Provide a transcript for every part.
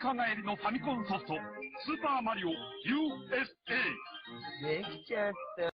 家帰りのファミコンソフト、スーパーマリオ USA。できちゃった。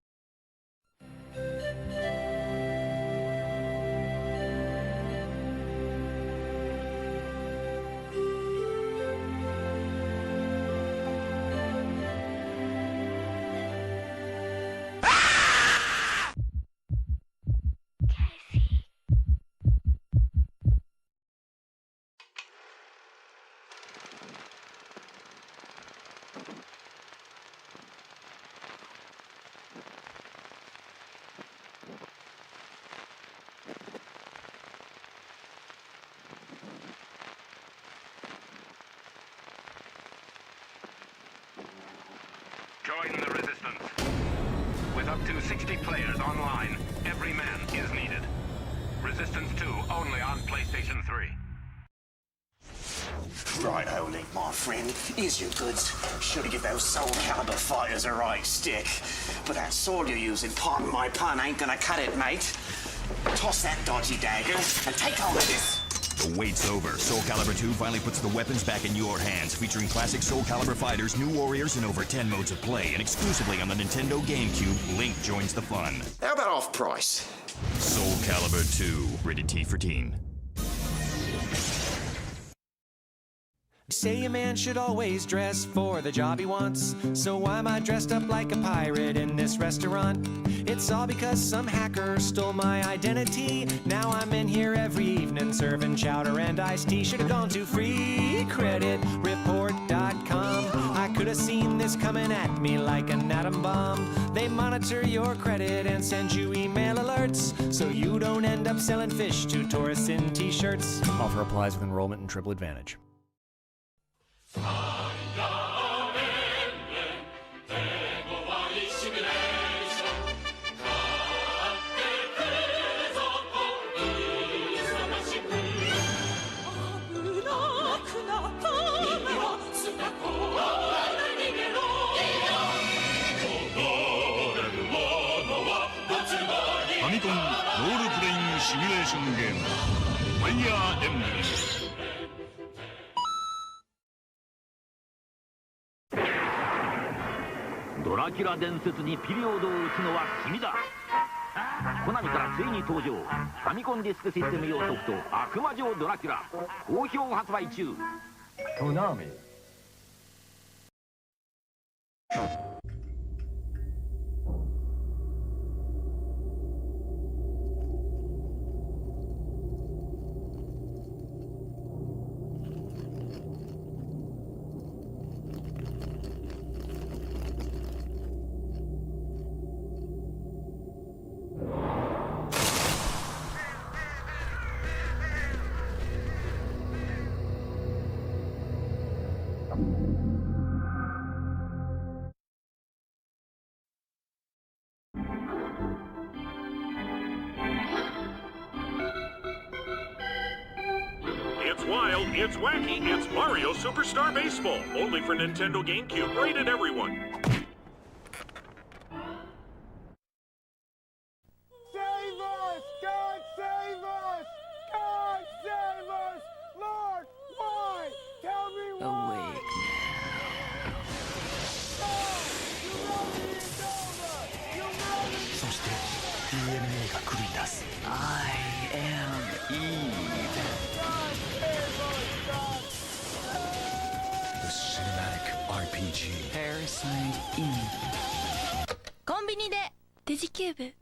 Join the resistance. With up to 60 players online, every man is needed. Resistance 2 only on PlayStation 3. Right-o, Link, my friend. Here's your goods. Should give those Soul Calibur fighters a right stick. But that sword you're using, pardon my pun, ain't gonna cut it, mate. Toss that dodgy dagger and take hold of this. The wait's over. Soul Calibur 2 finally puts the weapons back in your hands, featuring classic Soul Calibur fighters, new warriors, and over 10 modes of play. And exclusively on the Nintendo GameCube, Link joins the fun. How about off price? Soul Calibur 2, rated T for teen. Say a man should always dress for the job he wants. So why am I dressed up like a pirate in this restaurant? It's all because some hacker stole my identity. Now I'm in here every evening serving chowder and iced tea. Should have gone to freecreditreport.com. I could have seen this coming at me like an atom bomb. They monitor your credit and send you email alerts, so you don't end up selling fish to tourists in t-shirts. Offer applies with enrollment and triple advantage. Famicom ロールプレイングシミュレーションゲーム、ファイヤーエンブレム。ドラキュラ伝説にピリオドを打つのは君だ。コナミからついに登場、ファミコンディスクシステム用ソフト「悪魔城ドラキュラ」好評発売中。コナミ。It's wild, it's wacky, it's Mario Superstar Baseball. Only for Nintendo GameCube, rated everyone. Save us! God save us! God save us! Lord, why? Tell me why! Awake No! Humanity is over! Humanity! そして DNA が繰り出す。I am Eve. The Cinematic RPG. Parasite Eve. コンビニでデジキューブ。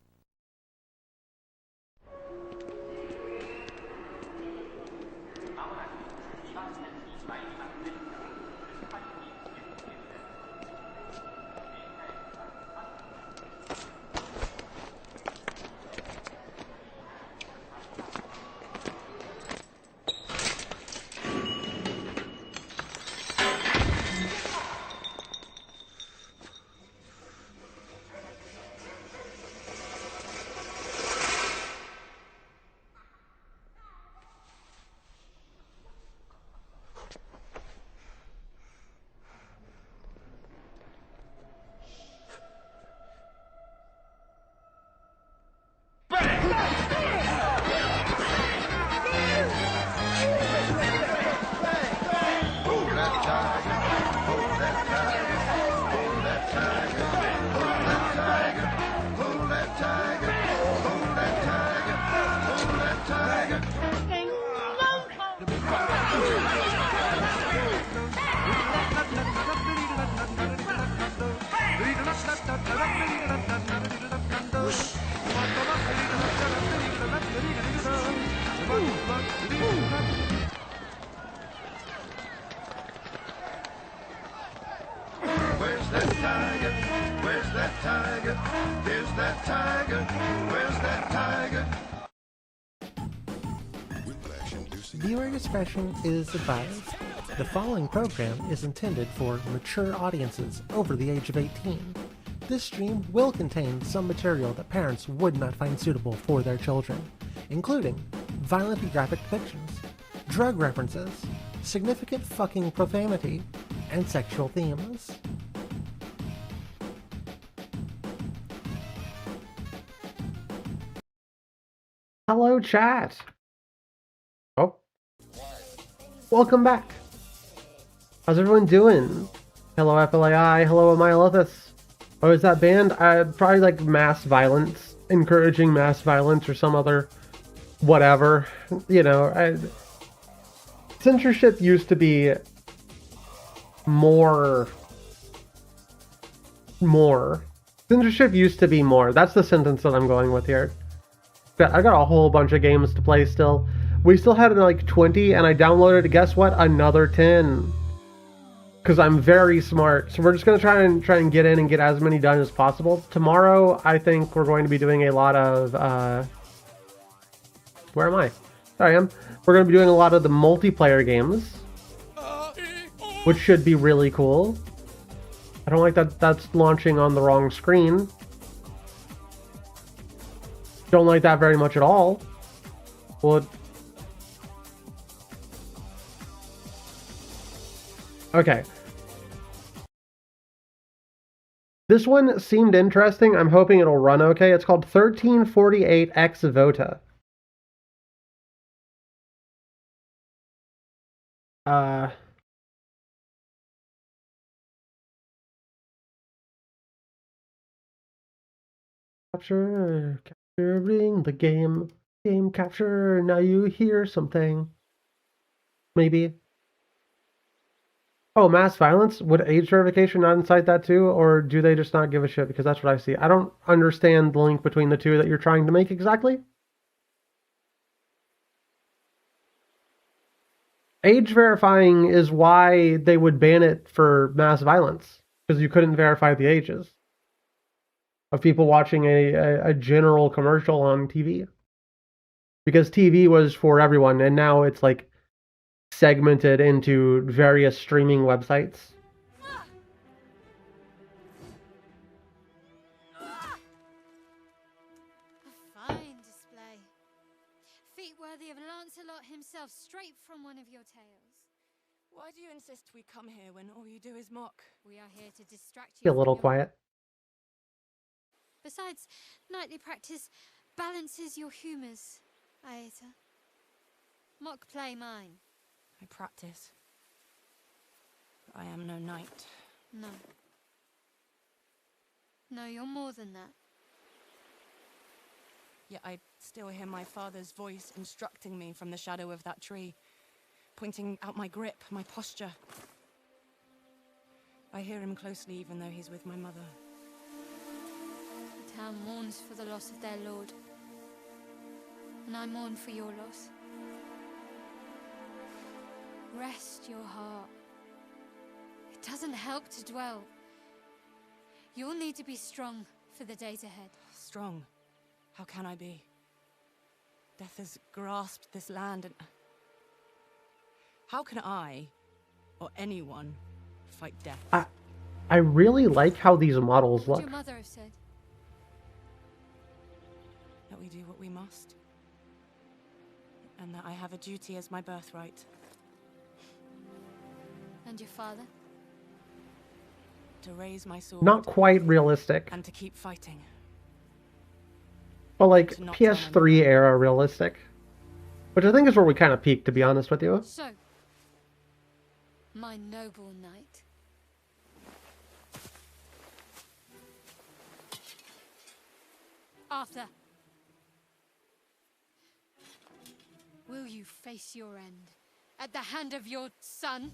tiger? Where's that tiger? There's that tiger. Where's that tiger? Viewer discretion is advised. The following program is intended for mature audiences over the age of 18. This stream will contain some material that parents would not find suitable for their children, including violent and graphic depictions, drug references, significant fucking profanity, and sexual themes. Hello, chat! Oh. Welcome back! How's everyone doing? Hello, FLAI. Hello, Amylothus. Oh, is that banned? Probably like mass violence, encouraging mass violence or some other whatever. You know, censorship used to be more. Censorship used to be more. That's the sentence that I'm going with here. I got a whole bunch of games to play still. We still had like 20, and I downloaded, guess what? Another 10. Because I'm very smart. So we're just going to try and get in and get as many done as possible. Tomorrow, I think we're going to be doing a lot of... where am I? There I am. We're going to be doing a lot of the multiplayer games, which should be really cool. I don't like that that's launching on the wrong screen. Don't like that very much at all. Well, okay. This one seemed interesting. I'm hoping it'll run okay. It's called 1348 Ex Vota. Capturing the game capture. Now you hear something. Maybe. Oh, mass violence? Would age verification not incite that too? Or do they just not give a shit? Because that's what I see. I don't understand the link between the two that you're trying to make exactly. Age verifying is why they would ban it for mass violence. Because you couldn't verify the ages of people watching a general commercial on TV. Because TV was for everyone, and now it's like segmented into various streaming websites. A fine display. Feat worthy of Lancelot himself, straight from one of your tales. Why do you insist we come here when all you do is mock? We are here to distract you. Be a little quiet. Besides, nightly practice balances your humours, Aeta. Mock play mine. I practice. But I am no knight. No. No, you're more than that. Yet I still hear my father's voice instructing me from the shadow of that tree, pointing out my grip, my posture. I hear him closely even though he's with my mother. The town mourns for the loss of their lord. And I mourn for your loss. Rest your heart. It doesn't help to dwell. You'll need to be strong for the days ahead. Strong? How can I be? Death has grasped this land and... How can I, or anyone, fight death? I really like how these models What look. would your mother have said? That we do what we must. And that I have a duty as my birthright. And your father? To raise my sword. Not quite realistic. And to keep fighting. Well, like PS3 era realistic. Which I think is where we kind of peaked, to be honest with you. So, my noble knight. Arthur. Will you face your end at the hand of your son?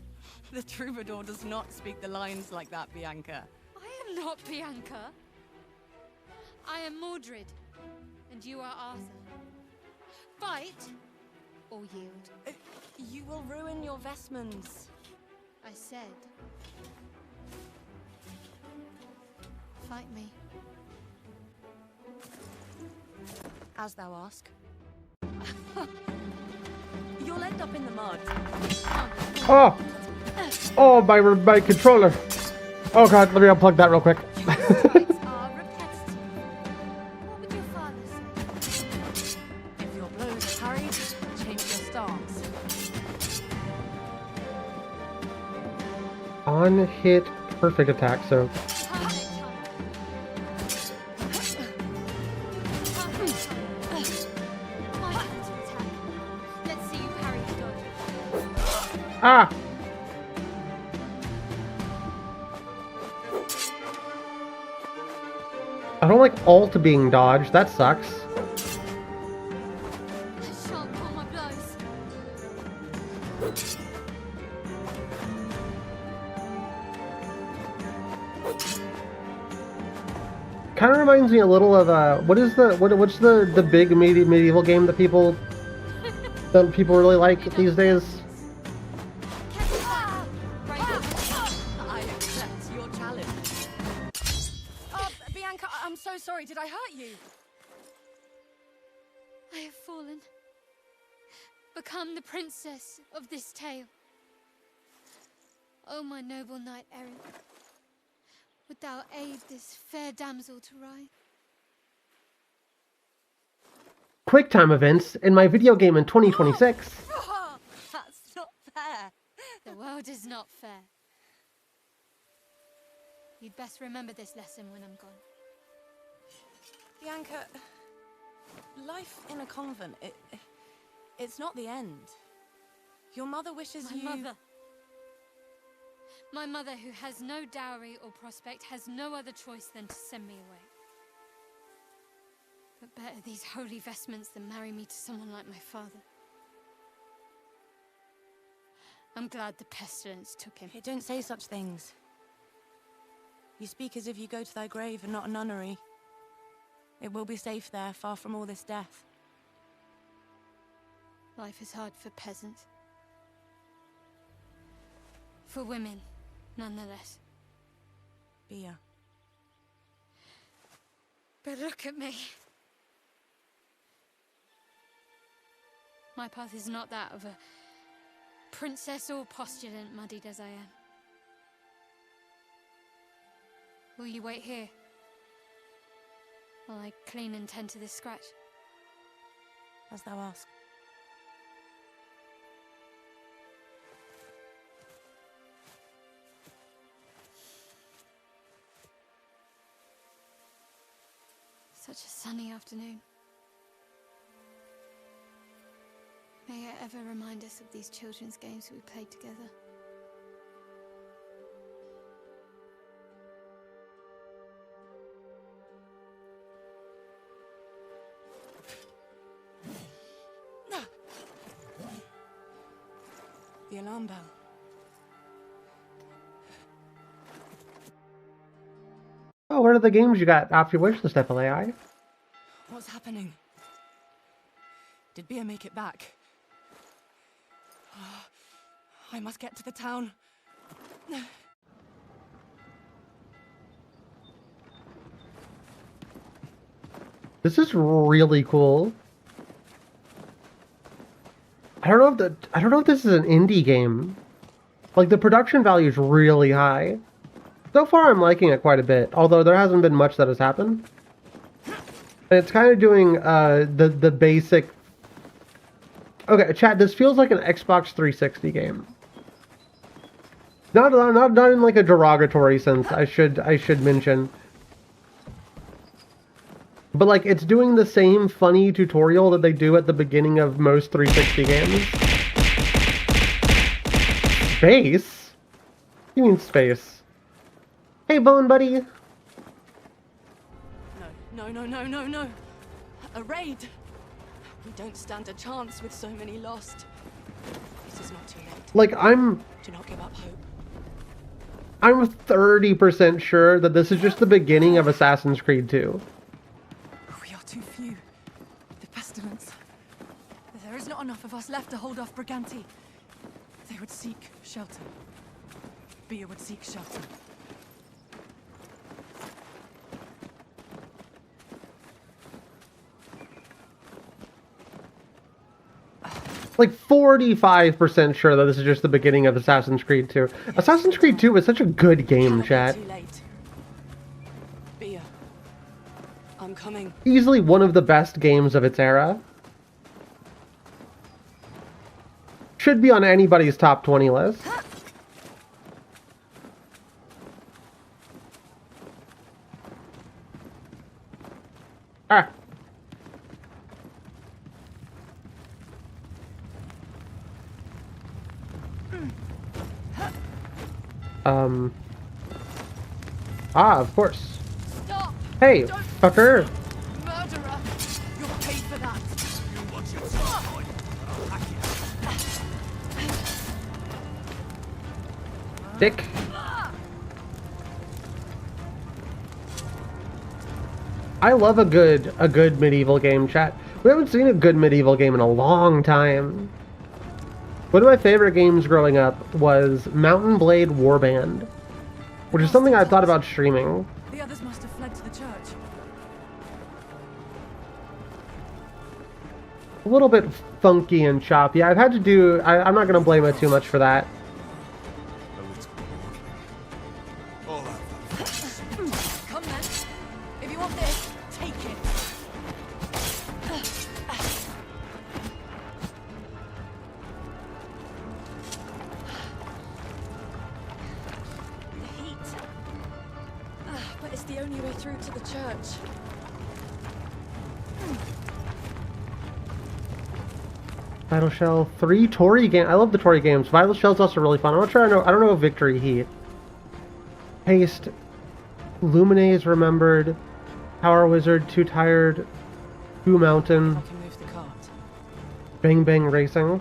The troubadour does not speak the lines like that, Bianca. I am not Bianca. I am Mordred, and you are Arthur. Fight or yield. You will ruin your vestments. I said, fight me? As thou ask. You'll end up in the mud. Oh! Oh, my controller. Oh god, let me unplug that real quick. If your blows are parried, change your stance. On hit, perfect attack, so. Ah! I don't like alt being dodged, that sucks. Kind of reminds me a little of what's the big medieval game that people really like these days? I accept your challenge. Bianca, I'm so sorry. Did I hurt you? I have fallen. Become the princess of this tale. O my noble knight errant, would thou aid this fair damsel to ride? Quick time events in my video game in 2026. That's not fair. The world is not fair. You'd best remember this lesson when I'm gone. Bianca, life in a convent, it's not the end. Your mother wishes you... My mother, who has no dowry or prospect, has no other choice than to send me away. But better these holy vestments than marry me to someone like my father. I'm glad the pestilence took him. Hey, don't say such things. You speak as if you go to thy grave and not a nunnery. It will be safe there, far from all this death. Life is hard for peasants. For women, nonetheless. Bia. But look at me. My path is not that of a princess or postulant, muddied as I am. Will you wait here while I clean and tend to this scratch? As thou ask. Such a sunny afternoon. May it ever remind us of these children's games we played together. The alarm bell. Oh, what are the games you got off your wish list, FLAI? What's happening? Did Bia make it back? Oh, I must get to the town. This is really cool. I don't know if this is an indie game. Like, the production value is really high. So far, I'm liking it quite a bit, although there hasn't been much that has happened. And it's kind of doing the basic... Okay, chat, this feels like an Xbox 360 game. Not in like a derogatory sense, I should mention. But like, it's doing the same funny tutorial that they do at the beginning of most 360 games. Space? You mean space? Hey, Bone Buddy! No. A raid! We don't stand a chance with so many lost. It is not too late. Like, Do not give up hope. I'm 30% sure that this is just the beginning of Assassin's Creed 2. We are too few. The pestilence. There is not enough of us left to hold off Briganti. They would seek shelter. Bia would seek shelter. like 45% sure that this is just the beginning of Assassin's Creed 2. Assassin's Creed 2 was such a good game, chat. Too late. Bia, I'm coming. Easily one of the best games of its era. Should be on anybody's top 20 list. Ah. Of course. Stop! Hey, Don't fucker. Murderer! You'll pay for that! Dick. I love a good medieval game, chat. We haven't seen a good medieval game in a long time. One of my favorite games growing up was Mountain Blade Warband, which is something I thought about streaming. The others must have fled to the church. A little bit funky and choppy. I've had to do... I'm not going to blame it too much for that. Come then. If you want this, take it. The heat. But it's the only way through to the church. Vital Shell 3 Tory game. I love the Tory games. Vital Shell's also really fun. I'm not sure. I don't know Victory Heat. Haste. Luminae remembered. Power Wizard. Too Tired. Two Mountain. I can move the cart. Bang Bang Racing.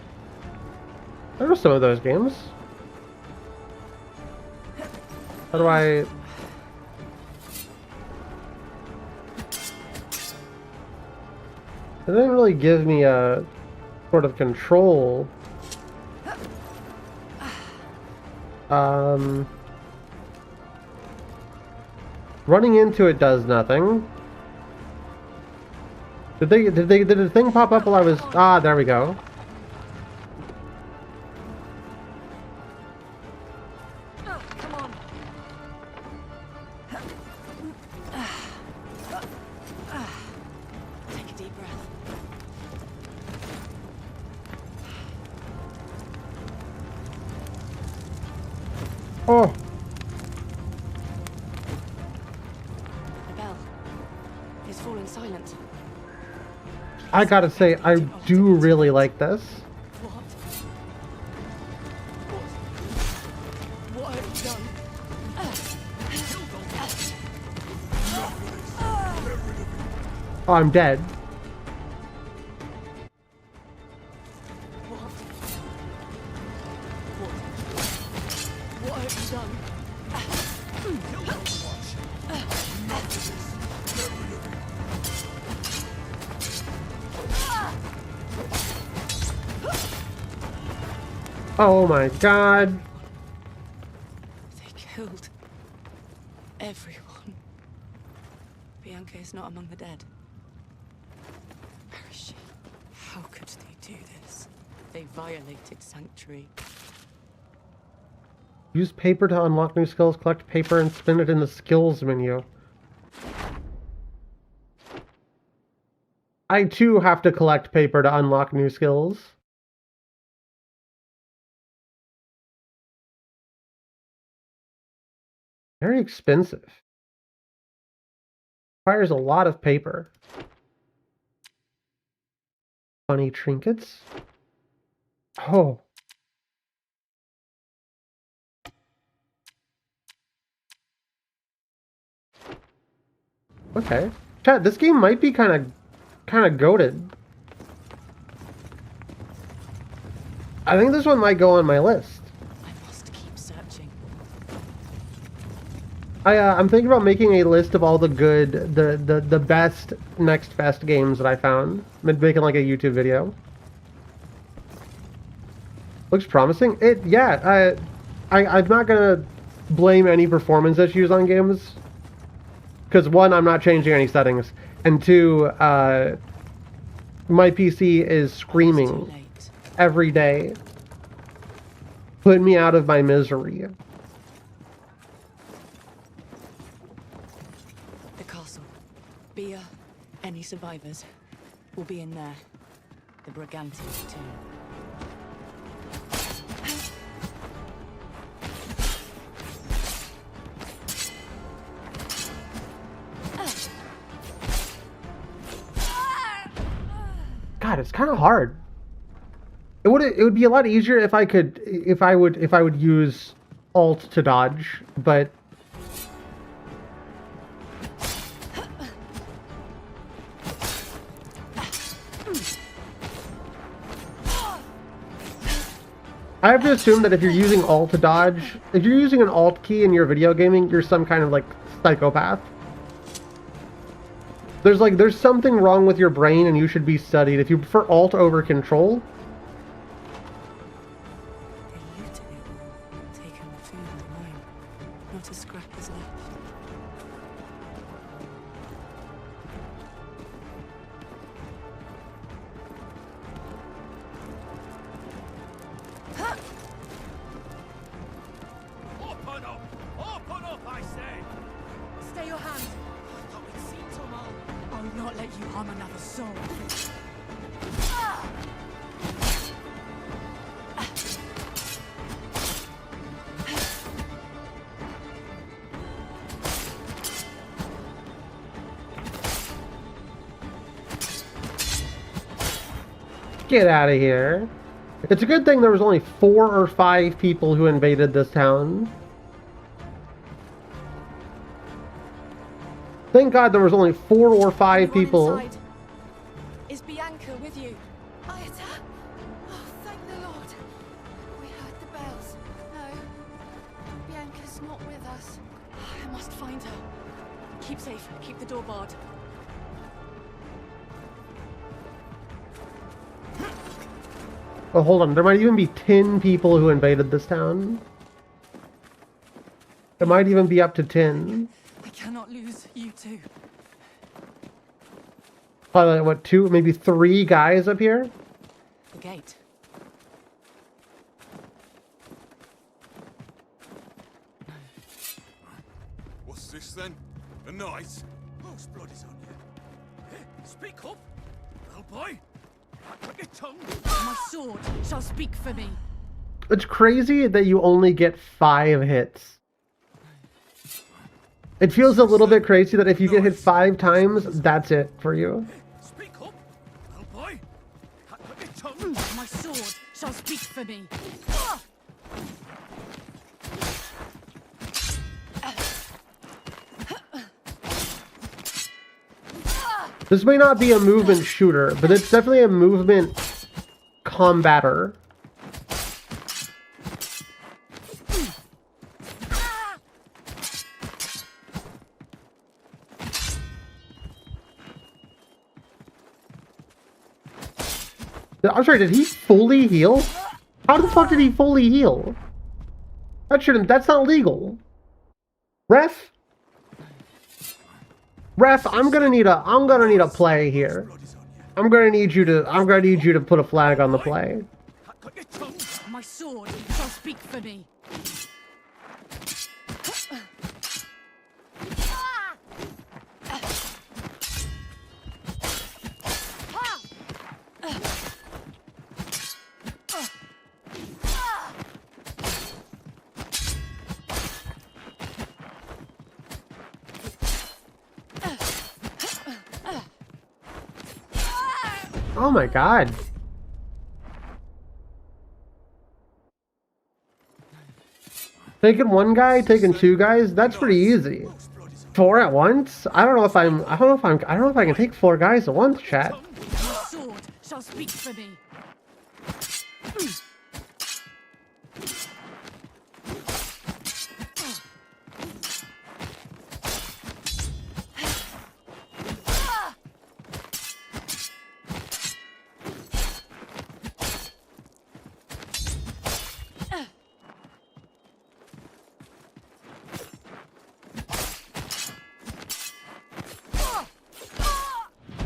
There were some of those games. How do I... It didn't really give me a sort of control. Running into it does nothing. Did the thing pop up while I was... Ah, there we go. Come on. Take a deep breath. Oh. The bell is falling silent. I gotta say, I do really like this. What have you done? Oh, I'm dead. What have you done? Oh my god. They killed everyone. Bianca is not among the dead. Where is she? How could they do this? They violated Sanctuary. Use paper to unlock new skills. Collect paper and spin it in the skills menu. I too have to collect paper to unlock new skills. Very expensive. Requires a lot of paper. Funny trinkets. Oh. Okay. Chat, this game might be kind of goated. I think this one might go on my list. I must keep searching. I'm thinking about making a list of all the good, the best, next best games that I found. I'm making like a YouTube video. Looks promising. Yeah, I'm not gonna blame any performance issues on games. Because one, I'm not changing any settings. And two, my PC is screaming. every day. Put me out of my misery. The castle. Bia, any survivors, will be in there. The Briganti too. God, it's kind of hard. It would be a lot easier if I would use Alt to dodge, but I have to assume that if you're using Alt to dodge, if you're using an Alt key in your video gaming, you're some kind of like psychopath. There's something wrong with your brain and you should be studied. If you prefer Alt over Control. Taken the food and wine. Not a scrap is left. Open up! Open up, I say! Stay your hand. I thought we'd seen them all. I will not let you harm another soul. Get out of here. It's a good thing there was only 4 or 5 people who invaded this town. Thank God there was only 4 or 5 people. Is Bianca with you? Aita? Oh, thank the Lord. We heard the bells. No, Bianca's not with us. I must find her. Keep safe. Keep the door barred. Oh, hold on. There might even be 10 people who invaded this town. It might even be up to 10. I cannot lose you two. Probably, what, 2, maybe 3 guys up here? The gate. What's this then? A knight? Whose blood is on you? Speak up, little boy! Put your tongue! My sword shall speak for me. It's crazy that you only get 5 hits. It feels a little bit crazy that if you get hit 5 times, that's it for you. Speak up, little boy! Put your tongue! My sword shall speak for me. This may not be a movement shooter, but it's definitely a movement combatter. I'm sorry, did he fully heal? How the fuck did he fully heal? That's not legal. Ref? Ref, I'm gonna need a play here. I'm gonna need you to put a flag on the play. My sword shall speak for me. Oh my god. Taking 1 guy, taking 2 guys, that's pretty easy. 4 at once? I don't know if I can take 4 guys at once, chat. My sword shall speak for me.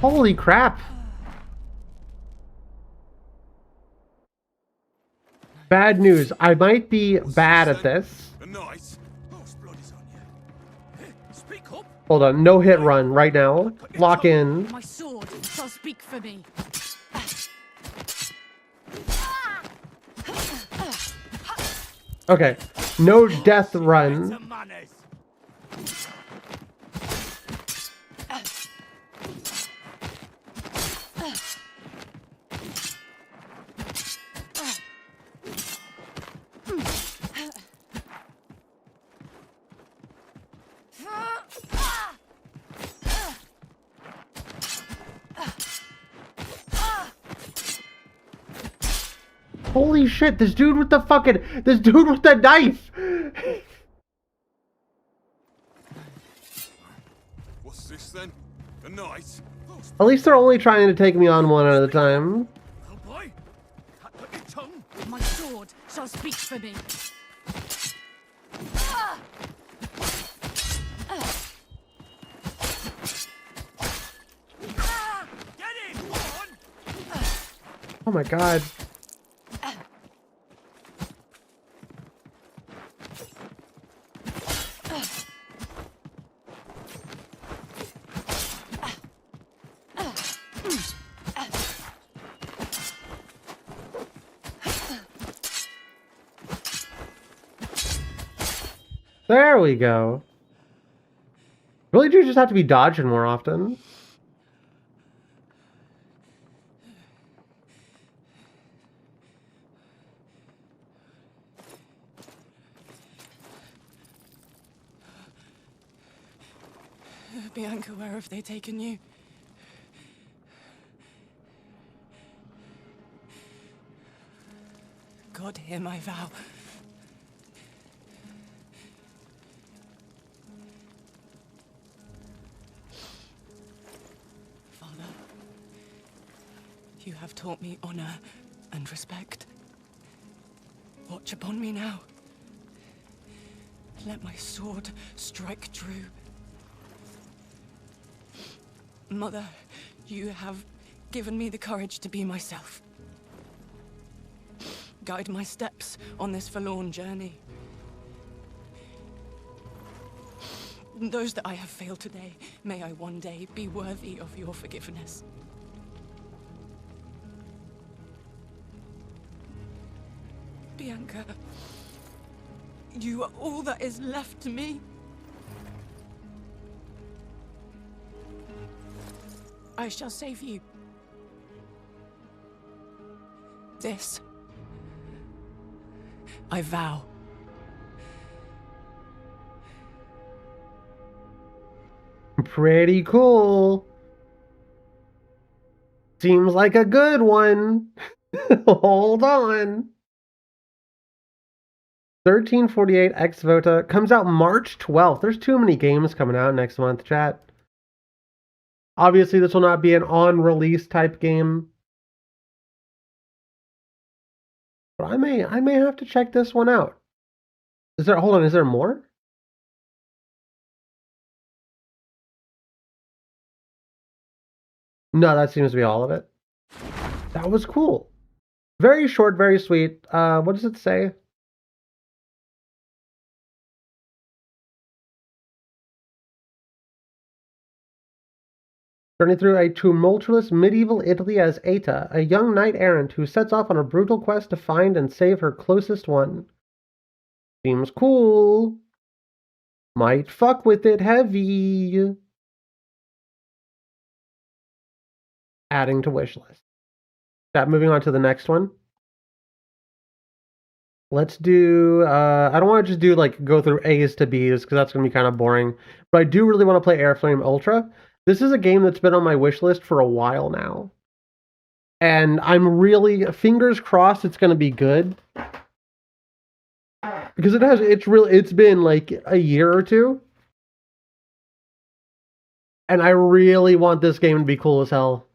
Holy crap. Bad news. I might be bad at this. Hold on. No hit run right now. Lock in. My sword shall speak for me. Okay. No death run. Holy shit, this dude with the knife! What's this then? A knight? At least they're only trying to take me on one at a time. Oh boy! Your tongue! My sword shall speak for me. Get him! Oh my god. There we go. Really do just have to be dodging more often. Bianca, where have they taken you? God, hear my vow. Father, you have taught me honor and respect. Watch upon me now. Let my sword strike true. Mother, you have given me the courage to be myself. Guide my steps on this forlorn journey. Those that I have failed today, may I one day be worthy of your forgiveness. Bianca, you are all that is left to me. I shall save you. This, I vow. Pretty cool. Seems like a good one. Hold on. 1348 Ex Vota comes out March 12th. There's too many games coming out next month, chat. Obviously, this will not be an on-release type game. But I may have to check this one out. Hold on, is there more? No, that seems to be all of it. That was cool. Very short, very sweet. What does it say? Journey through a tumultuous medieval Italy as Eta, a young knight-errant who sets off on a brutal quest to find and save her closest one. Seems cool. Might fuck with it heavy. Adding to wishlist. Moving on to the next one. Let's do, I don't want to just do go through A's to B's because that's going to be kind of boring. But I do really want to play Airflame Ultra. This is a game that's been on my wish list for a while now. And I'm really, fingers crossed it's going to be good. Because it's been like a year or two. And I really want this game to be cool as hell.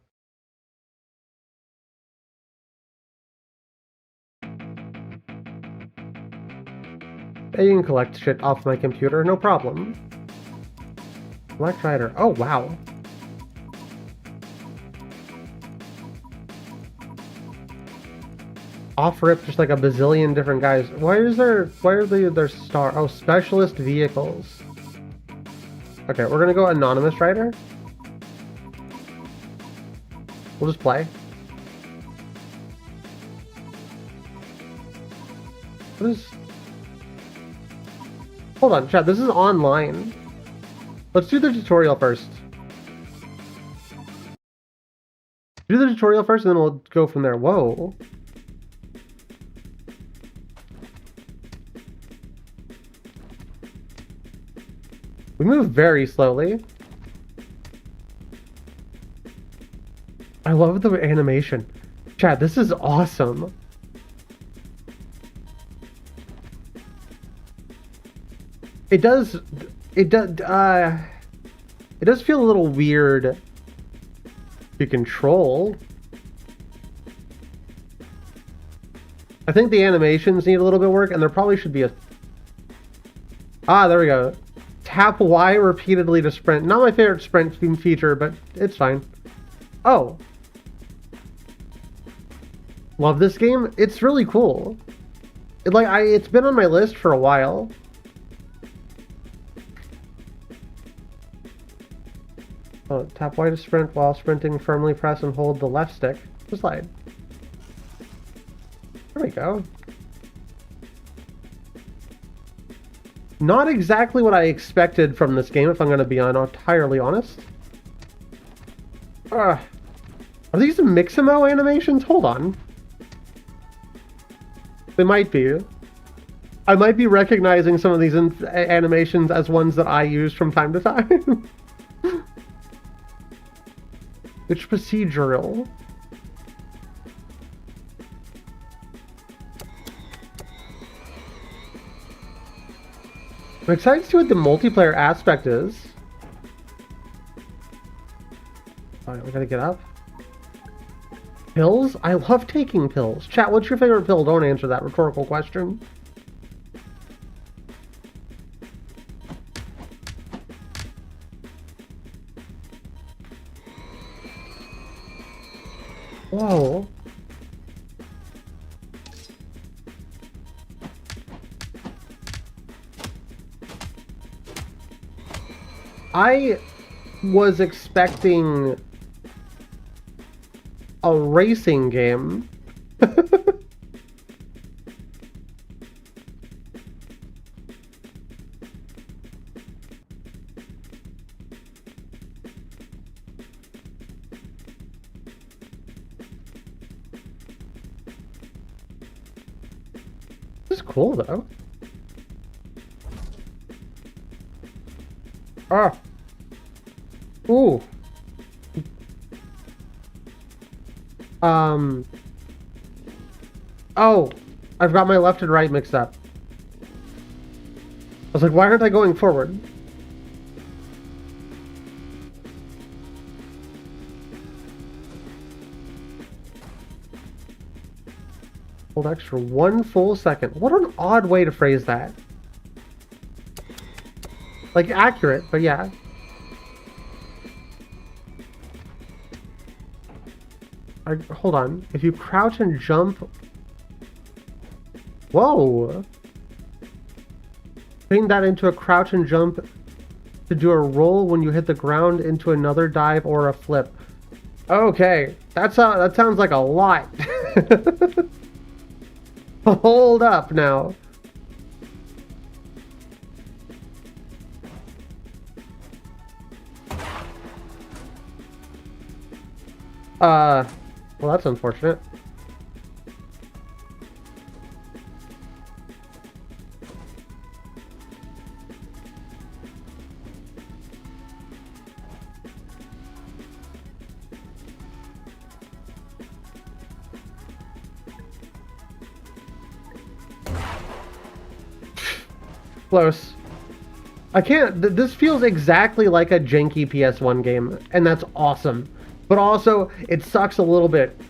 You can collect shit off my computer, no problem. Black Rider. Oh, wow. off rip just like a bazillion different guys. Why are their star? Oh, specialist vehicles. Okay, we're gonna go anonymous rider. We'll just play. What is... Hold on, chat, this is online. Let's do the tutorial first. Do the tutorial first and then we'll go from there. Whoa. We move very slowly. I love the animation. Chat, this is awesome. It does feel a little weird to control. I think the animations need a little bit of work, and there probably should be a... Ah, there we go. Tap Y repeatedly to sprint. Not my favorite sprint feature, but it's fine. Oh. Love this game. It's really cool. It's been on my list for a while. Oh, tap Y to sprint while sprinting. Firmly press and hold the left stick to slide. There we go. Not exactly what I expected from this game, if I'm going to be entirely honest. Are these Mixamo animations? Hold on. They might be. I might be recognizing some of these animations as ones that I use from time to time. It's procedural. I'm excited to see what the multiplayer aspect is. Alright, we gotta get up. Pills? I love taking pills. Chat, what's your favorite pill? Don't answer that rhetorical question. Whoa. I was expecting a racing game. This is cool though. Ah. Ooh. Oh, I've got my left and right mixed up. I was like, why aren't I going forward? Hold extra 1 full second. What an odd way to phrase that. Like, accurate, but yeah. Hold on. If you crouch and jump... Whoa! Turning that into a crouch and jump to do a roll when you hit the ground into another dive or a flip. Okay. That sounds like a lot. Hold up now. Well, that's unfortunate. Close. I can't... This feels exactly like a janky PS1 game, and that's awesome. But also, it sucks a little bit.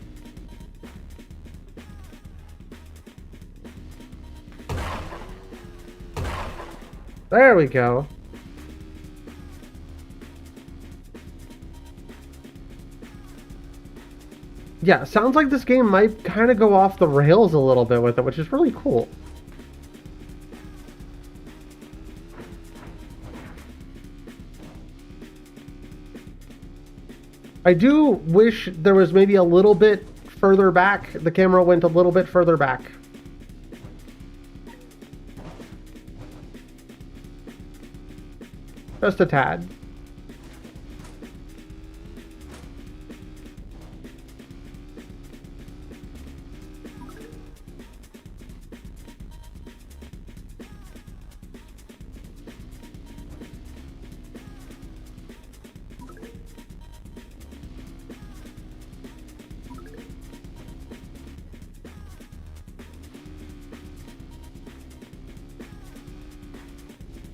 There we go. Yeah, sounds like this game might kind of go off the rails a little bit with it, which is really cool. I do wish there was maybe a little bit further back. The camera went a little bit further back. Just a tad.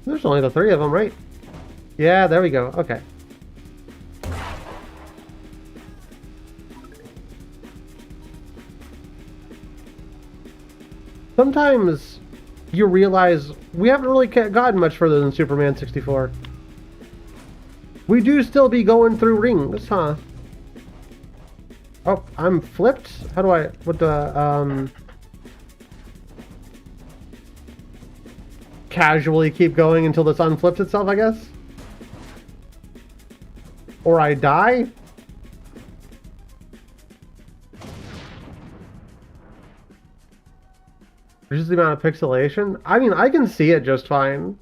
There's only the 3 of them, right? Yeah, there we go. Okay. Sometimes you realize we haven't really gotten much further than Superman 64. We do still be going through rings, huh? Oh, I'm flipped? How do I... What the... Casually keep going until this unflips itself, I guess? Or I die? Just the amount of pixelation? I mean, I can see it just fine.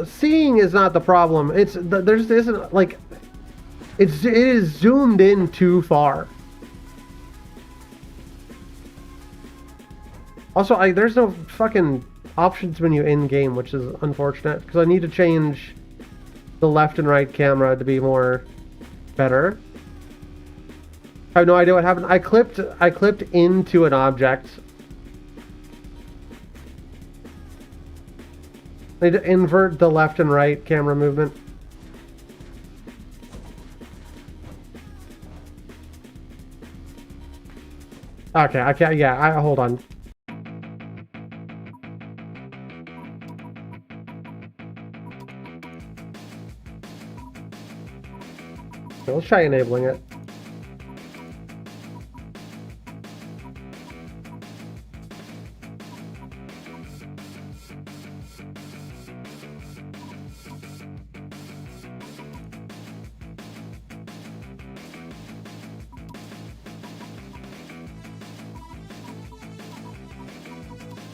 Seeing is not the problem. It's there's isn't like it is zoomed in too far. Also, there's no fucking options menu in game, which is unfortunate because I need to change the left and right camera to be more better. I have no idea what happened. I clipped into an object. I need to invert the left and right camera movement. Okay, I can't. Yeah, hold on. Okay, let's try enabling it.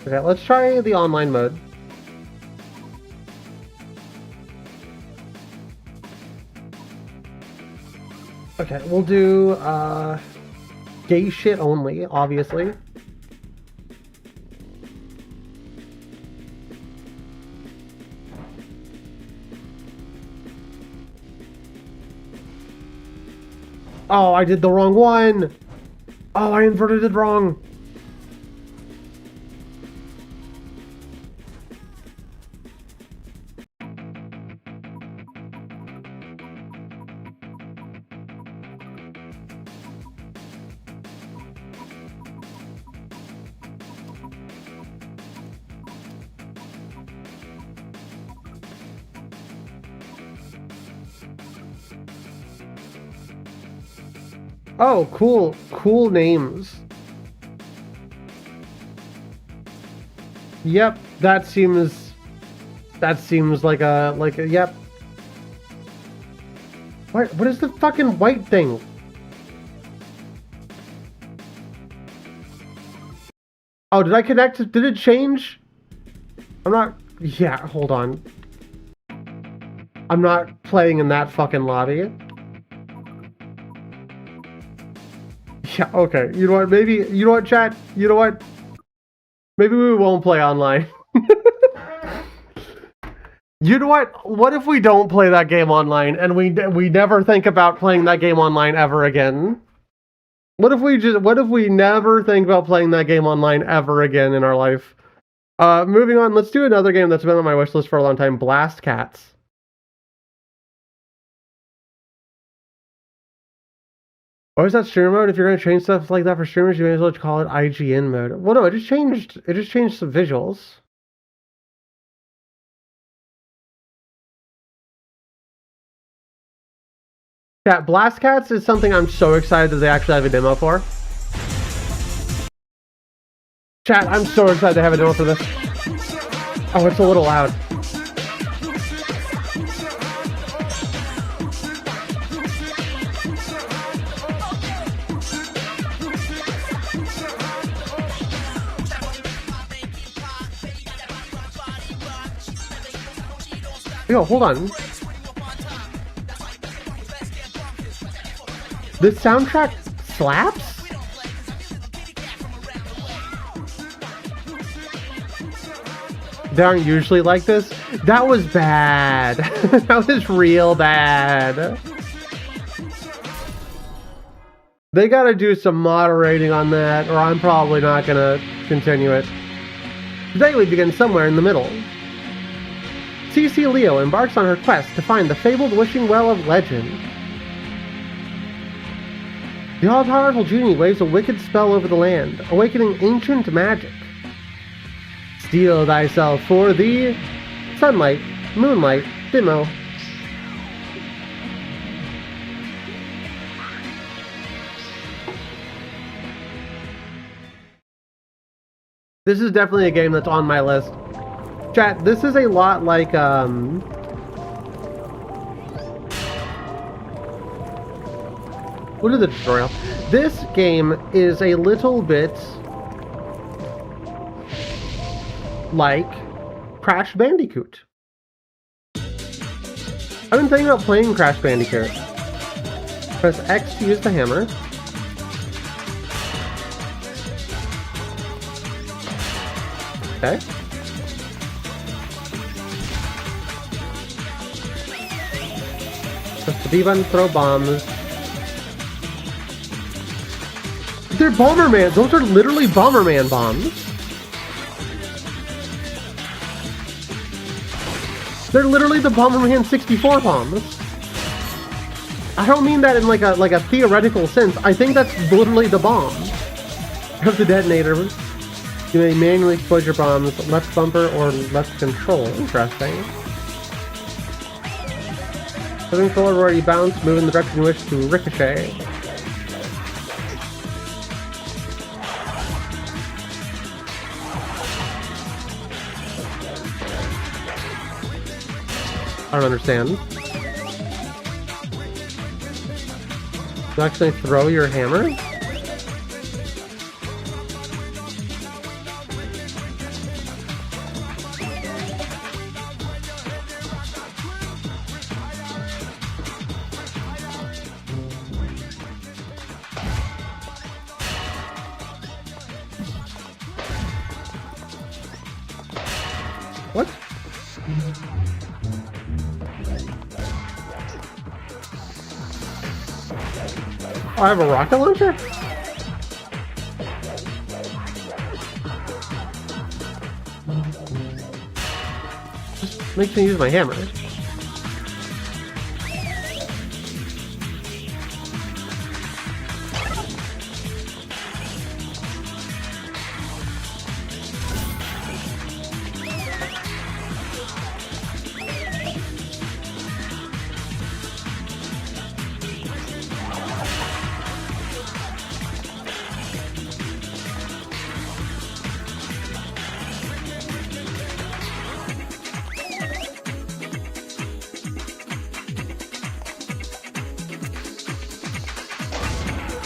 Okay, let's try the online mode. Okay, we'll do gay shit only, obviously. Oh, I did the wrong one! Oh, I inverted it wrong! Oh, cool. Cool names. Yep, that seems like a yep. What is the fucking white thing? Oh, did I connect? Did it change? I'm not... Yeah, hold on. I'm not playing in that fucking lobby. Yeah, okay. You know what? Maybe... You know what, chat? You know what? Maybe we won't play online. You know what? What if we don't play that game online and we never think about playing that game online ever again? What if we never think about playing that game online ever again in our life? Moving on, let's do another game that's been on my wish list for a long time, Blast Cats. What was that streamer mode? If you're gonna change stuff like that for streamers, you may as well call it IGN mode. Well, no, it just changed some visuals. Yeah, Blast Cats is something I'm so excited that they actually have a demo for. Chat, I'm so excited they have a demo for this. Oh, it's a little loud. Yo, hold on. This soundtrack slaps? They aren't usually like this. That was bad. That was real bad. They gotta do some moderating on that, or I'm probably not gonna continue it. Today we begin somewhere in the middle. CC Leo embarks on her quest to find the fabled wishing well of legend. The all-powerful genie waves a wicked spell over the land, awakening ancient magic. Steel thyself for the sunlight, moonlight, demo. This is definitely a game that's on my list. Chat, this is a lot like, what is the tutorial? This game is a little bit like Crash Bandicoot. I've been thinking about playing Crash Bandicoot. Press X to use the hammer. Okay. Press the B button, throw bombs. They're Bomberman. Those are literally Bomberman bombs. They're literally the Bomberman 64 bombs. I don't mean that in like a theoretical sense. I think that's literally the bomb. Of the detonator. You may manually explode your bombs, left bumper or left control. Interesting. Moving forward where you bounce, move in the direction you wish to ricochet. I don't understand. You actually throw your hammer? What? Oh, I have a rocket launcher? Just makes me use my hammer.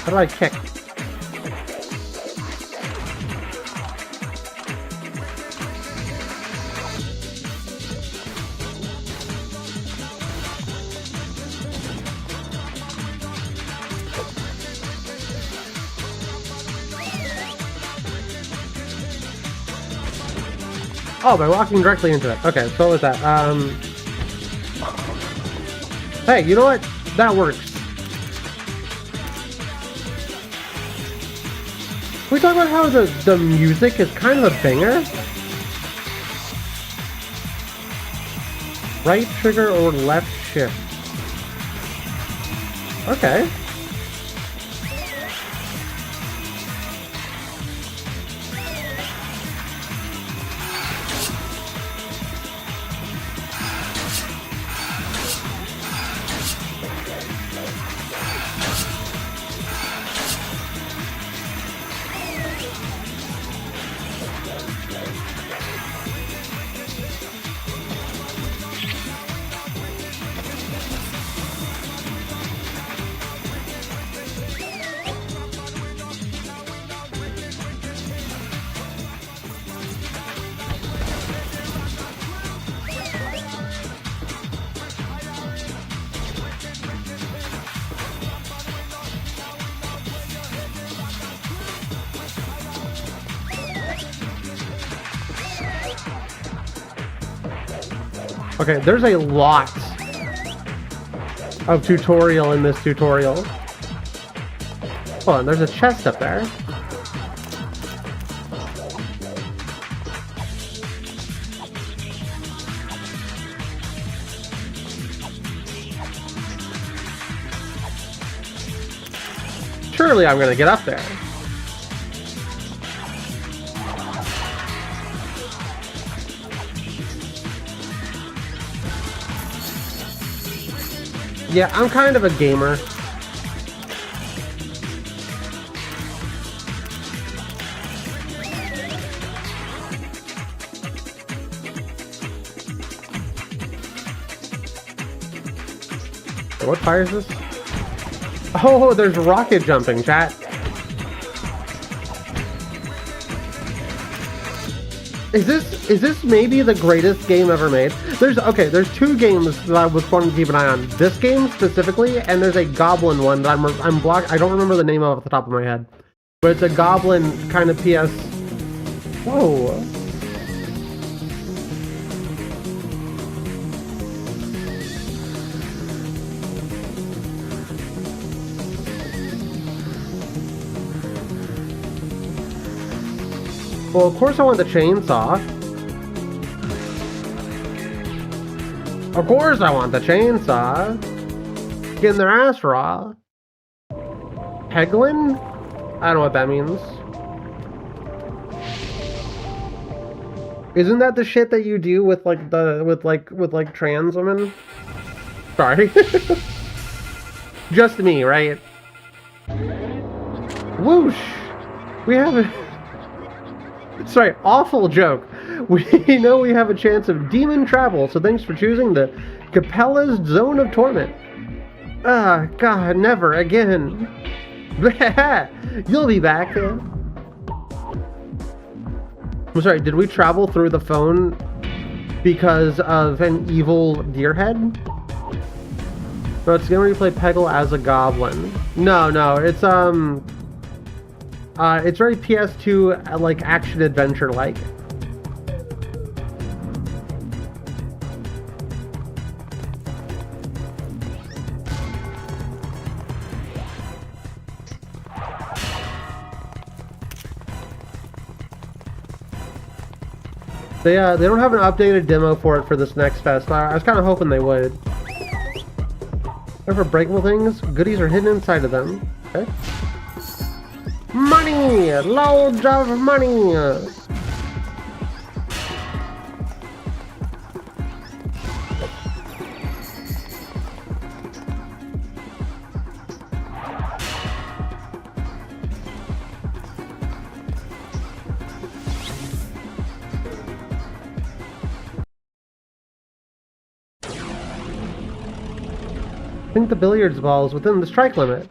How do I kick? Oh, by walking directly into it. Okay, so what was that? Hey, you know what? That works. Can we talk about how the music is kind of a banger? Right trigger or left shift? Okay. Okay, there's a lot of tutorial in this tutorial. Hold on, there's a chest up there. Surely I'm gonna get up there. Yeah, I'm kind of a gamer. What fire is this? Oh, there's rocket jumping, chat. Is this maybe the greatest game ever made? There's two games that I was wanting to keep an eye on. This game specifically, and there's a Goblin one that I'm blocked. I don't remember the name off the top of my head, but it's a Goblin kind of PS. Whoa. Well, of course I want the chainsaw. Of course I want the chainsaw. Getting their ass raw. Peglin? I don't know what that means. Isn't that the shit that you do with like with trans women? Sorry. Just me, right? Whoosh. We have a... Sorry, awful joke. We know we have a chance of demon travel, so thanks for choosing the Capella's Zone of Torment. Ah, God, never again. You'll be back. I'm sorry, did we travel through the phone because of an evil deer head? No, it's gonna replay Peggle as a goblin. No, it's it's very PS2 like action adventure like. They don't have an updated demo for it for this next fest. I was kind of hoping they would. For breakable things, goodies are hidden inside of them. Okay. Money! Loads of money! I think the billiards ball is within the strike limit.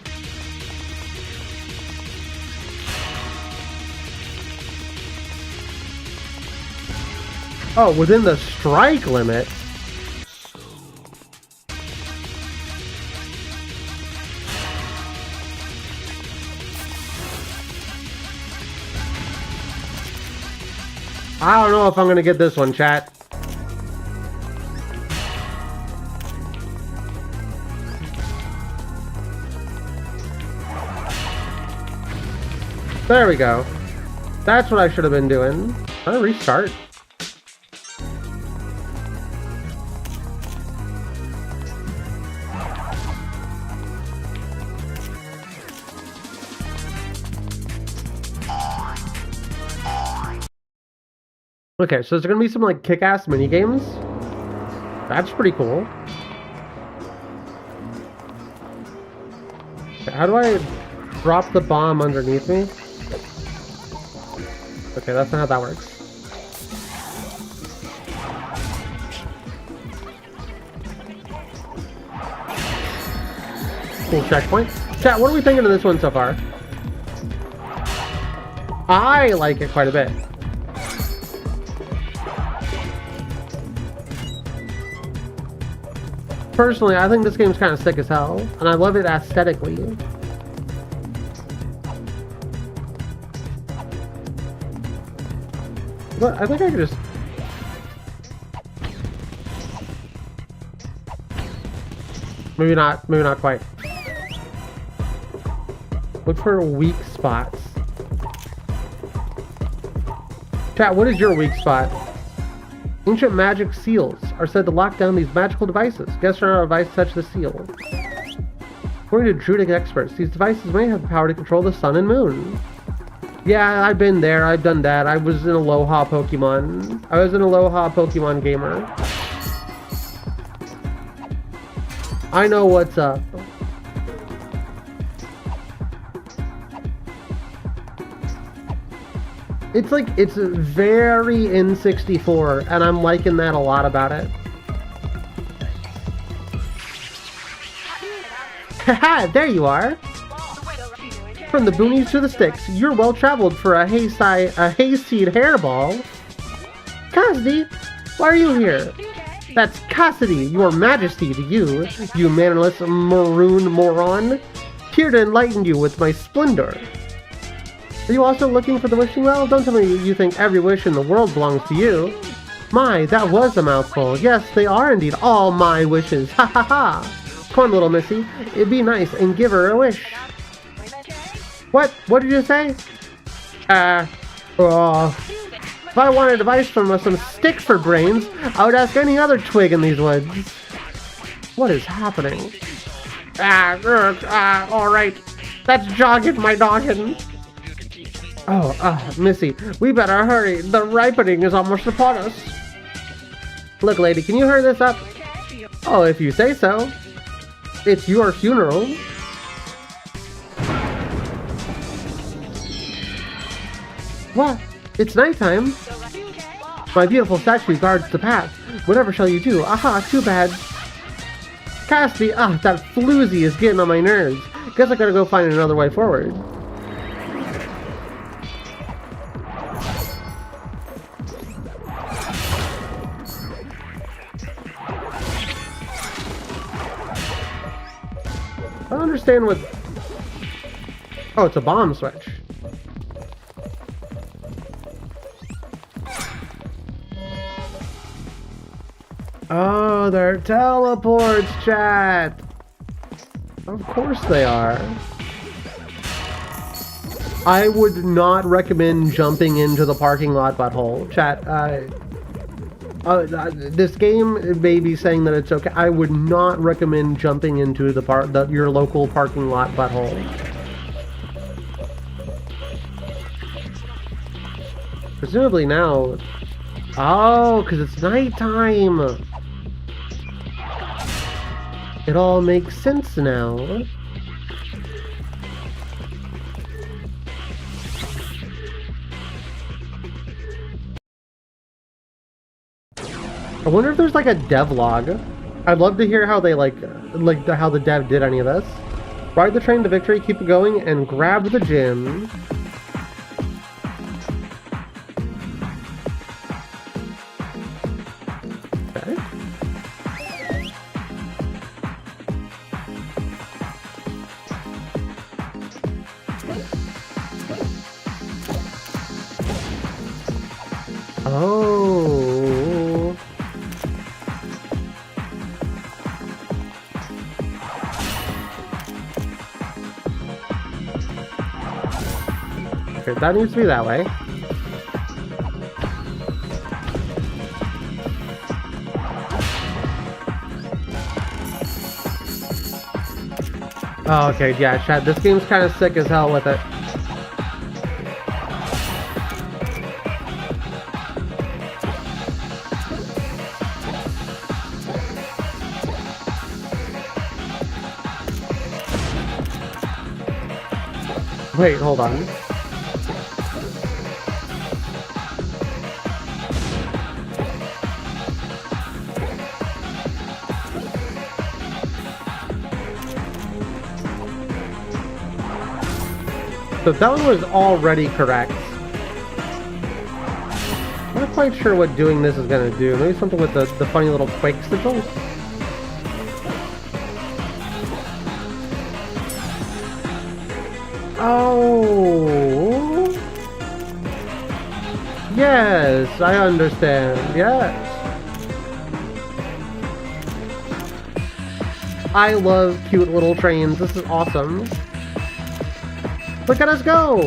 Oh, within the strike limit? I don't know if I'm gonna get this one, chat. There we go. That's what I should have been doing. Can I restart? Okay, so there's gonna be some like kick-ass mini games. That's pretty cool. Okay, how do I drop the bomb underneath me? Okay, that's not how that works. Cool checkpoint. Chat, what are we thinking of this one so far? I like it quite a bit. Personally, I think this game's kind of sick as hell, and I love it aesthetically. But I think I could just... Maybe not quite. Look for weak spots. Chat, what is your weak spot? Ancient magic seals are said to lock down these magical devices. Guests are not advised to touch the seal. According to druidic experts, these devices may have the power to control the sun and moon. Yeah, I've been there. I've done that. I was an Aloha Pokemon. I was an Aloha Pokemon gamer. I know what's up. It's like, it's very N64, and I'm liking that a lot about it. Haha, there you are! From the boonies to the sticks, you're well traveled for a hayseed hairball. Cassidy, why are you here? That's Cassidy, your majesty to you, you mannerless maroon moron. Here to enlighten you with my splendor. Are you also looking for the wishing well? Don't tell me you think every wish in the world belongs to you. My, that was a mouthful. Yes, they are indeed all my wishes. Ha ha ha! Come on, little missy. It'd be nice and give her a wish. What? What did you say? If I wanted advice from some stick for brains, I would ask any other twig in these woods. What is happening? Alright. That's jogging my noggin. Missy, we better hurry. The ripening is almost upon us. Look, lady, can you hurry this up? Oh, if you say so. It's your funeral. What? It's nighttime. My beautiful statue guards the path. Whatever shall you do? Aha, too bad. Cassidy, that floozy is getting on my nerves. Guess I gotta go find another way forward. I don't understand what... Oh, it's a bomb switch. Oh, they're teleports, chat! Of course they are. I would not recommend jumping into the parking lot butthole. Chat, this game may be saying that it's okay. I would not recommend jumping into your local parking lot butthole. Presumably now... Oh, because it's nighttime! It all makes sense now. I wonder if there's like a devlog. I'd love to hear how they how the dev did any of this. Ride the train to victory, keep it going, and grab the gem. Okay. Oh. Okay, that needs to be that way. Oh, okay, yeah, chat. This game's kind of sick as hell with it. Wait, hold on. So that one was already correct. I'm not quite sure what doing this is gonna do. Maybe something with the funny little quake sigils? Oh! Yes, I understand. Yes. I love cute little trains. This is awesome. Look at us go!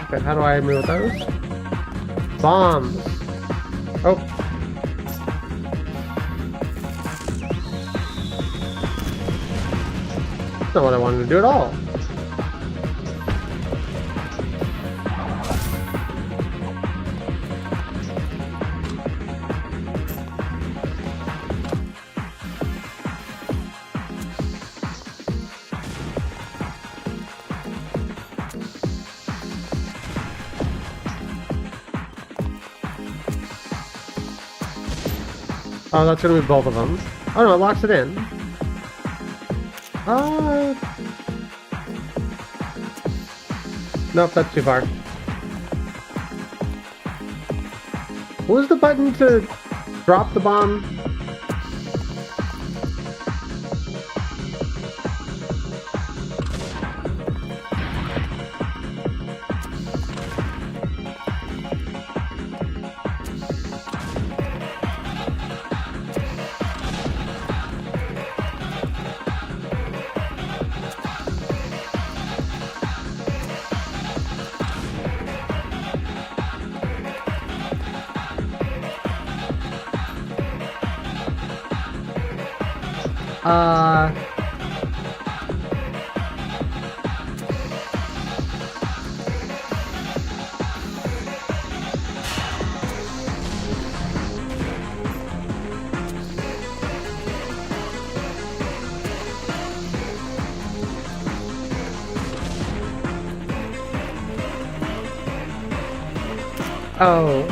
Okay, how do I move those? Bombs. Oh. That's not what I wanted to do at all. Oh, that's gonna be both of them. Oh no, it locks it in. Nope, that's too far. What was the button to drop the bomb? Oh.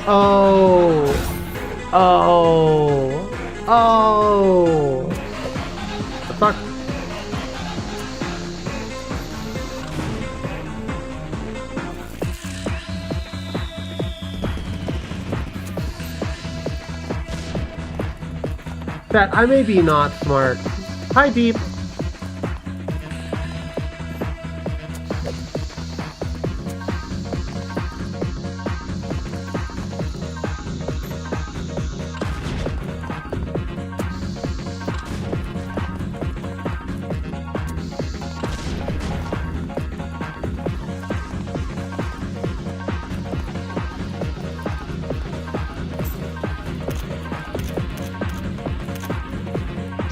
Oh. Oh. Oh. The fuck? That I may be not smart. Hi, Deep.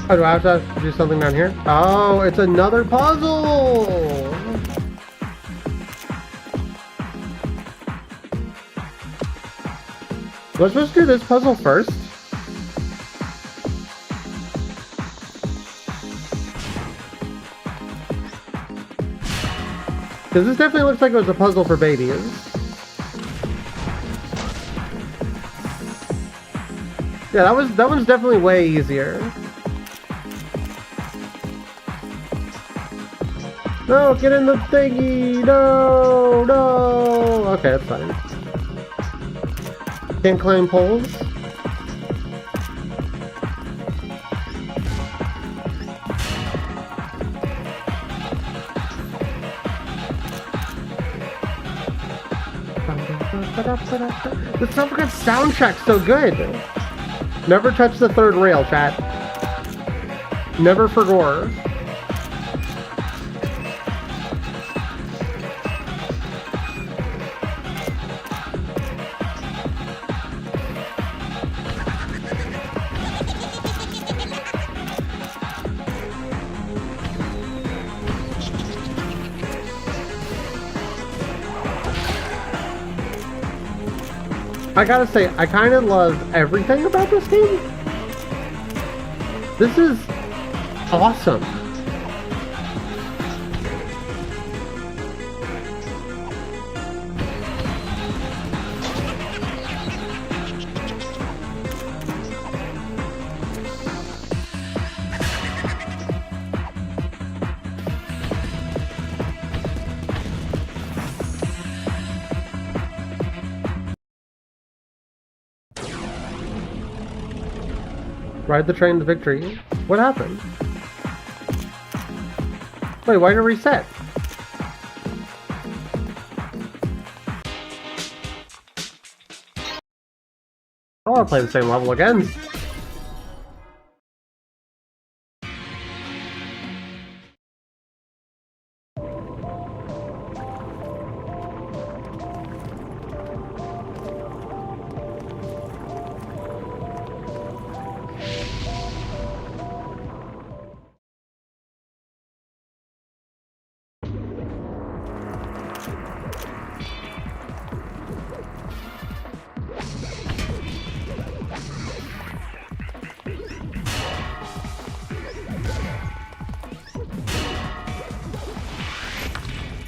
Oh, do I have to do something down here? Oh, it's another puzzle! Was I supposed to do this puzzle first? Because this definitely looks like it was a puzzle for babies. Yeah, that one's definitely way easier. No, get in the thingy! No, no! Okay, that's fine. Can't climb poles. The Supercut soundtrack's so good! Never touch the third rail, chat. Never for gore. I gotta say, I kind of love everything about this game. This is awesome. Ride the train to victory. What happened? Wait, why did it reset? I don't want to play the same level again.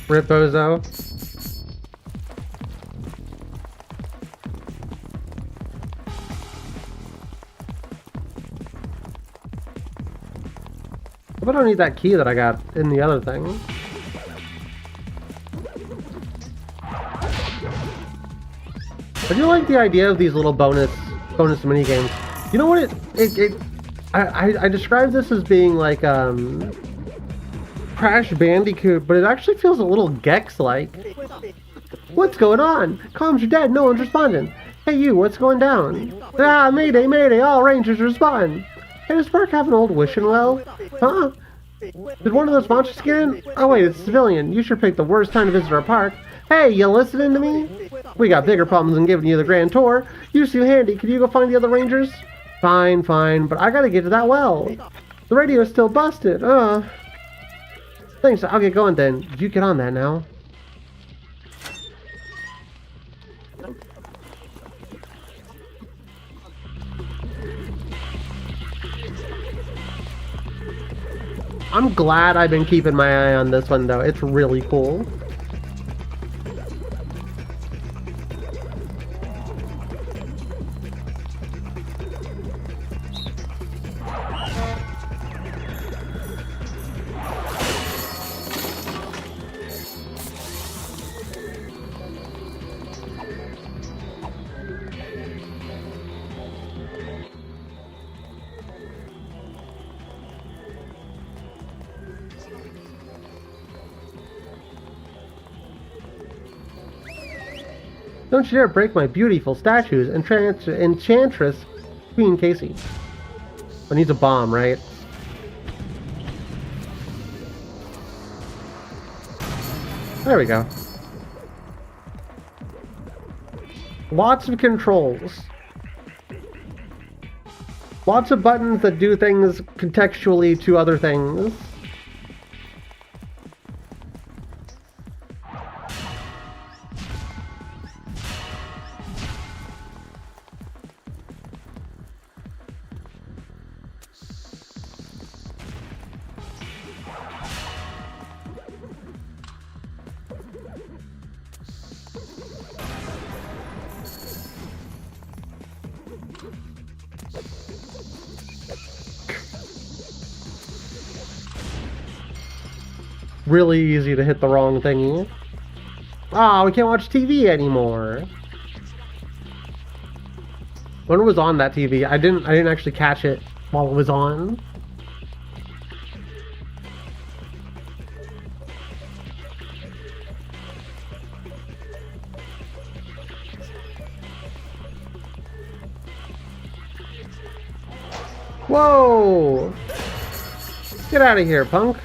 Rip Bozo. I don't need that key that I got in the other thing. I do like the idea of these little bonus mini games. You know what I describe this as being like Crash Bandicoot, but it actually feels a little Gex-like. What's going on? Comms are dead, no one's responding. Hey you, what's going down? Ah, mayday, mayday, all rangers respond. Hey, does Park have an old wishing well? Huh? Did one of those monsters get in? Oh wait, it's a civilian. You sure picked the worst time to visit our park. Hey, you listening to me? We got bigger problems than giving you the grand tour. You seem handy. Can you go find the other rangers? Fine, but I gotta get to that well. The radio's still busted. Thanks, I'll get going then. You get on that now. I'm glad I've been keeping my eye on this one though. It's really cool. Don't you dare break my beautiful statues, Enchantress Queen Casey. It needs a bomb, right? There we go. Lots of controls. Lots of buttons that do things contextually to other things. Really easy to hit the wrong thingy. Ah, we can't watch TV anymore. When it was on that TV, I didn't actually catch it while it was on. Whoa! Get out of here, punk.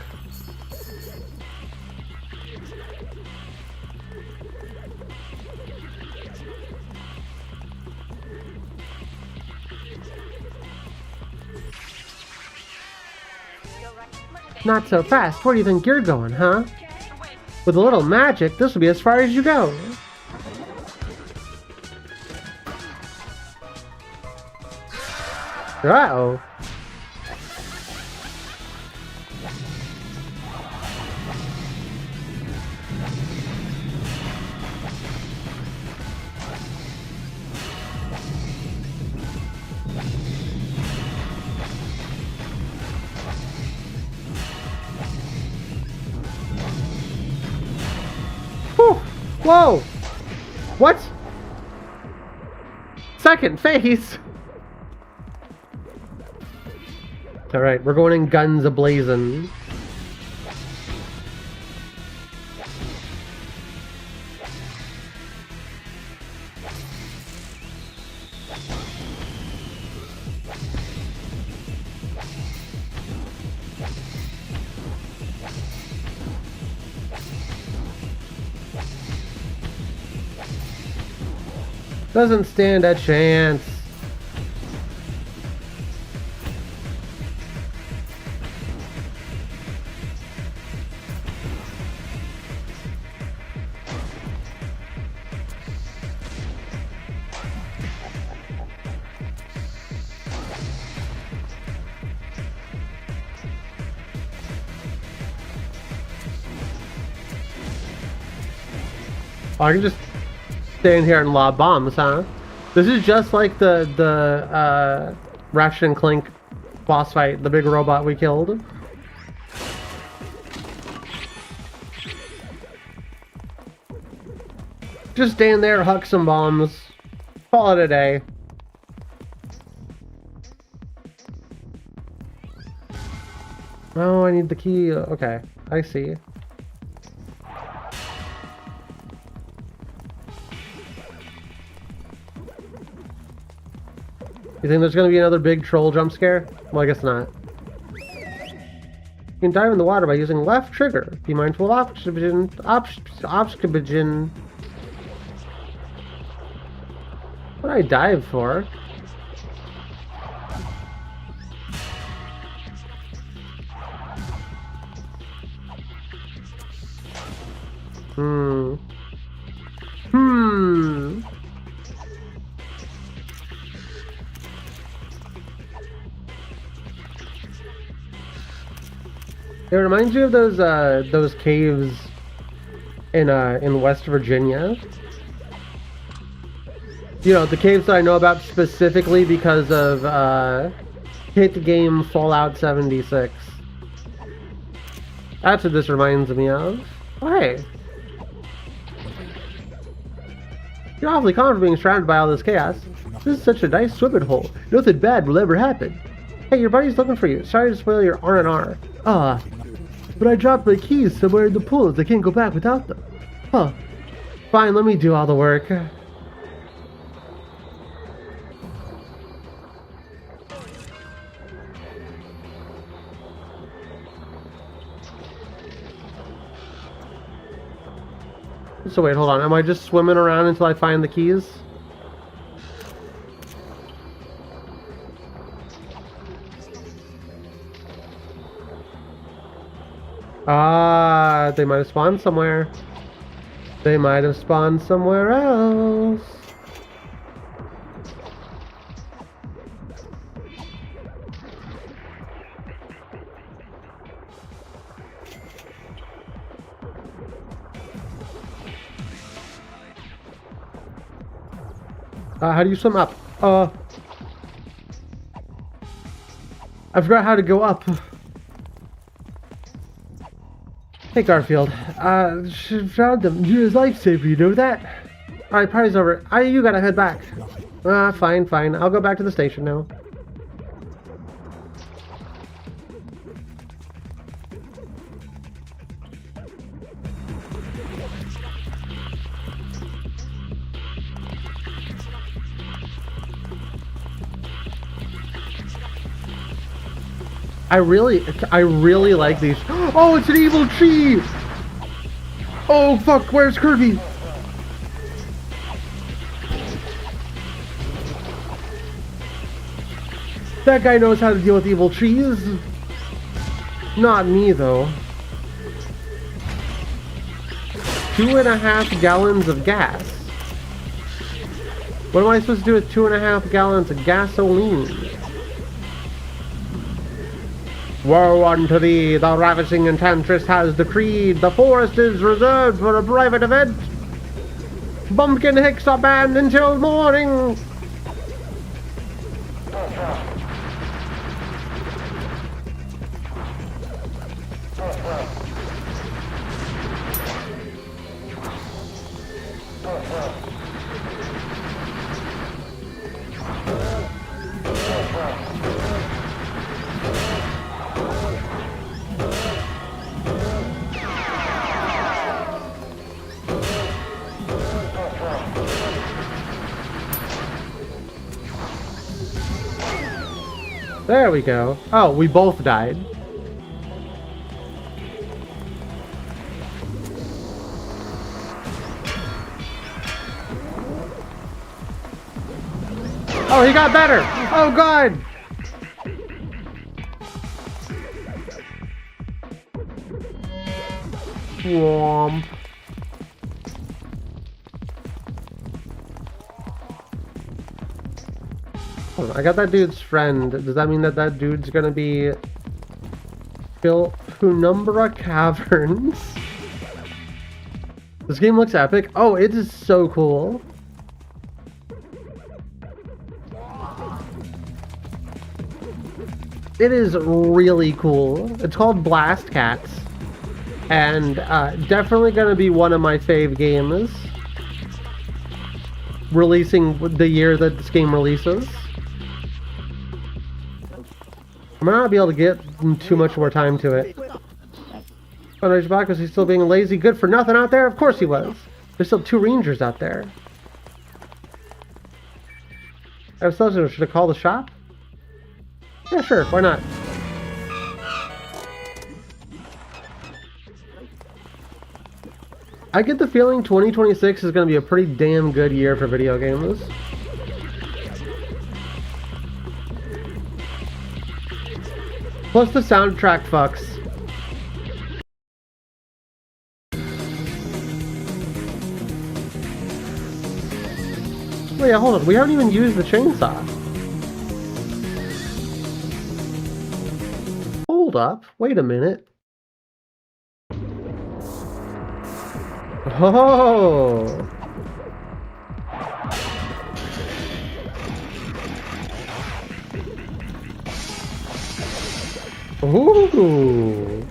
Not so fast. Where do you think you're going, huh? With a little magic, this will be as far as you go. Uh-oh. Whoa! What? Second phase! Alright, we're going in guns a-blazing. Doesn't stand a chance. I can just stay in here and lob bombs, huh? This is just like the Ratchet and Clank boss fight, the big robot we killed. Just stand there, huck some bombs, call it a day. Oh, I need the key. Okay, I see. You think there's gonna be another big troll jump scare? Well, I guess not. You can dive in the water by using left trigger. Be mindful of oxygen. Oxygen. What did I dive for? It reminds you of those caves in West Virginia. You know, the caves that I know about specifically because of hit the game Fallout 76. That's what this reminds me of. Oh, hey. You're awfully confident being surrounded by all this chaos. This is such a nice swimming hole. Nothing bad will ever happen. Hey, your buddy's looking for you. Sorry to spoil your R&R. But I dropped my keys somewhere in the pools. I can't go back without them. Huh. Fine, let me do all the work. So wait, hold on. Am I just swimming around until I find the keys? Ah, they might have spawned somewhere. They might have spawned somewhere else. How do you swim up? I forgot how to go up. Hey Garfield, found them. You're his lifesaver, you know that? Alright, party's over. You gotta head back. Fine. I'll go back to the station now. I really like these. Oh, it's an evil tree! Oh fuck, where's Kirby? That guy knows how to deal with evil trees. Not me though. 2.5 gallons of gas. What am I supposed to do with 2.5 gallons of gasoline? Woe unto thee, the ravishing enchantress has decreed the forest is reserved for a private event. Bumpkin Hicks are banned until morning. There we go. Oh, we both died. Oh, he got better! Oh, God! Womp. I got that dude's friend. Does that mean that that dude's gonna be Penumbra Caverns? This game looks epic. Oh, it is so cool. It is really cool. It's called Blast Cats. And definitely gonna be one of my fave games. Releasing the year that this game releases. I might not be able to get too much more time to it. Oh, no, back because he's still being lazy. Good for nothing out there? Of course he was. There's still 2 rangers out there. I was supposed should I call the shop? Yeah, sure. Why not? I get the feeling 2026 is going to be a pretty damn good year for video games. Plus the soundtrack fucks. Oh yeah, hold on. We haven't even used the chainsaw. Hold up. Wait a minute. Oh! Ooh! Ooh!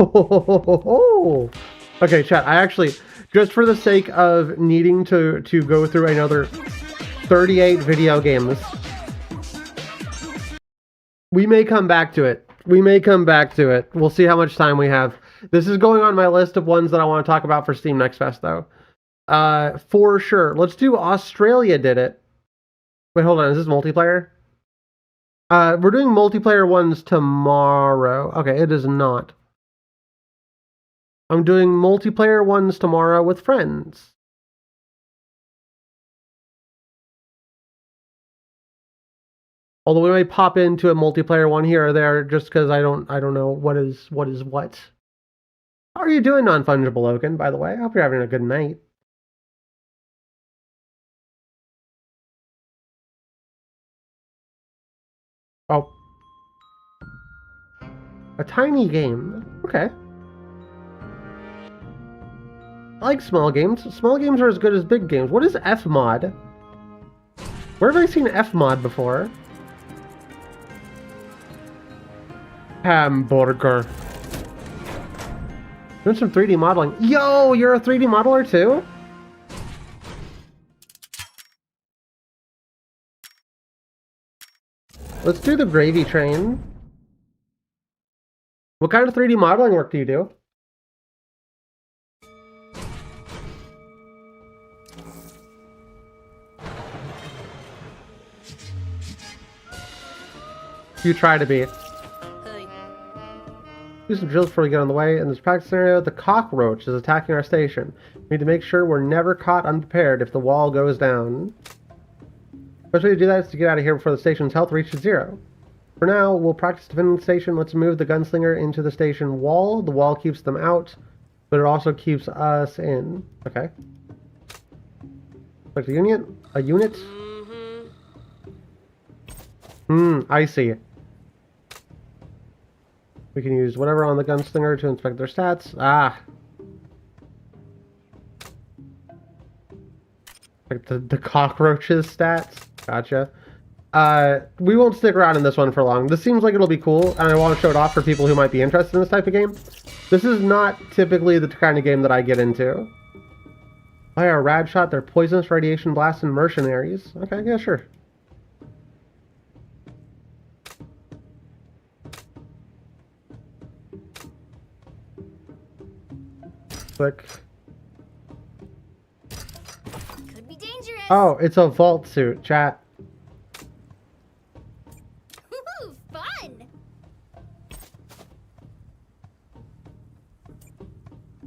Ooh! Okay, chat. I actually, just for the sake of needing to go through another 38 video games, we may come back to it. We may come back to it. We'll see how much time we have. This is going on my list of ones that I want to talk about for Steam Next Fest, though. For sure. Let's do Australia did it. Wait, hold on. Is this multiplayer? We're doing multiplayer ones tomorrow. Okay, it is not. I'm doing multiplayer ones tomorrow with friends. Although we may pop into a multiplayer one here or there just because I don't know what is what. How are you doing, Non-Fungible Logan, by the way? I hope you're having a good night. Oh. A tiny game. Okay. I like small games. Small games are as good as big games. What is Fmod? Where have I seen Fmod before? Hamburger. Doing some 3D modeling. Yo, you're a 3D modeler too? Let's do the gravy train. What kind of 3D modeling work do you do? You try to be. Do some drills before we get on the way. In this practice scenario, the cockroach is attacking our station. We need to make sure we're never caught unprepared if the wall goes down. The best way to do that is to get out of here before the station's health reaches 0. For now, we'll practice defending the station. Let's move the gunslinger into the station wall. The wall keeps them out, but it also keeps us in. Okay. Like a unit? A unit? I see. We can use whatever on the gunslinger to inspect their stats. Ah. Like the cockroaches stats. Gotcha. We won't stick around in this one for long. This seems like it'll be cool, and I want to show it off for people who might be interested in this type of game. This is not typically the kind of game that I get into. Fire a rad shot, they're poisonous, radiation blast, and mercenaries. Okay, yeah, sure. Click. Could be dangerous. Oh, it's a vault suit, chat. Ooh, fun.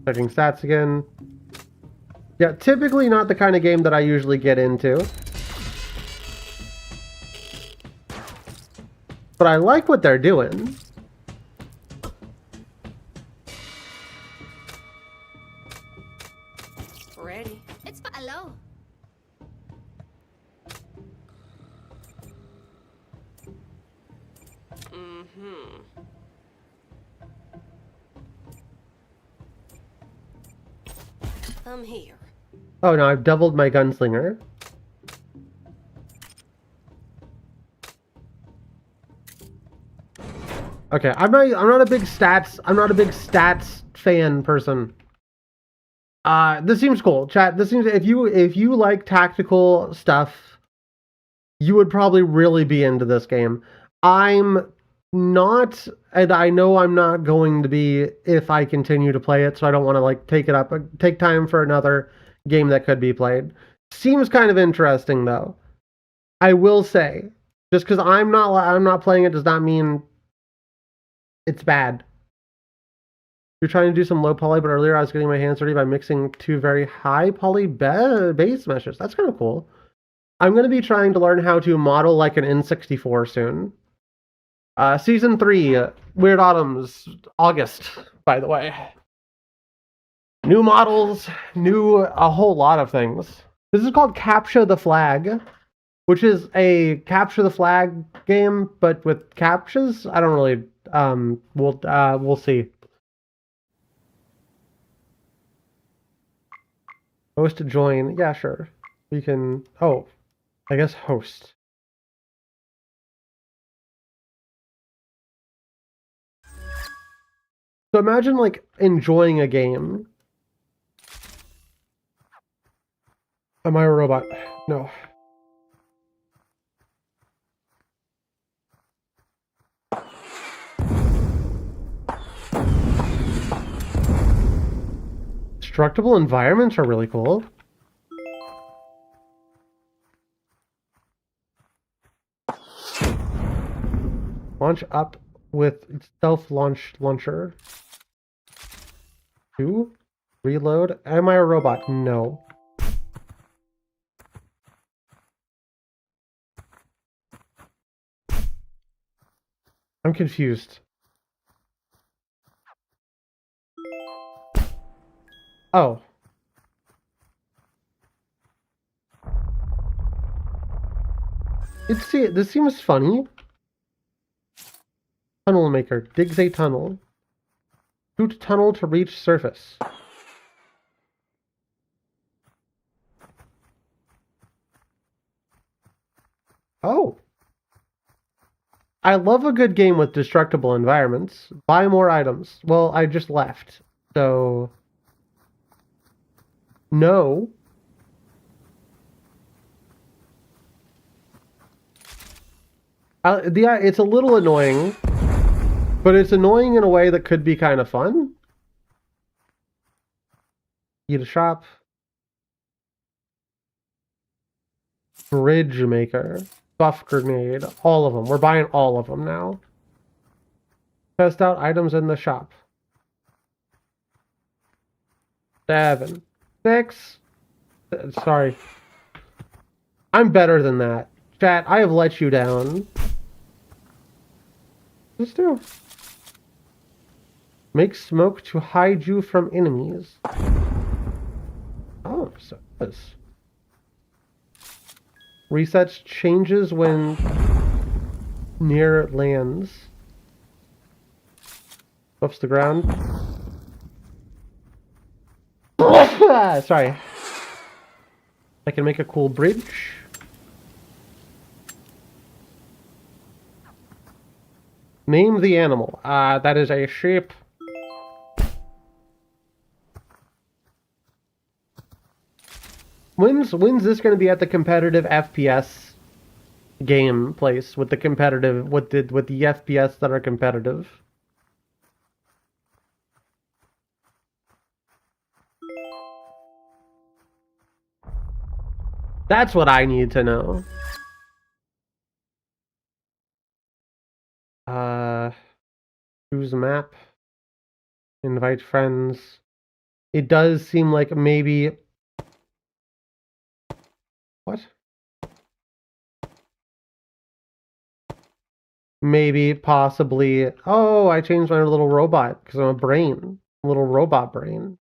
Checking stats again. Yeah, typically not the kind of game that I usually get into. But I like what they're doing. Ready. It's hello. Mm-hmm. I'm here. Oh no, I've doubled my gunslinger. Okay, I'm not a big stats fan person. This seems cool. Chat, this seems if you like tactical stuff, you would probably really be into this game. I'm not, and I know I'm not going to be if I continue to play it, so I don't want to like take time for another game that could be played. Seems kind of interesting though. I will say, just because I'm not playing it does not mean it's bad. You're trying to do some low poly, but earlier I was getting my hands dirty by mixing two very high poly base meshes. That's kind of cool. I'm going to be trying to learn how to model like an N64 soon. Season 3, Weird Autumns, August, by the way. New models, a whole lot of things. This is called Capture the Flag, which is a capture the flag game, but with captchas. I don't really, we'll see. Host to join, yeah, sure. You can, oh, I guess host. So imagine like enjoying a game. Am I a robot? No. Destructible environments are really cool. Launch up with self-launch launcher. 2. Reload. Am I a robot? No. I'm confused. Oh. This seems funny. Tunnel maker. Digs a tunnel. Shoot tunnel to reach surface. Oh. I love a good game with destructible environments. Buy more items. Well, I just left. So... no. It's a little annoying, but it's annoying in a way that could be kind of fun. Eat a shop. Bridge maker. Buff grenade. All of them. We're buying all of them now. Test out items in the shop. 7. 6. Sorry. I'm better than that. Chat, I have let you down. Let's do. Make smoke to hide you from enemies. Oh, so this. Resets changes when near lands. Buffs the ground. Sorry. I can make a cool bridge. Name the animal. That is a sheep. When's this going to be at the competitive FPS game place with the competitive with the FPS that are competitive? That's what I need to know. Choose a map. Invite friends. it does seem like maybe... What? Maybe, possibly... Oh, I changed my little robot because I'm a brain. A little robot brain.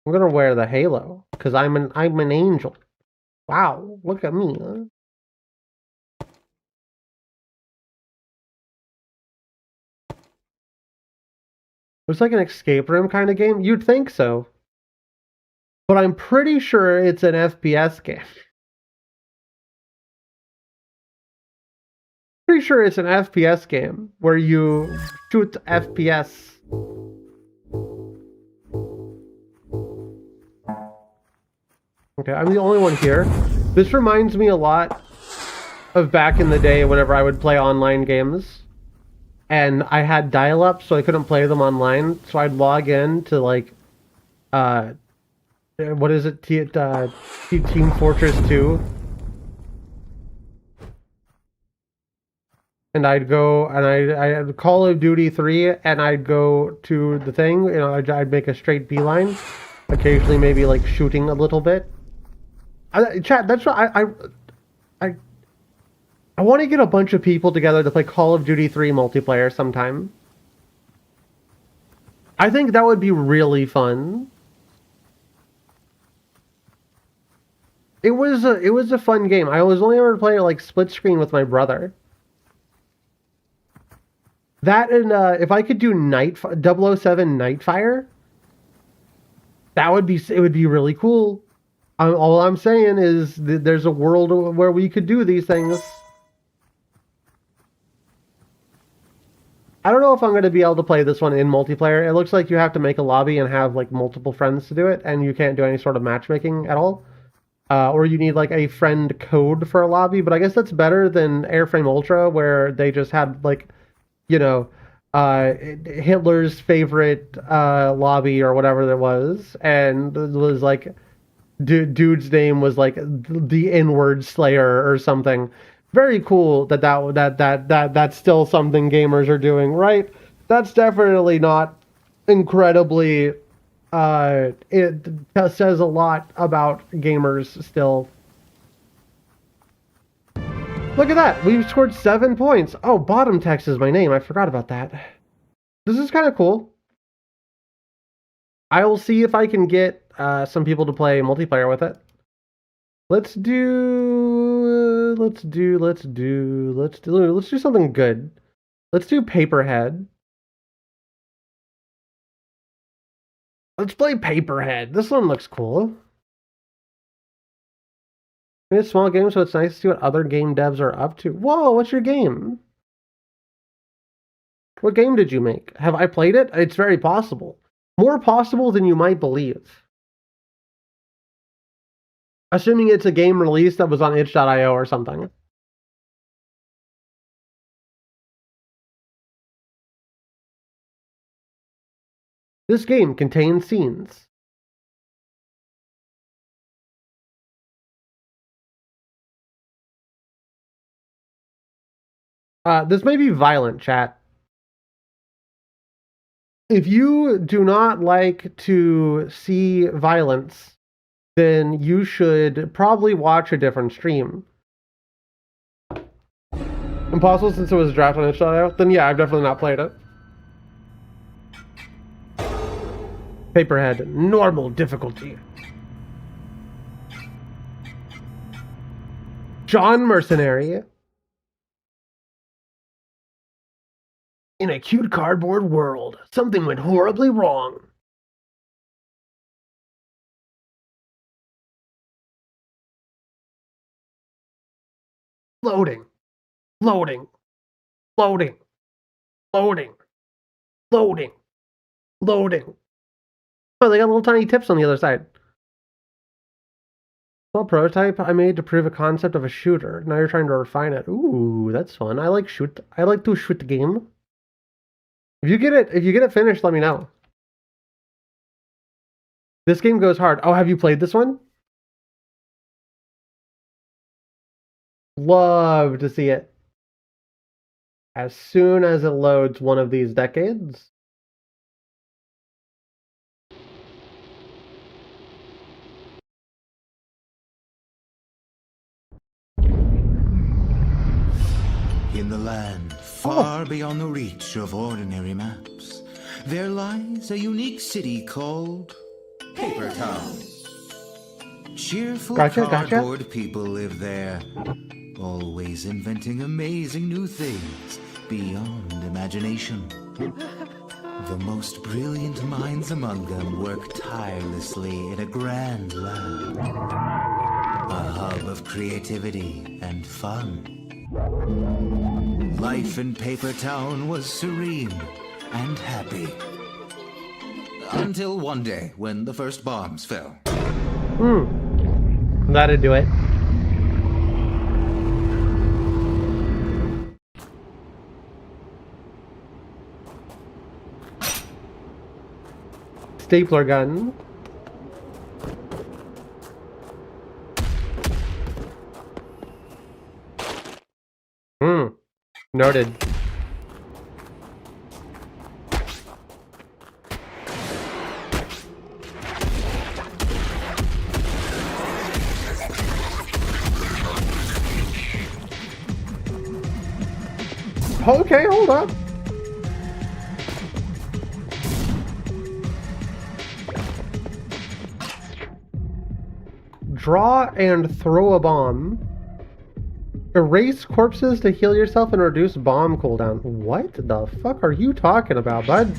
I'm gonna wear the halo because I'm an angel. Wow, look at me, huh? Looks like an escape room kind of game. You'd think so. But I'm pretty sure it's an FPS game. Pretty sure it's an FPS game where you shoot FPS. Okay, I'm the only one here. This reminds me a lot of back in the day whenever I would play online games. And I had dial-up, so I couldn't play them online. So I'd log in to, like, what is it? Team Fortress 2. And I'd go, and I had Call of Duty 3, and I'd go to the thing, you know, I'd make a straight beeline. Occasionally maybe, like, shooting a little bit. Chat, that's what I want to get a bunch of people together to play Call of Duty 3 multiplayer sometime. I think that would be really fun. It was a fun game. I was only ever playing like split screen with my brother. That and if I could do 007 Nightfire, it would be really cool. All I'm saying is there's a world where we could do these things. I don't know if I'm going to be able to play this one in multiplayer. It looks like you have to make a lobby and have like multiple friends to do it, and you can't do any sort of matchmaking at all. Or you need like a friend code for a lobby, but I guess that's better than Airframe Ultra, where they just had like, you know, Hitler's favorite lobby or whatever it was, and it was like dude's name was like the N-word Slayer or something. Very cool that's still something gamers are doing, right? That's definitely not incredibly. It says a lot about gamers still. Look at that! We've scored 7 points. Oh, Bottom Text is my name. I forgot about that. This is kind of cool. I will see if I can get some people to play multiplayer with it. Let's do something good. Let's do Paperhead. Let's play Paperhead. This one looks cool. It's a small game, so it's nice to see what other game devs are up to. Whoa, what's your game? What game did you make? Have I played it? It's very possible. More possible than you might believe. Assuming it's a game release that was on itch.io or something. This game contains scenes. This may be violent, chat. If you do not like to see violence, then you should probably watch a different stream. Impossible since it was drafted on itch.io? Then yeah, I've definitely not played it. Paperhead, normal difficulty. John Mercenary. In a cute cardboard world, something went horribly wrong. Loading. Loading. Loading. Loading. Loading. Loading. Oh, they got little tiny tips on the other side. Small prototype I made to prove a concept of a shooter. Now you're trying to refine it. Ooh, that's fun. I like to shoot the game. If you get it finished, let me know. This game goes hard. Oh, have you played this one? Love to see it. As soon as it loads one of these decades. In the land far beyond the reach of ordinary maps, there lies a unique city called Paper Town. Cheerful cardboard people live there, always inventing amazing new things beyond imagination. The most brilliant minds among them work tirelessly in a grand lab, a hub of creativity and fun. Life in Paper Town was serene and happy. Until one day when the first bombs fell. That'd do it. Stapler gun. Noted. Okay, hold up. Draw and throw a bomb. Erase corpses to heal yourself and reduce bomb cooldown. What the fuck are you talking about, bud?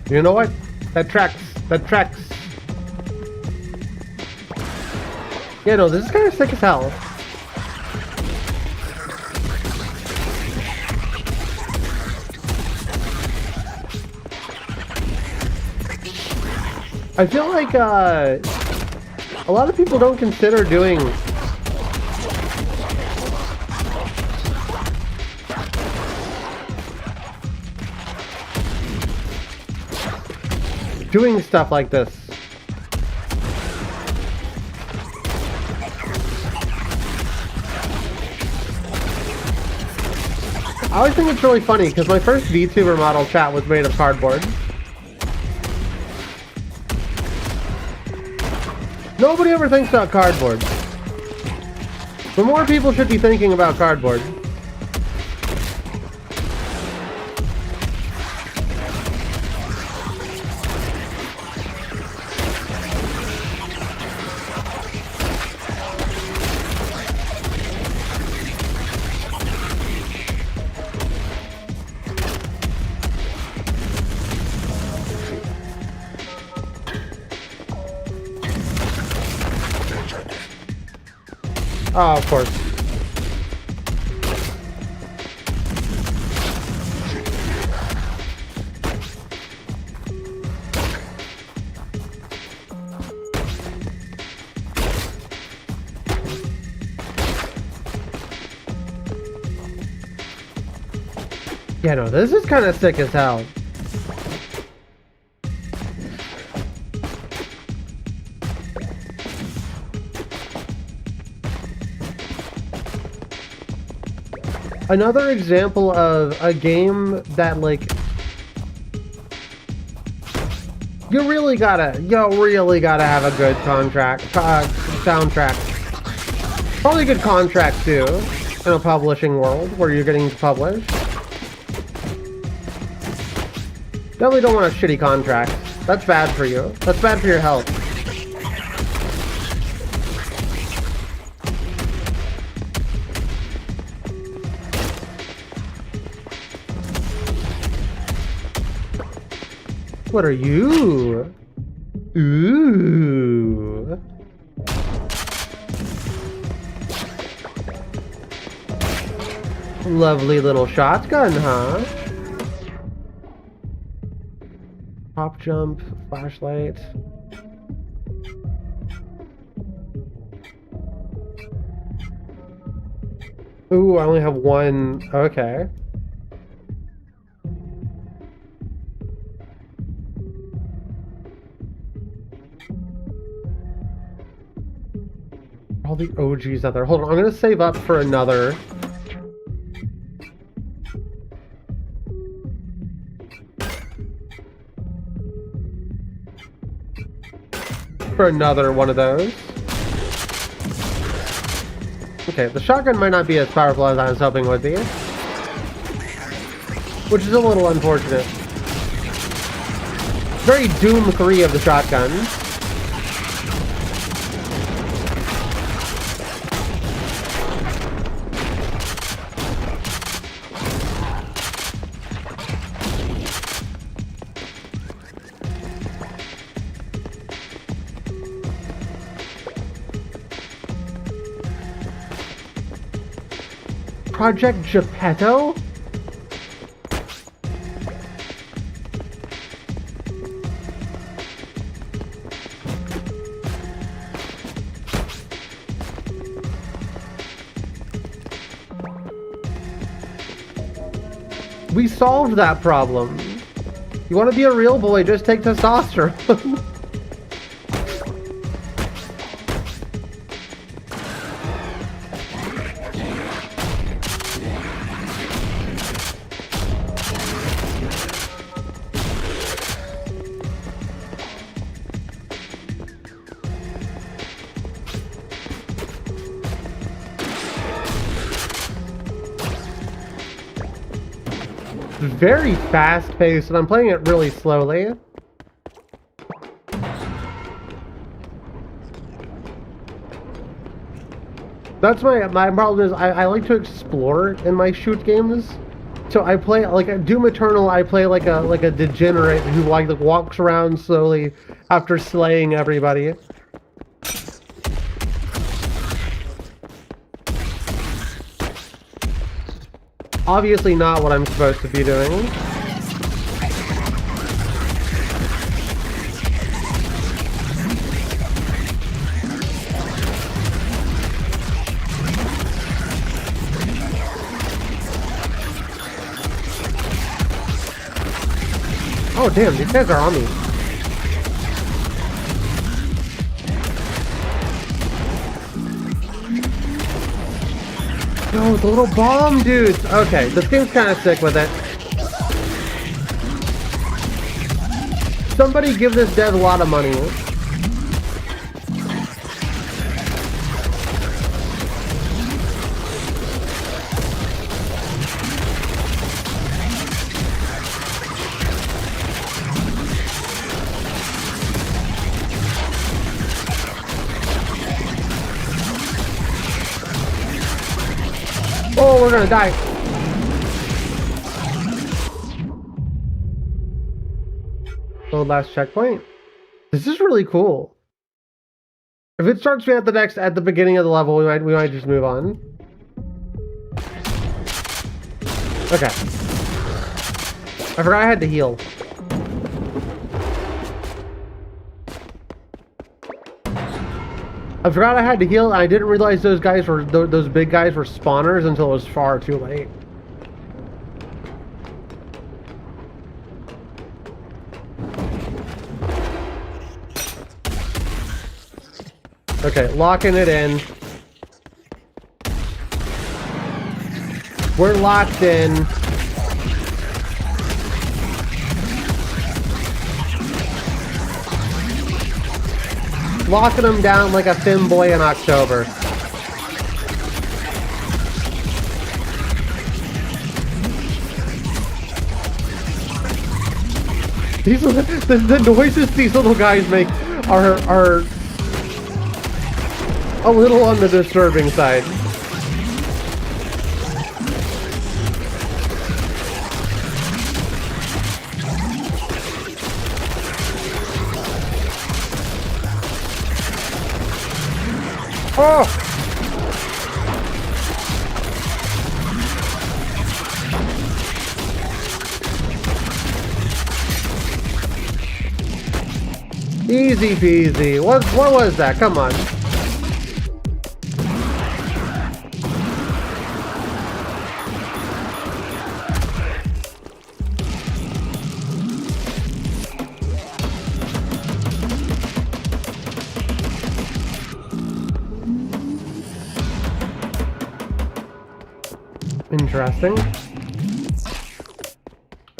You know what? That tracks. That tracks. Yeah, no, this is kind of sick as hell. I feel like a lot of people don't consider doing stuff like this. I always think it's really funny because my first VTuber model chat was made of cardboard. Nobody ever thinks about cardboard. But more people should be thinking about cardboard. Oh, of course. Yeah, no, this is kind of sick as hell. Another example of a game that, like, you really gotta have a good soundtrack. Probably a good contract too, in a publishing world where you're getting to publish. Definitely don't want a shitty contract. That's bad for you. That's bad for your health. What are you? Ooh. Lovely little shotgun, huh? Hop jump, flashlight. Ooh, I only have one. Okay. All the OGs out there. Hold on, I'm gonna save up for another. For another one of those. Okay, the shotgun might not be as powerful as I was hoping it would be. Which is a little unfortunate. Very Doom 3 of the shotgun. Project Geppetto? We solved that problem. You want to be a real boy, just take testosterone. Very fast-paced, and I'm playing it really slowly. That's my problem is I like to explore in my shoot games. So I play like a Doom Eternal. I play like a degenerate who like walks around slowly after slaying everybody. Obviously not what I'm supposed to be doing. Oh damn, these guys are on me. No, the little bomb dudes! Okay, this game's kind of sick with it. Somebody give this dev a lot of money. Oh, we're gonna die. So last checkpoint. This is really cool. If it starts me at the beginning of the level, we might just move on. Okay. I forgot I had to heal. I forgot I had to heal, and I didn't realize those guys were those big guys were spawners until it was far too late. Okay, locking it in. We're locked in. Locking them down like a thin boy in October. These the noises these little guys make are a little on the disturbing side. Oh! Easy peasy. What was that? Come on. Interesting.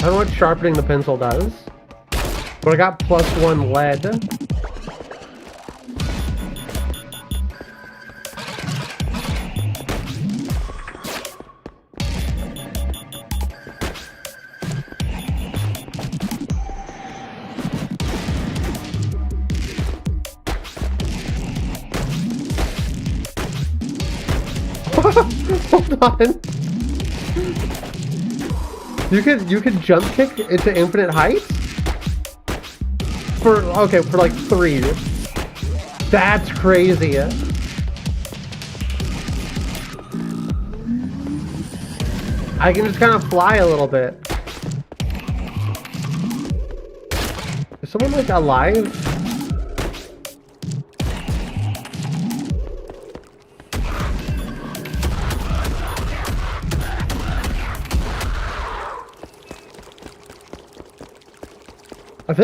I don't know what sharpening the pencil does, but I got +1 lead. Hold on. You can jump kick into infinite heights? For like 3. That's crazy. I can just kind of fly a little bit. Is someone like alive? I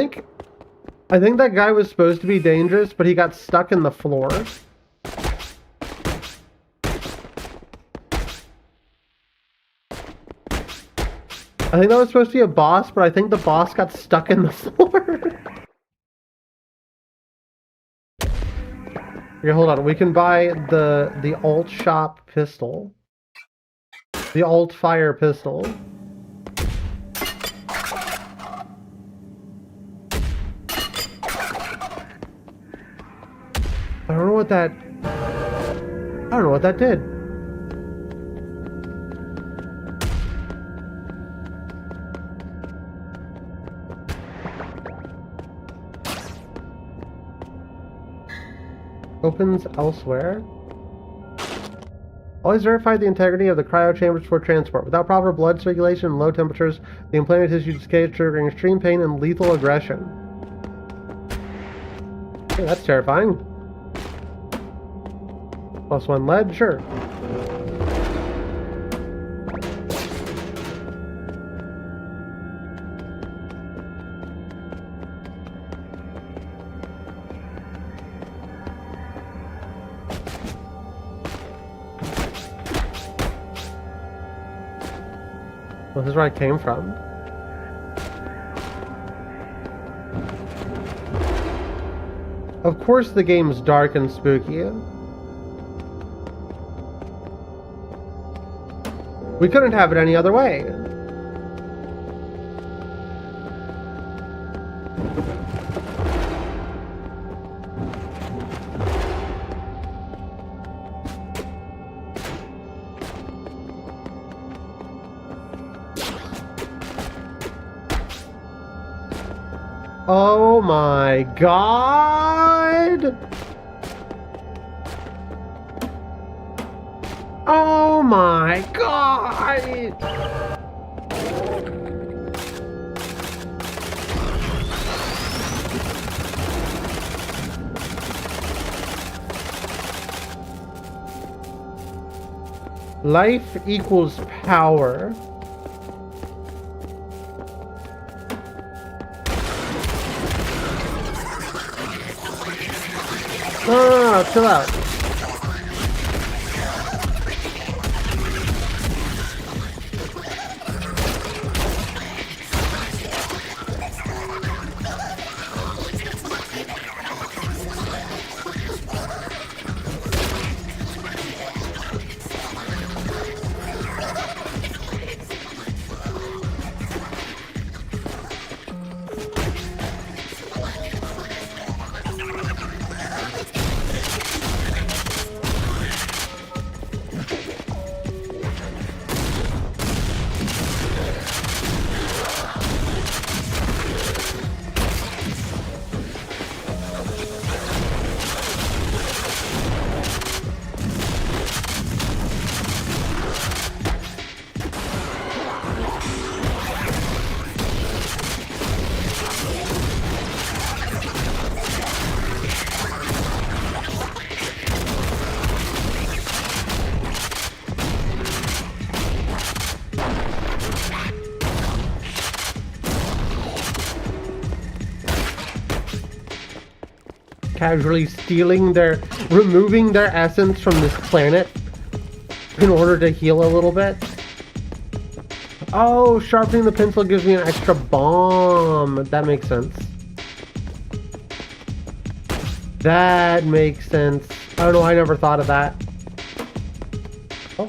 think that guy was supposed to be dangerous, but he got stuck in the floor. I think that was supposed to be a boss, but I think the boss got stuck in the floor. Okay, hold on. We can buy the alt shop pistol. The alt fire pistol. I don't know what that did. Opens elsewhere. Always verify the integrity of the cryo chambers for transport. Without proper blood circulation and low temperatures, the implanted tissue decays, triggering extreme pain and lethal aggression. Okay, that's terrifying. +1 lead, sure. Well, this is where I came from. Of course the game's dark and spooky. We couldn't have it any other way. Oh my God! Oh my God! Life equals power. No, chill out. casually removing their essence from this planet in order to heal a little bit. Oh, sharpening the pencil gives me an extra bomb. That makes sense. That makes sense. I don't know, I never thought of that. Oh.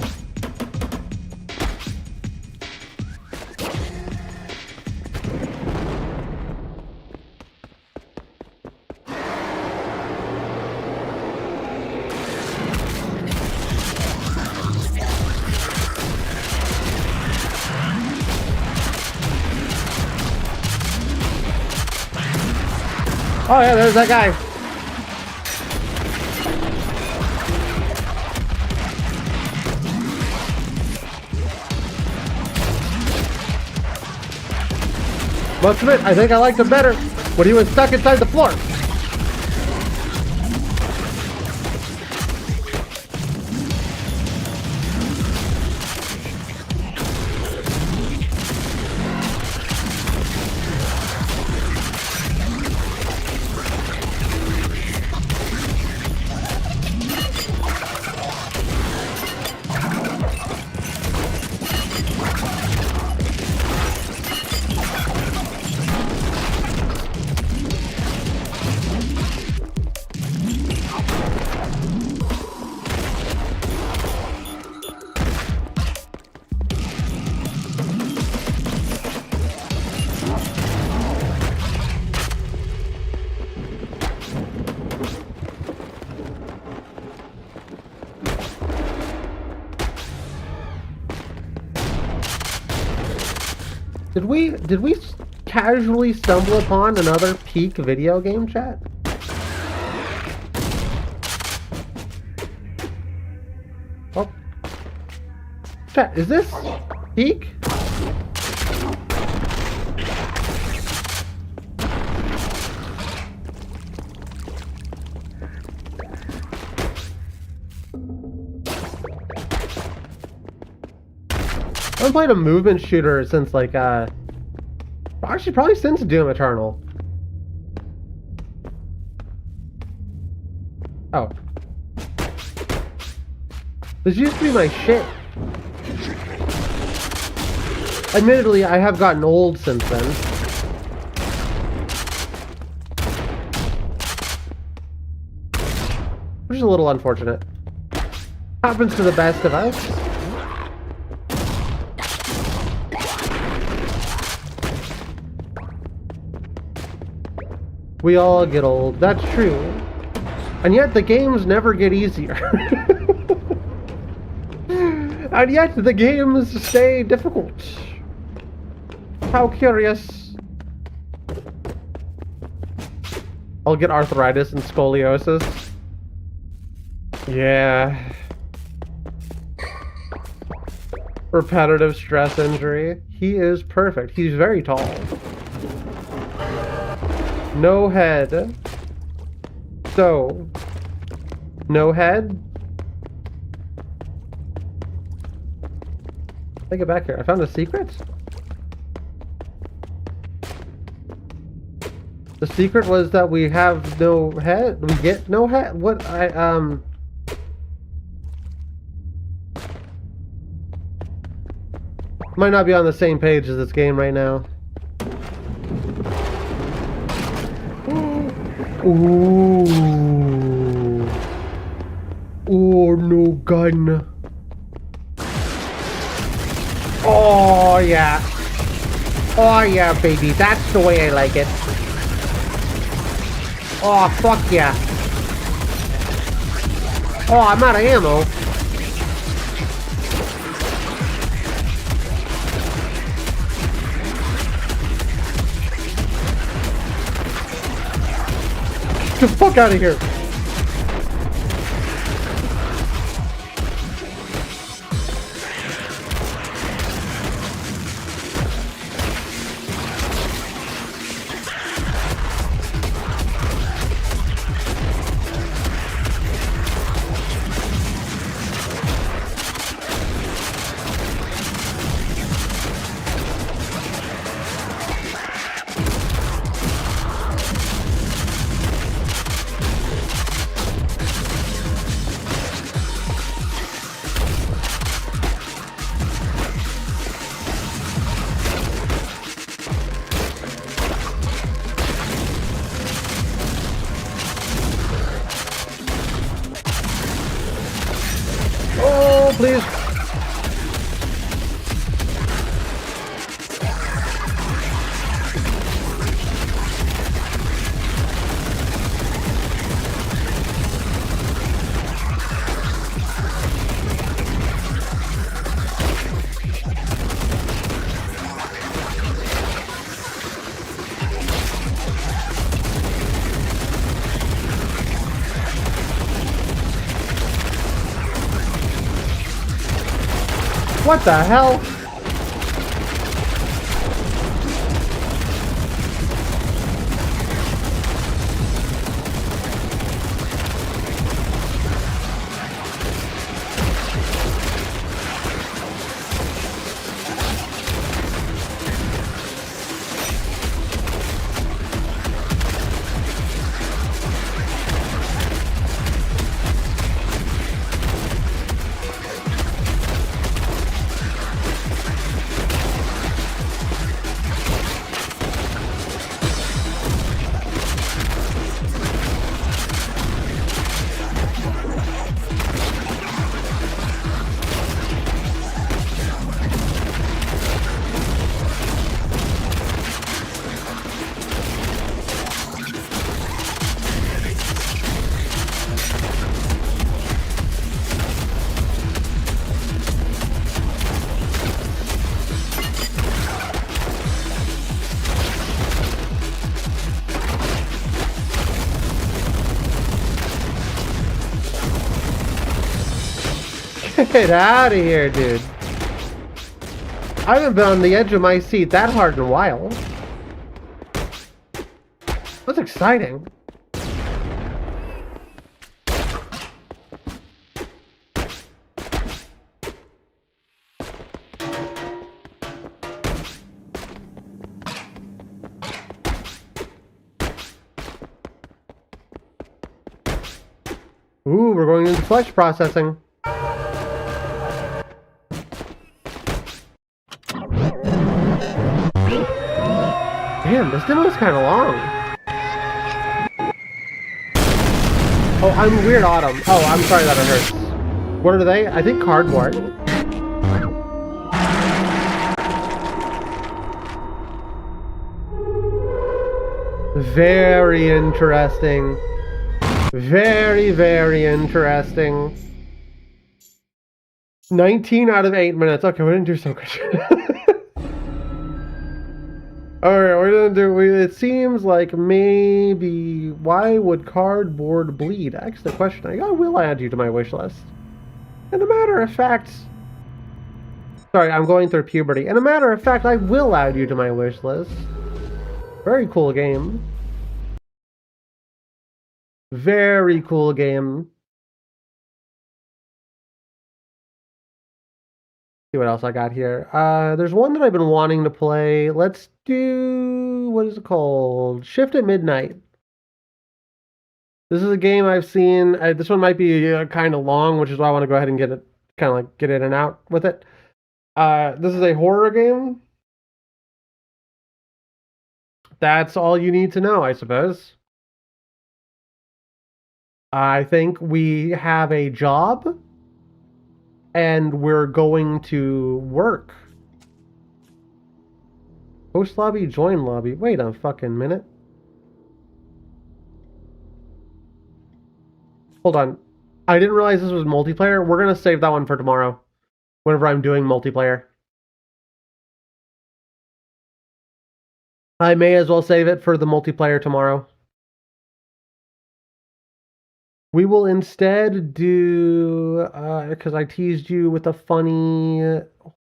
Oh yeah, there's that guy. Most of it, I think I liked him better when he was stuck inside the floor. Did we casually stumble upon another peak video game, chat? Oh. Chat, is this peak? I haven't played a movement shooter since like actually probably since Doom Eternal. Oh. This used to be my shit. Admittedly, I have gotten old since then. Which is a little unfortunate. Happens to the best of us. We all get old, that's true. And yet the games never get easier. And yet the games stay difficult. How curious. I'll get arthritis and scoliosis. Yeah. Repetitive stress injury. He is perfect. He's very tall. No head. So. No head. Take it back here. I found a secret. The secret was that we have no head. We get no head. What might not be on the same page as this game right now. Ooh. Oh, no gun. Oh, yeah. Oh, yeah, baby. That's the way I like it. Oh, fuck yeah. Oh, I'm out of ammo. Get the fuck out of here. What the hell? Get out of here, dude. I haven't been on the edge of my seat that hard in a while. That's exciting. Ooh, we're going into flesh processing. Damn, this demo's kind of long. Oh, I'm Weird Autumn. Oh, I'm sorry that it hurts. What are they? I think cardboard. Very interesting. Very, very interesting. 19 out of 8 minutes. Okay, we didn't do so good. Alright, we're gonna do, it seems like maybe, why would cardboard bleed? Ask the question. I will add you to my wish list. And a matter of fact, sorry, I'm going through puberty. And a matter of fact, I will add you to my wish list. Very cool game. Very cool game. See what else I got here. There's one that I've been wanting to play. Let's do, what is it called? Shift at Midnight. This is a game I've seen. This one might be kind of long, which is why I want to go ahead and get it, kind of like get in and out with it. This is a horror game. That's all you need to know, I suppose. I think we have a job. And we're going to work. Host lobby, join lobby. Wait a fucking minute. Hold on. I didn't realize this was multiplayer. We're going to save that one for tomorrow. Whenever I'm doing multiplayer. I may as well save it for the multiplayer tomorrow. We will instead do, because I teased you with a funny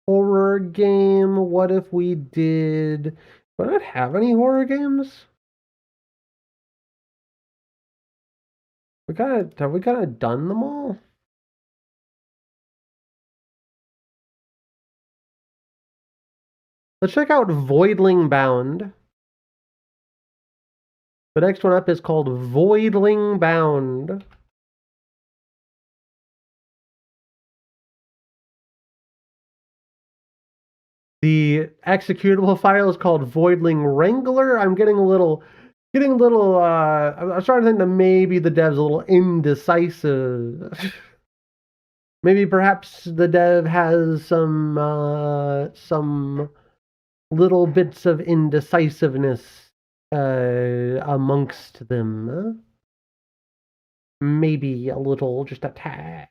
horror game. What if we did... Do I not have any horror games? Have we kind of done them all? Let's check out Voidling Bound. The next one up is called Voidling Bound. The executable file is called Voidling Wrangler. I'm getting a little, I'm starting to think that maybe the dev's a little indecisive. Maybe perhaps the dev has some little bits of indecisiveness amongst them. Maybe a little, just a tad.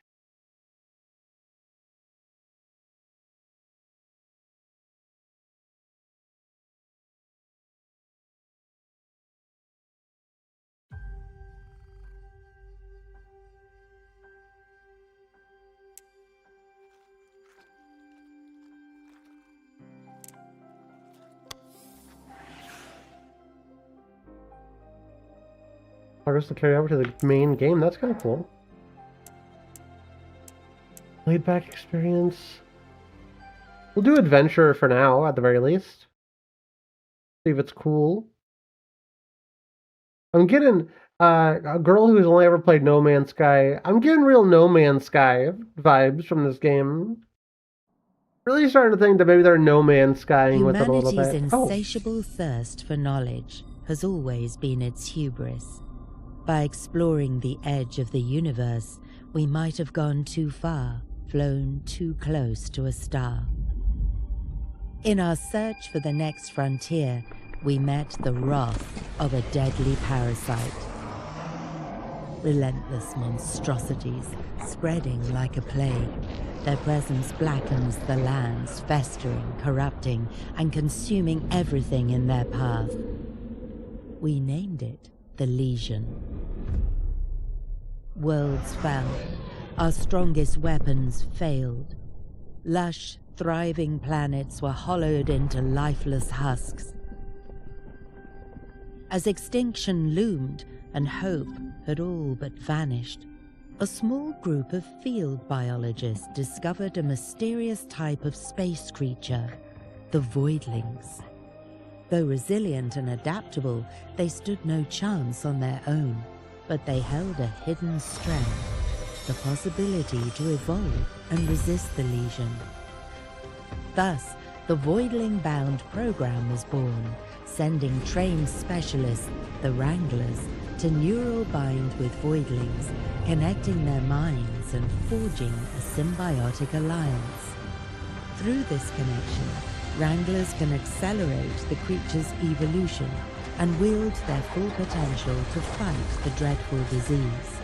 Progress to carry over to the main game. That's kind of cool. Laid back experience. We'll do adventure for now, at the very least. See if it's cool. I'm getting a girl who's only ever played No Man's Sky. I'm getting real No Man's Sky vibes from this game. Really starting to think that maybe they're No Man's Skying with it a little bit. Humanity's insatiable thirst for knowledge has always been its hubris. By exploring the edge of the universe, we might have gone too far, flown too close to a star. In our search for the next frontier, we met the wrath of a deadly parasite. Relentless monstrosities, spreading like a plague. Their presence blackens the lands, festering, corrupting, and consuming everything in their path. We named it the Legion. Worlds fell. Our strongest weapons failed. Lush, thriving planets were hollowed into lifeless husks. As extinction loomed and hope had all but vanished, a small group of field biologists discovered a mysterious type of space creature, the Voidlings. Though resilient and adaptable, they stood no chance on their own, but they held a hidden strength, the possibility to evolve and resist the Legion. Thus, the Voidling-bound program was born, sending trained specialists, the Wranglers, to neural bind with Voidlings, connecting their minds and forging a symbiotic alliance. Through this connection, Wranglers can accelerate the creature's evolution and wield their full potential to fight the dreadful disease.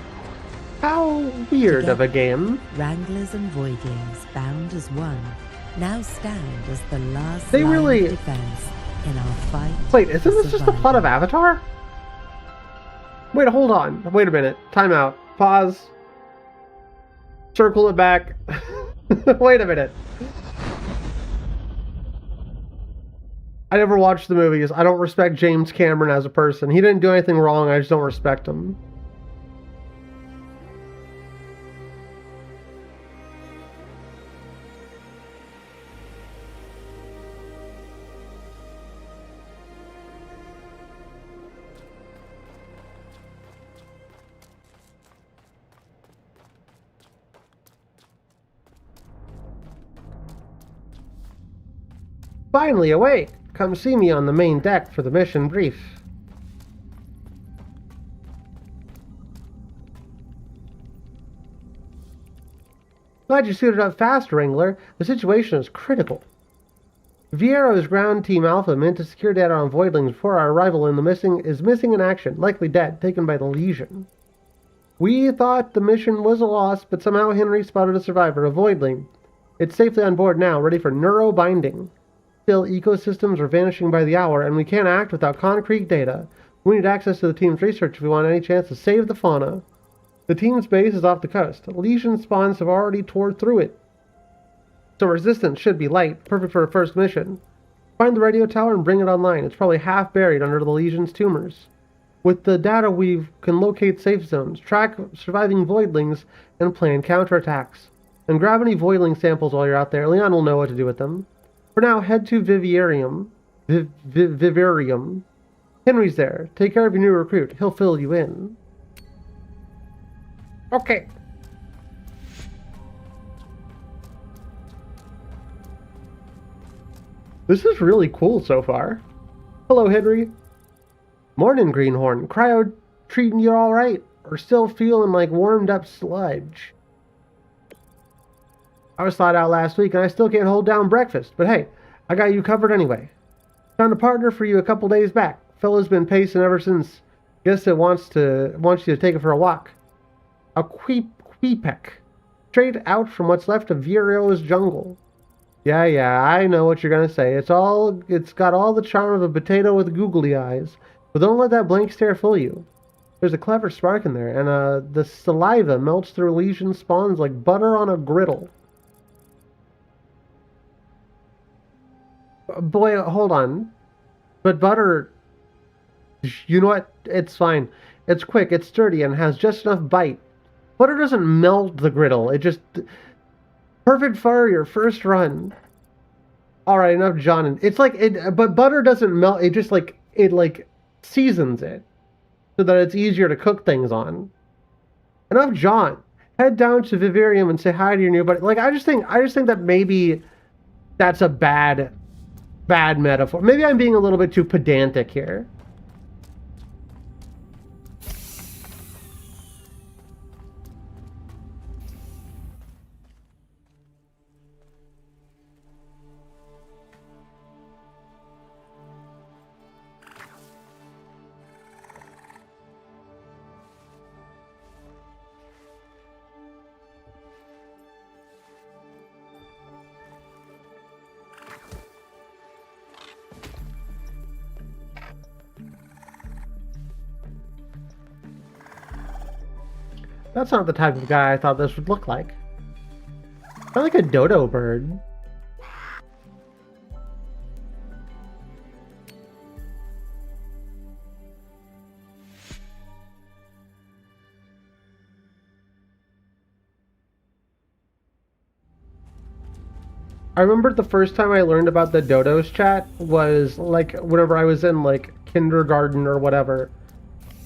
How weird of a game. Wranglers and Voidlings, bound as one, now stand as the last They line really... of defense in our fight. Wait, isn't this just the plot of Avatar? Wait, hold on. Wait a minute. Time out. Pause. Circle it back. Wait a minute. I never watched the movies. I don't respect James Cameron as a person. He didn't do anything wrong. I just don't respect him. Finally awake! Come see me on the main deck for the mission brief. Glad you suited up fast, Wrangler. The situation is critical. Viero's ground team Alpha meant to secure data on Voidlings before our arrival in the is missing in action, likely dead, taken by the Legion. We thought the mission was a loss, but somehow Henry spotted a survivor, a Voidling. It's safely on board now, ready for neuro-binding. Still, ecosystems are vanishing by the hour, and we can't act without concrete data. We need access to the team's research if we want any chance to save the fauna. The team's base is off the coast. Legion spawns have already tore through it. So resistance should be light, perfect for a first mission. Find the radio tower and bring it online. It's probably half buried under the Legion's tumors. With the data we can locate safe zones, track surviving Voidlings, and plan counterattacks. And grab any Voidling samples while you're out there. Leon will know what to do with them. For now, head to Vivarium. Vivarium. Henry's there. Take care of your new recruit. He'll fill you in. Okay. This is really cool so far. Hello, Henry. Morning, Greenhorn. Cryo treating you alright? Or still feeling like warmed up sludge? I was thawed out last week and I still can't hold down breakfast, but hey, I got you covered anyway. Found a partner for you a couple days back. Fella's been pacing ever since. Guess it wants you to take it for a walk. A Queepec. Straight out from what's left of Viro's jungle. Yeah, I know what you're gonna say. It's got all the charm of a potato with googly eyes. But don't let that blank stare fool you. There's a clever spark in there, and the saliva melts through Legion spawns like butter on a griddle. Boy, hold on. But butter... You know what? It's fine. It's quick, it's sturdy, and has just enough bite. Butter doesn't melt the griddle. It just... Perfect for your first run. Alright, enough John. It's like... But butter doesn't melt. It just like... It like seasons it. So that it's easier to cook things on. Enough John. Head down to Vivarium and say hi to your new buddy. Like, I just think that maybe that's a bad metaphor. Maybe I'm being a little bit too pedantic here. That's not the type of guy I thought this would look like. I like a dodo bird. I remember the first time I learned about the dodos chat was like whenever I was in like kindergarten or whatever.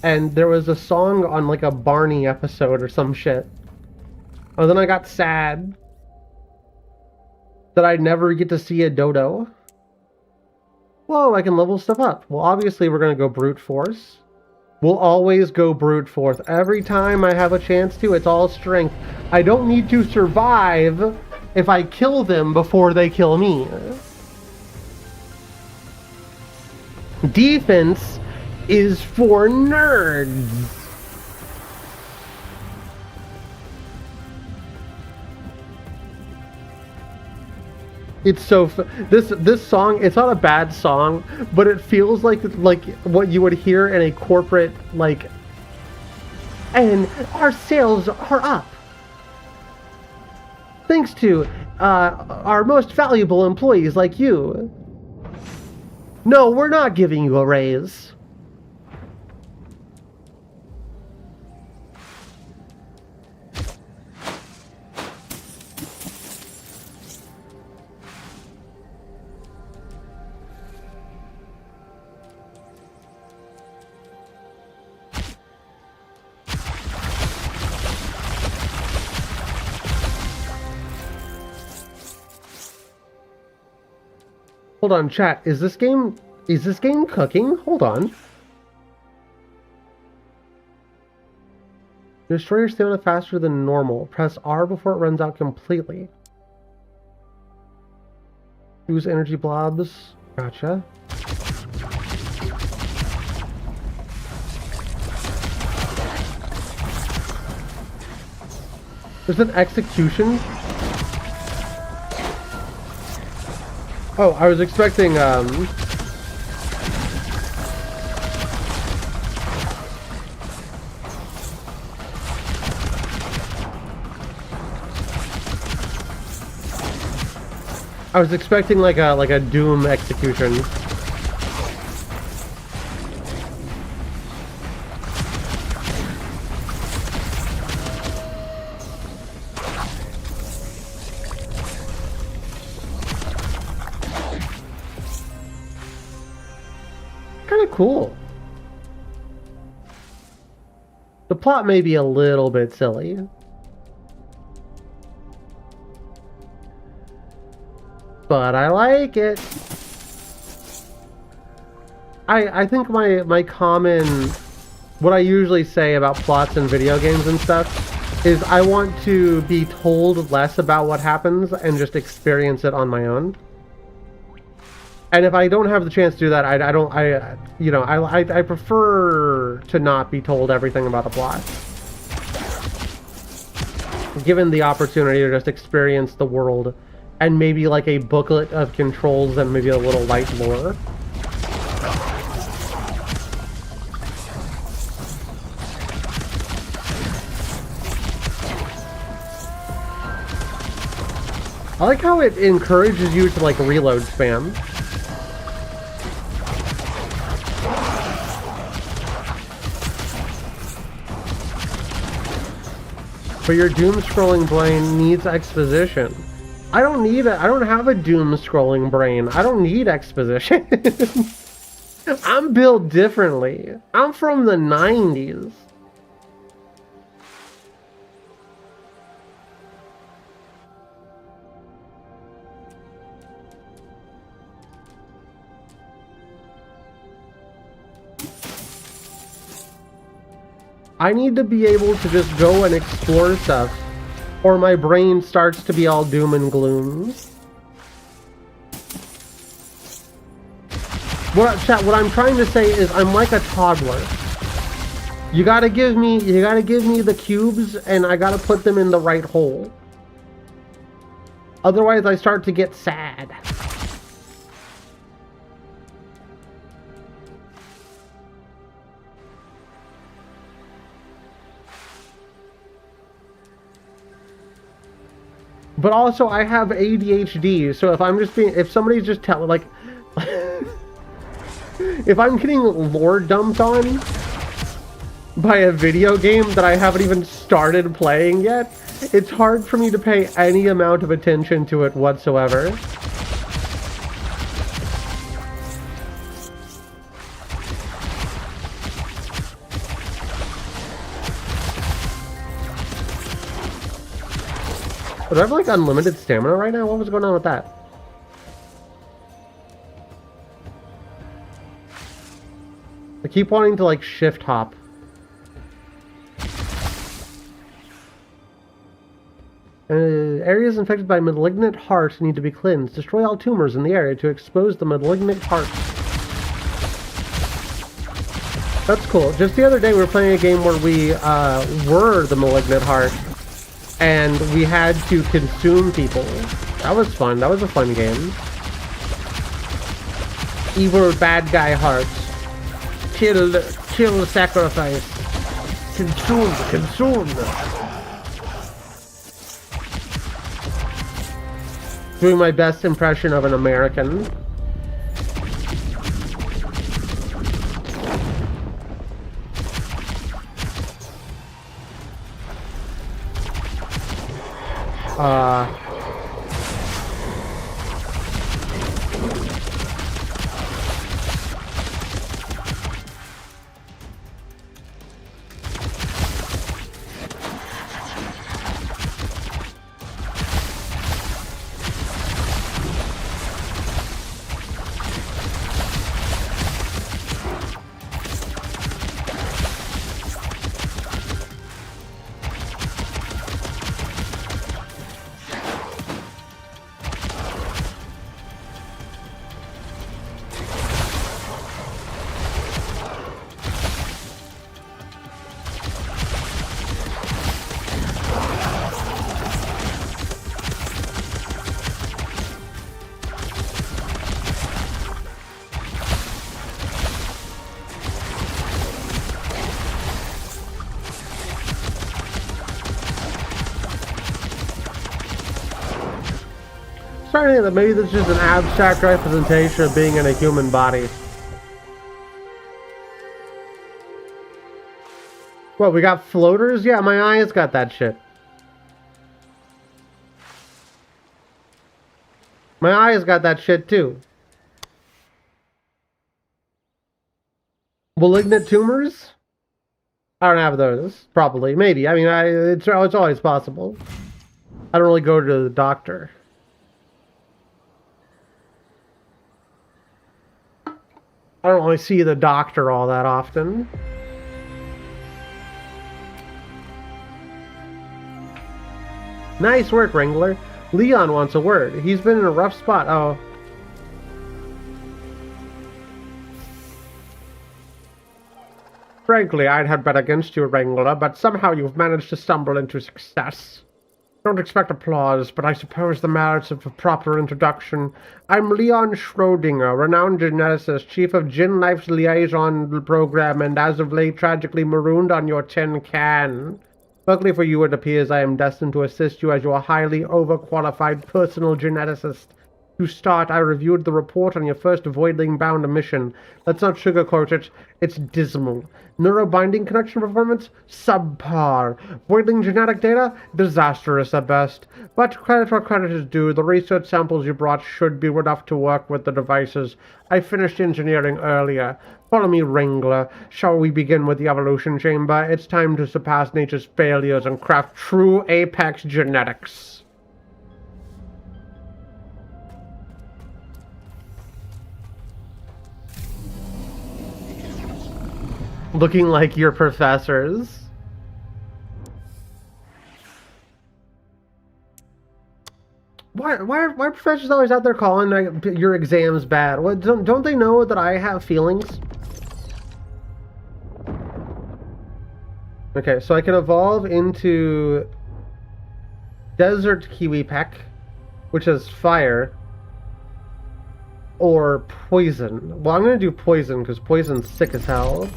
And there was a song on like a Barney episode or some shit. And then I got sad that I'd never get to see a dodo. Whoa, I can level stuff up. Well, obviously we're going to go brute force. We'll always go brute force. Every time I have a chance to, it's all strength. I don't need to survive if I kill them before they kill me. Defense is for nerds. It's so this song, it's not a bad song, but it feels like what you would hear in a corporate like, and our sales are up thanks to our most valuable employees like you. No, we're not giving you a raise. Hold on, chat. Is this game cooking? Hold on. Destroy your stamina faster than normal. Press R before it runs out completely. Use energy blobs. Gotcha. There's an execution. Oh, I was expecting, I was expecting like a Doom execution. Cool. The plot may be a little bit silly. But I like it. I think my common... What I usually say about plots in video games and stuff is I want to be told less about what happens and just experience it on my own. And if I don't have the chance to do that, I prefer to not be told everything about a plot. Given the opportunity to just experience the world and maybe like a booklet of controls and maybe a little light lore. I like how it encourages you to like reload spam. But your doom-scrolling brain needs exposition. I don't need it. I don't have a doom-scrolling brain. I don't need exposition. I'm built differently. I'm from the 90s. I need to be able to just go and explore stuff, or my brain starts to be all doom and gloom. What I'm trying to say is I'm like a toddler. You gotta give me the cubes, and I gotta put them in the right hole. Otherwise, I start to get sad. But also, I have ADHD, so if somebody's just telling, like, if I'm getting lore dumped on by a video game that I haven't even started playing yet, it's hard for me to pay any amount of attention to it whatsoever. Do I have like unlimited stamina right now? What was going on with that? I keep wanting to like shift hop. Areas infected by malignant heart need to be cleansed. Destroy all tumors in the area to expose the malignant heart. That's cool. Just the other day we were playing a game where we were the malignant heart. And we had to consume people. That was fun. That was a fun game. Evil bad guy hearts. Kill, sacrifice. Consume. Doing my best impression of an American. Starting to think that maybe this is just an abstract representation of being in a human body. What, we got floaters? Yeah, my eyes got that shit. My eyes got that shit too. Malignant tumors? I don't have those. Probably. Maybe. I mean, it's always possible. I don't really go to the doctor. I don't really see the doctor all that often. Nice work, Wrangler. Leon wants a word. He's been in a rough spot. Oh. Frankly, I'd had bet against you, Wrangler, but somehow you've managed to stumble into success. Don't expect applause, but I suppose the merits of a proper introduction. I'm Leon Schrodinger, renowned geneticist, chief of Gin Life's liaison program, and as of late tragically marooned on your tin can. Luckily for you, it appears I am destined to assist you as your highly overqualified personal geneticist. To start, I reviewed the report on your first Voidling-bound mission. Let's not sugarcoat it. It's dismal. Neurobinding connection performance? Subpar. Voidling genetic data? Disastrous at best. But credit where credit is due. The research samples you brought should be enough to work with the devices. I finished engineering earlier. Follow me, Wrangler. Shall we begin with the evolution chamber? It's time to surpass nature's failures and craft true apex genetics. Looking like your professors. Why are professors always out there calling your exams bad? What, don't they know that I have feelings? Okay, so I can evolve into Desert Kiwi Peck, which is fire, or poison. Well, I'm gonna do poison because poison's sick as hell.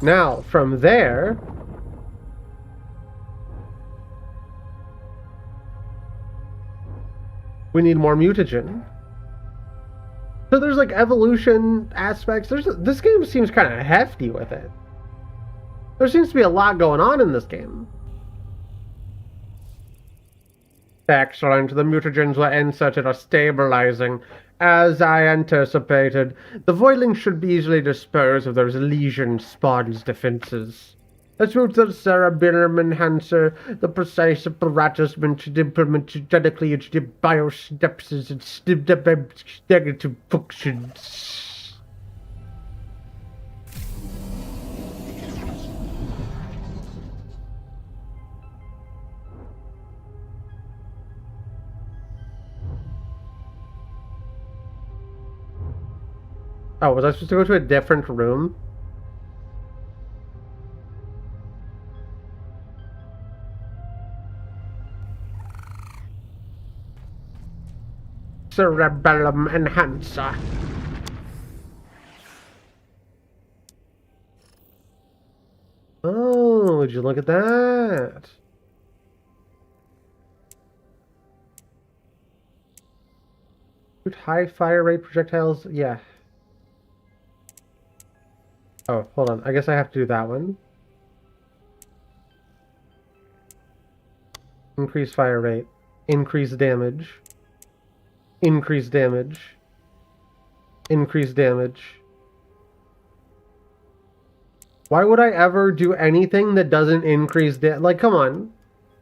Now, from there, we need more mutagen. So there's like evolution aspects. This game seems kind of hefty with it. There seems to be a lot going on in this game. Excellent. The mutagens were inserted are stabilizing. As I anticipated, the Voidling should be easily disposed of those lesion spawn's defenses. Let's move to the cerebellum enhancer, the precise apparatus meant to implement genetically into the biostepses and negative functions. Oh, was I supposed to go to a different room? Cerebellum enhancer. Oh, would you look at that? High fire rate projectiles, yeah. Oh, hold on. I guess I have to do that one. Increase fire rate. Increase damage. Increase damage. Increase damage. Why would I ever do anything that doesn't increase damage? Like, come on.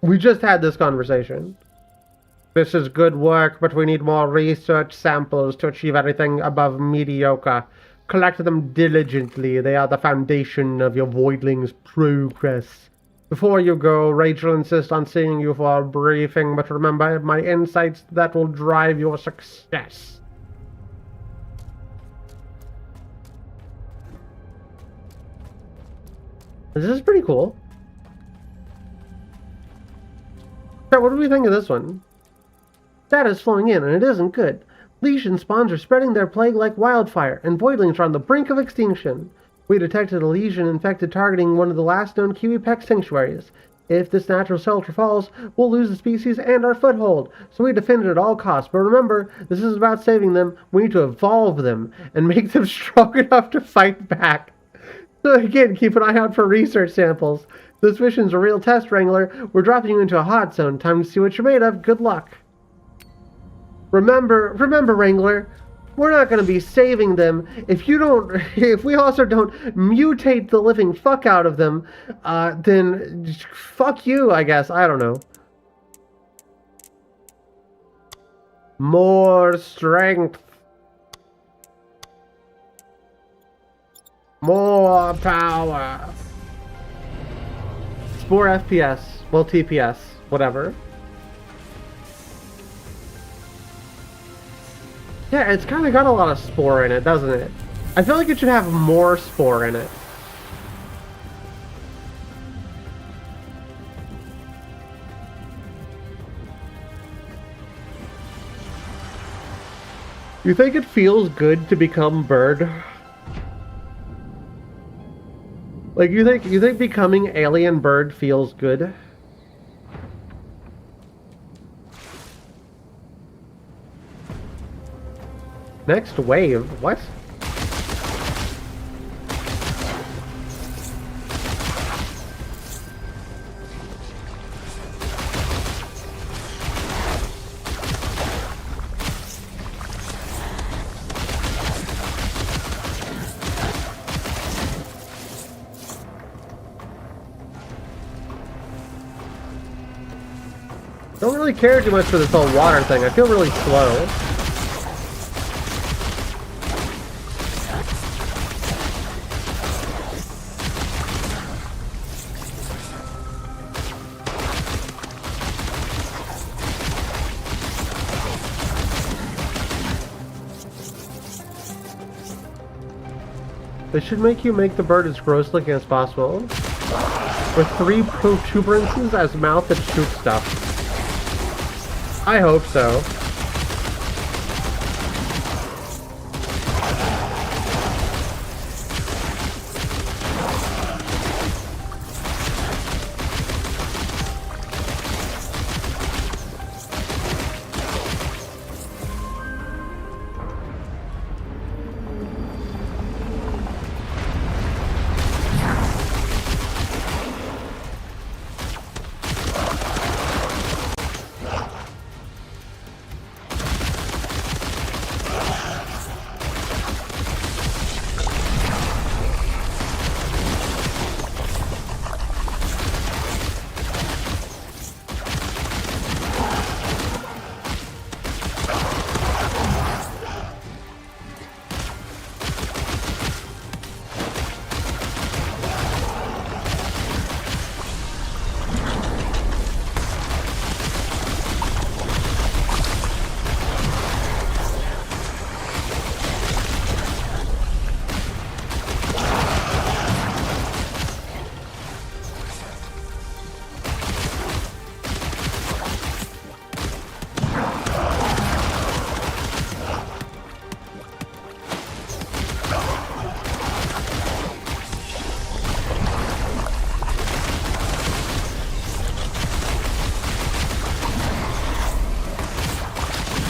We just had this conversation. This is good work, but we need more research samples to achieve anything above mediocre. Collect them diligently. They are the foundation of your Voidling's progress. Before you go, Rachel insists on seeing you for a briefing, but remember my insights that will drive your success. This is pretty cool. So what do we think of this one? Data is flowing in, and it isn't good. Legion spawns are spreading their plague like wildfire, and Voidlings are on the brink of extinction. We detected a lesion infected targeting one of the last known Kiwi Peck sanctuaries. If this natural shelter falls, we'll lose the species and our foothold, so we defend it at all costs. But remember, this is about saving them. We need to evolve them and make them strong enough to fight back. So again, keep an eye out for research samples. This mission's a real test, Wrangler. We're dropping you into a hot zone. Time to see what you're made of. Good luck. Remember, Wrangler, we're not going to be saving them if we also don't mutate the living fuck out of them, then fuck you, I guess. I don't know. More strength. More power. Spore FPS. Well, TPS. Whatever. Yeah, it's kind of got a lot of spore in it, doesn't it? I feel like it should have more spore in it. You think it feels good to become bird? Like, you think becoming alien bird feels good? Next wave? What? Don't really care too much for this whole water thing. I feel really slow. They should make you make the bird as gross looking as possible. With 3 protuberances as mouth that shoot stuff. I hope so.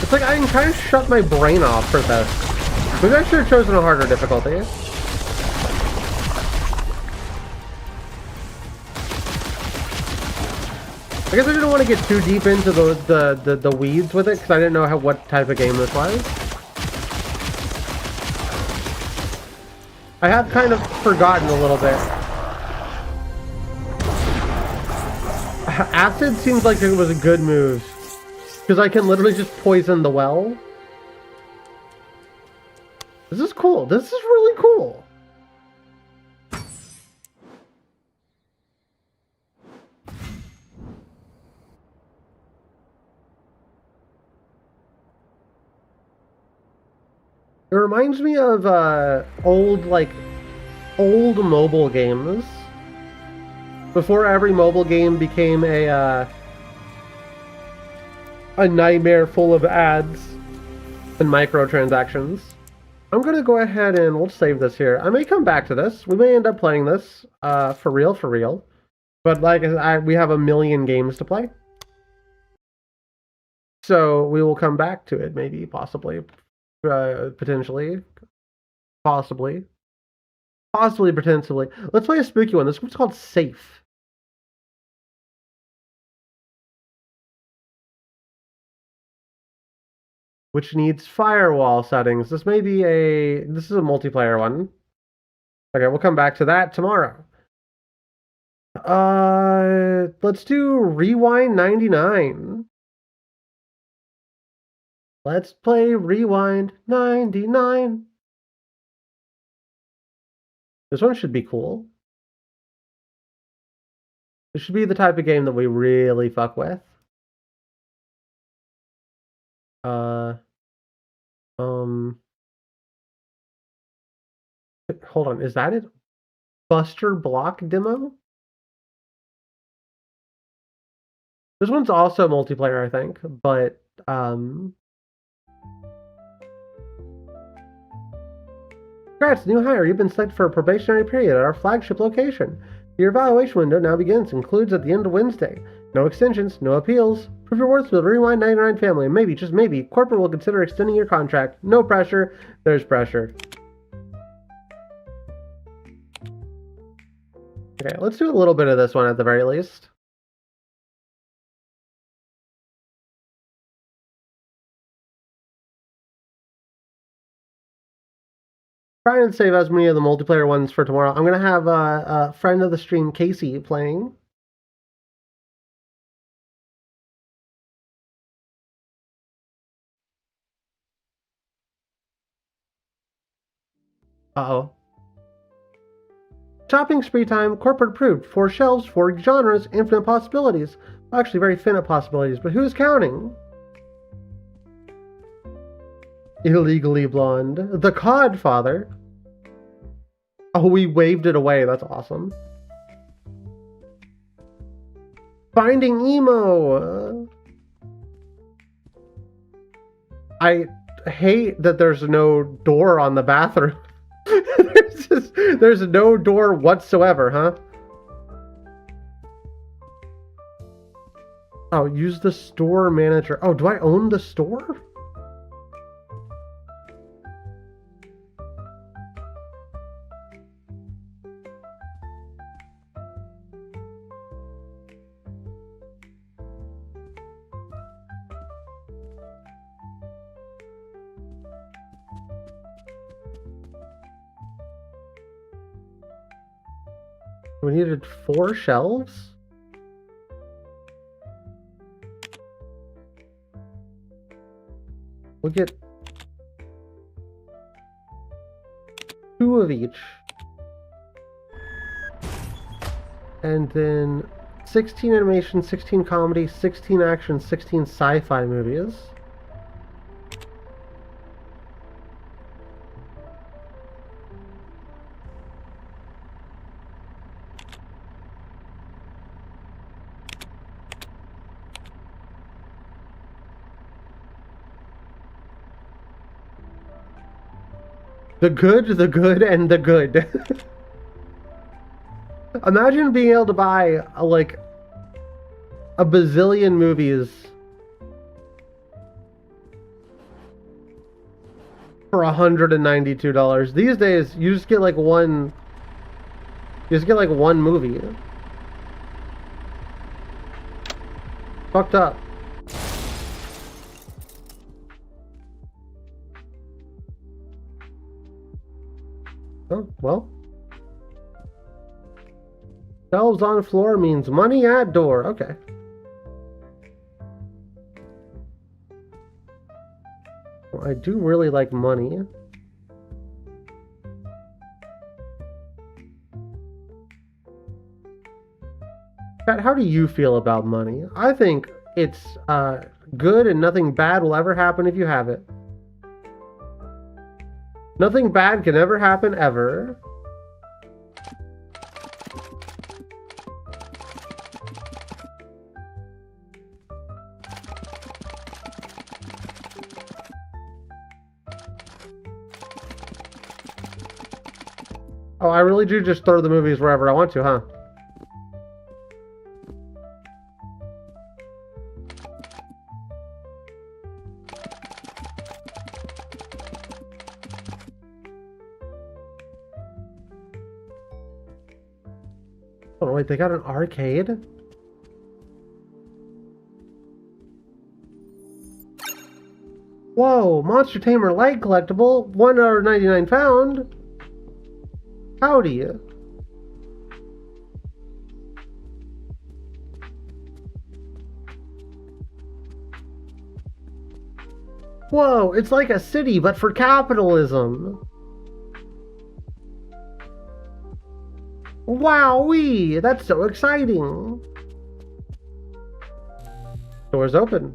It's like I can kind of shut my brain off for this. Maybe I should have chosen a harder difficulty. I guess I didn't want to get too deep into the weeds with it because I didn't know what type of game this was. I have kind of forgotten a little bit. Acid seems like it was a good move. Because I can literally just poison the well. This is cool. This is really cool. It reminds me of old mobile games. Before every mobile game became a nightmare full of ads and microtransactions. I'm gonna go ahead and we'll save this here. I may come back to this. We may end up playing this for real. But like we have a million games to play. So we will come back to it, maybe, possibly, potentially, possibly, potentially. Let's play a spooky one. This one's called Safe. Which needs firewall settings. This is a multiplayer one. Okay, we'll come back to that tomorrow. Let's do Rewind 99. Let's play Rewind 99. This one should be cool. This should be the type of game that we really fuck with. Hold on, is that it? Buster Block demo? This one's also multiplayer, I think, but congrats, new hire. You've been selected for a probationary period at our flagship location. Your evaluation window now begins and concludes at the end of Wednesday. No extensions, no appeals. Prove your worth to the Rewind 99 family, and maybe, just maybe, corporate will consider extending your contract. No pressure. There's pressure. Okay, let's do a little bit of this one at the very least. Try and save as many of the multiplayer ones for tomorrow. I'm going to have a friend of the stream, Casey, playing. Uh-oh. Shopping spree time, corporate approved. 4 shelves, 4 genres, infinite possibilities. Actually, very finite possibilities, but who's counting? Illegally blonde. The Codfather. Oh, we waved it away. That's awesome. Finding Emo. I hate that there's no door on the bathroom. There's no door whatsoever, huh? Oh, use the store manager. Oh, do I own the store? We needed 4 shelves? We'll get 2 of each. And then 16 animation, 16 comedy, 16 action, 16 sci-fi movies. The good, and the good. Imagine being able to buy, like, a bazillion movies for $192. These days, you just get, like, one... You just get, like, one movie. Fucked up. Oh, well. Shelves on floor means money at door. Okay. Well, I do really like money. Pat, how do you feel about money? I think it's good and nothing bad will ever happen if you have it. Nothing bad can ever happen, ever. Oh, I really do just throw the movies wherever I want to, huh? Oh, wait, they got an arcade? Whoa, Monster Tamer Light collectible, $1.99 found. Howdy. Whoa, it's like a city, but for capitalism. Wowee, that's so exciting. Doors open.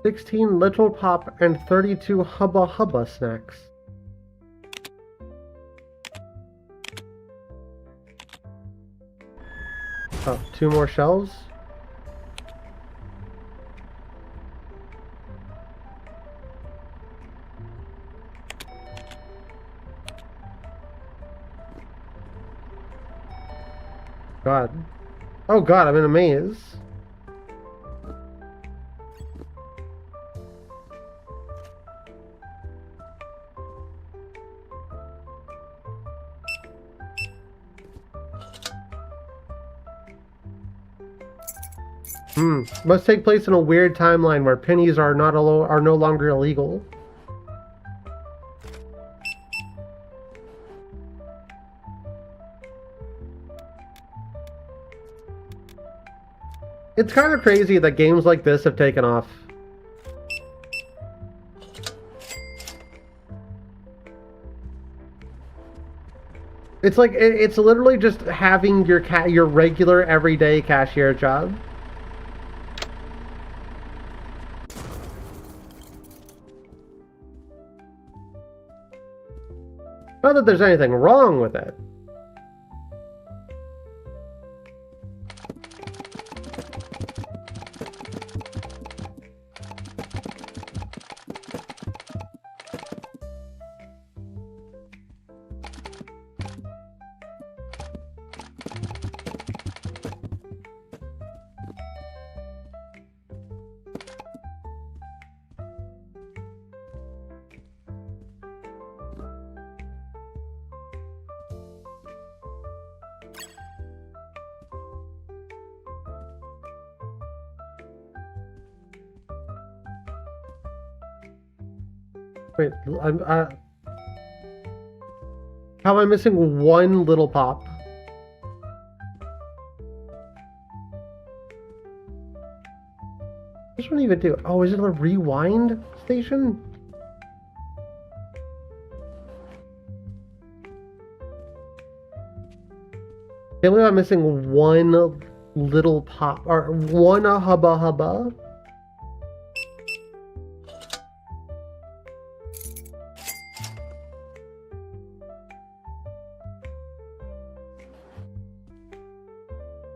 $16 Little Pop and 32 Hubba Hubba snacks. Oh, 2 more shelves. God. Oh god, I'm in a maze. Must take place in a weird timeline where pennies are no longer illegal. It's kind of crazy that games like this have taken off. It's like it's literally just having your regular everyday cashier job. Not that there's anything wrong with it. Wait, how am I missing one little pop? What does one even do? Oh, is it a rewind station? Can't believe I'm missing one little pop, or one hubba hubba.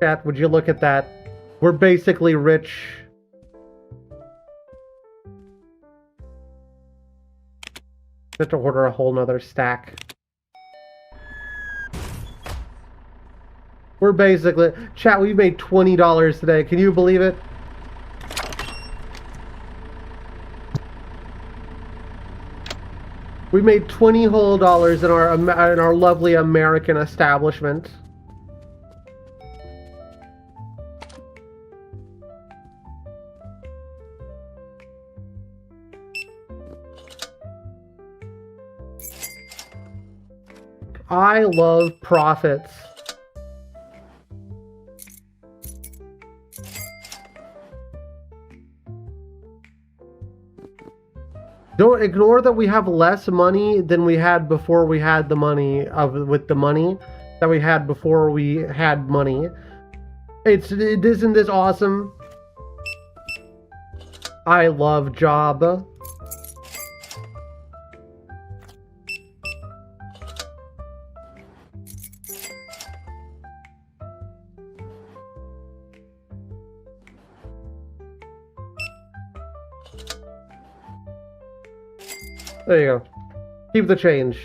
Chat, would you look at that? We're basically rich. Have to order a whole nother stack. We're basically... Chat, we made $20 today. Can you believe it? We made $20 whole in our lovely American establishment. I love profits. Don't ignore that we have less money than we had before we had the money with the money that we had before we had money. Isn't this awesome? I love job. There you go. Keep the change.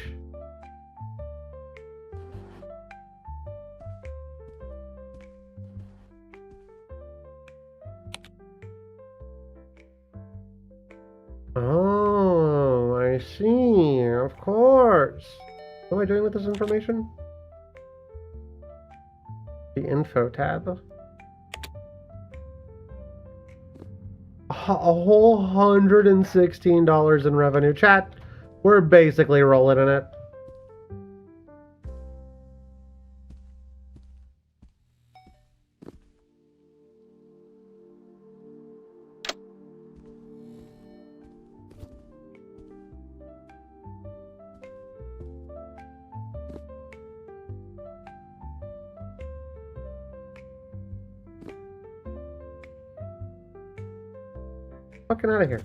Oh, I see. Of course. What am I doing with this information? The info tab. A whole $116 in revenue. Chat, we're basically rolling in it. Fucking out of here.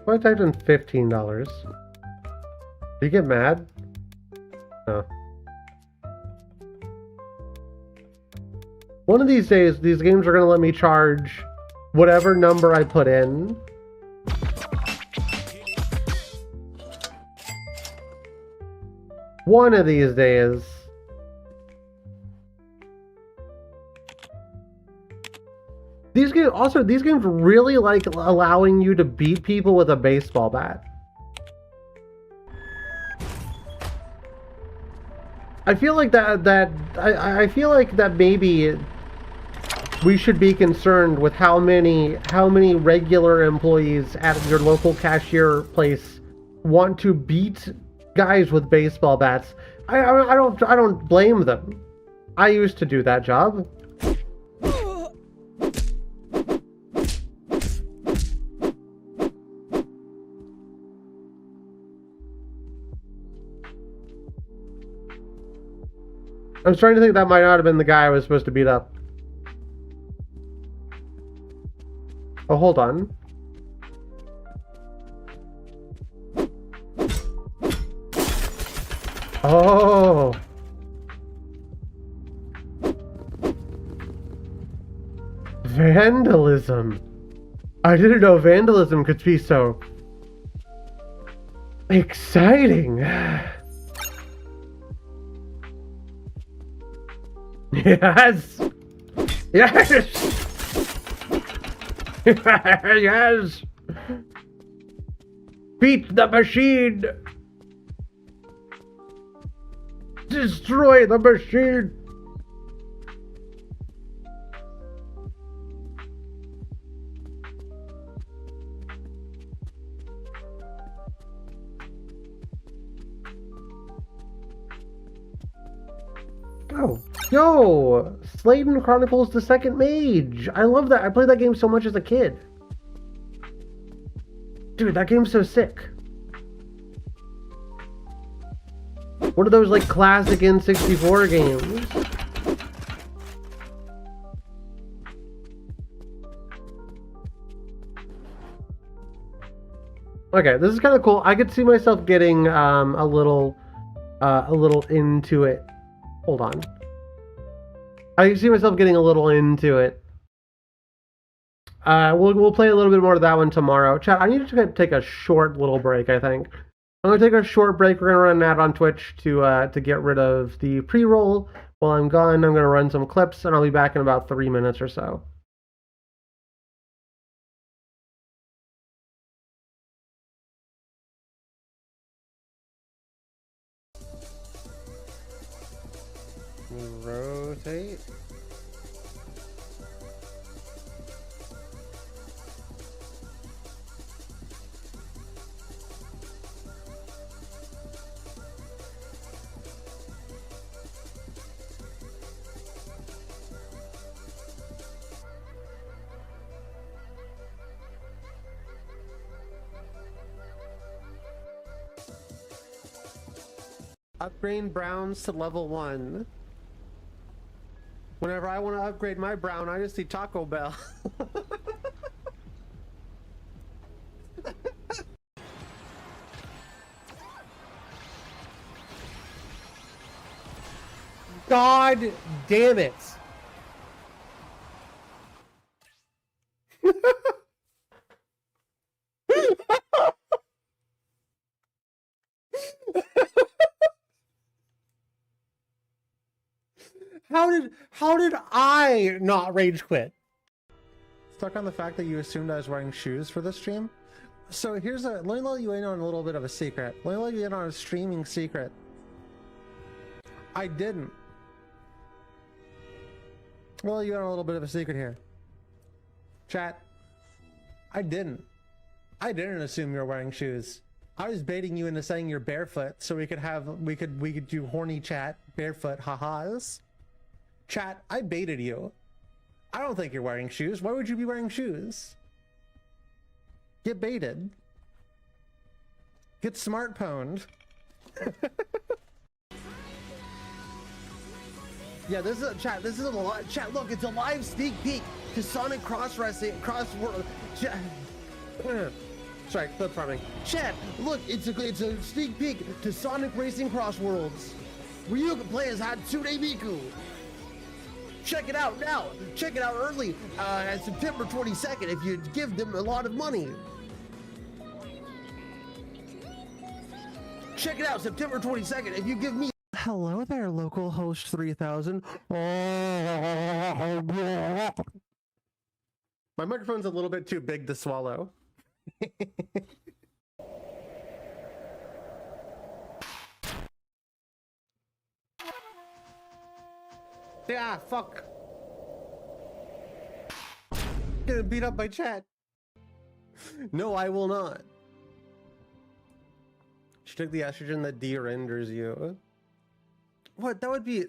I typed in $15. Do you get mad? No. One of these days, these games are going to let me charge whatever number I put in. One of these days. These games really like allowing you to beat people with a baseball bat. I feel like I feel like that maybe we should be concerned with how many regular employees at your local cashier place want to beat guys with baseball bats. I don't blame them. I used to do that job. I was trying to think that might not have been the guy I was supposed to beat up. Oh, hold on. Oh. Vandalism. I didn't know vandalism could be so exciting. Yes! Yes! Yes! Beat the machine! Destroy the machine! Oh, yo! Sladen Chronicles the Second Mage! I love that. I played that game so much as a kid. Dude, that game's so sick. One of those, like, classic N64 games. Okay, this is kind of cool. I could see myself getting a little into it. Hold on. I can see myself getting a little into it. We'll play a little bit more of that one tomorrow. Chat, I need to take a short little break, I think. I'm going to take a short break. We're going to run an ad on Twitch to get rid of the pre-roll. While I'm gone, I'm going to run some clips, and I'll be back in about 3 minutes or so. Rotate. Upgrade Browns to level 1. Whenever I want to upgrade my Brown, I just see Taco Bell. God damn it. How did I not rage quit? Stuck on the fact that you assumed I was wearing shoes for this stream? So let me let you in on a little bit of a secret. Let me let you in on a streaming secret. I didn't. Well, you got a little bit of a secret here. Chat. I didn't assume you were wearing shoes. I was baiting you into saying you're barefoot so we could do horny chat barefoot ha-has. Chat, I baited you. I don't think you're wearing shoes. Why would you be wearing shoes? Get baited. Get smartphoned. Yeah, this is chat. This is a chat. Look, it's a live sneak peek to Sonic Cross Racing, Sorry, clip farming. Chat, look, it's a sneak peek to Sonic Racing Cross Worlds, where you can play as Hatsune Miku. Check it out now. Check it out early at September 22nd if you give them a lot of money. Check it out September 22nd if you give me. Hello there, local host 3000. My microphone's a little bit too big to swallow. Yeah, fuck. Gonna beat up my chat. No, I will not. She took the estrogen that de-renders you. What? That would be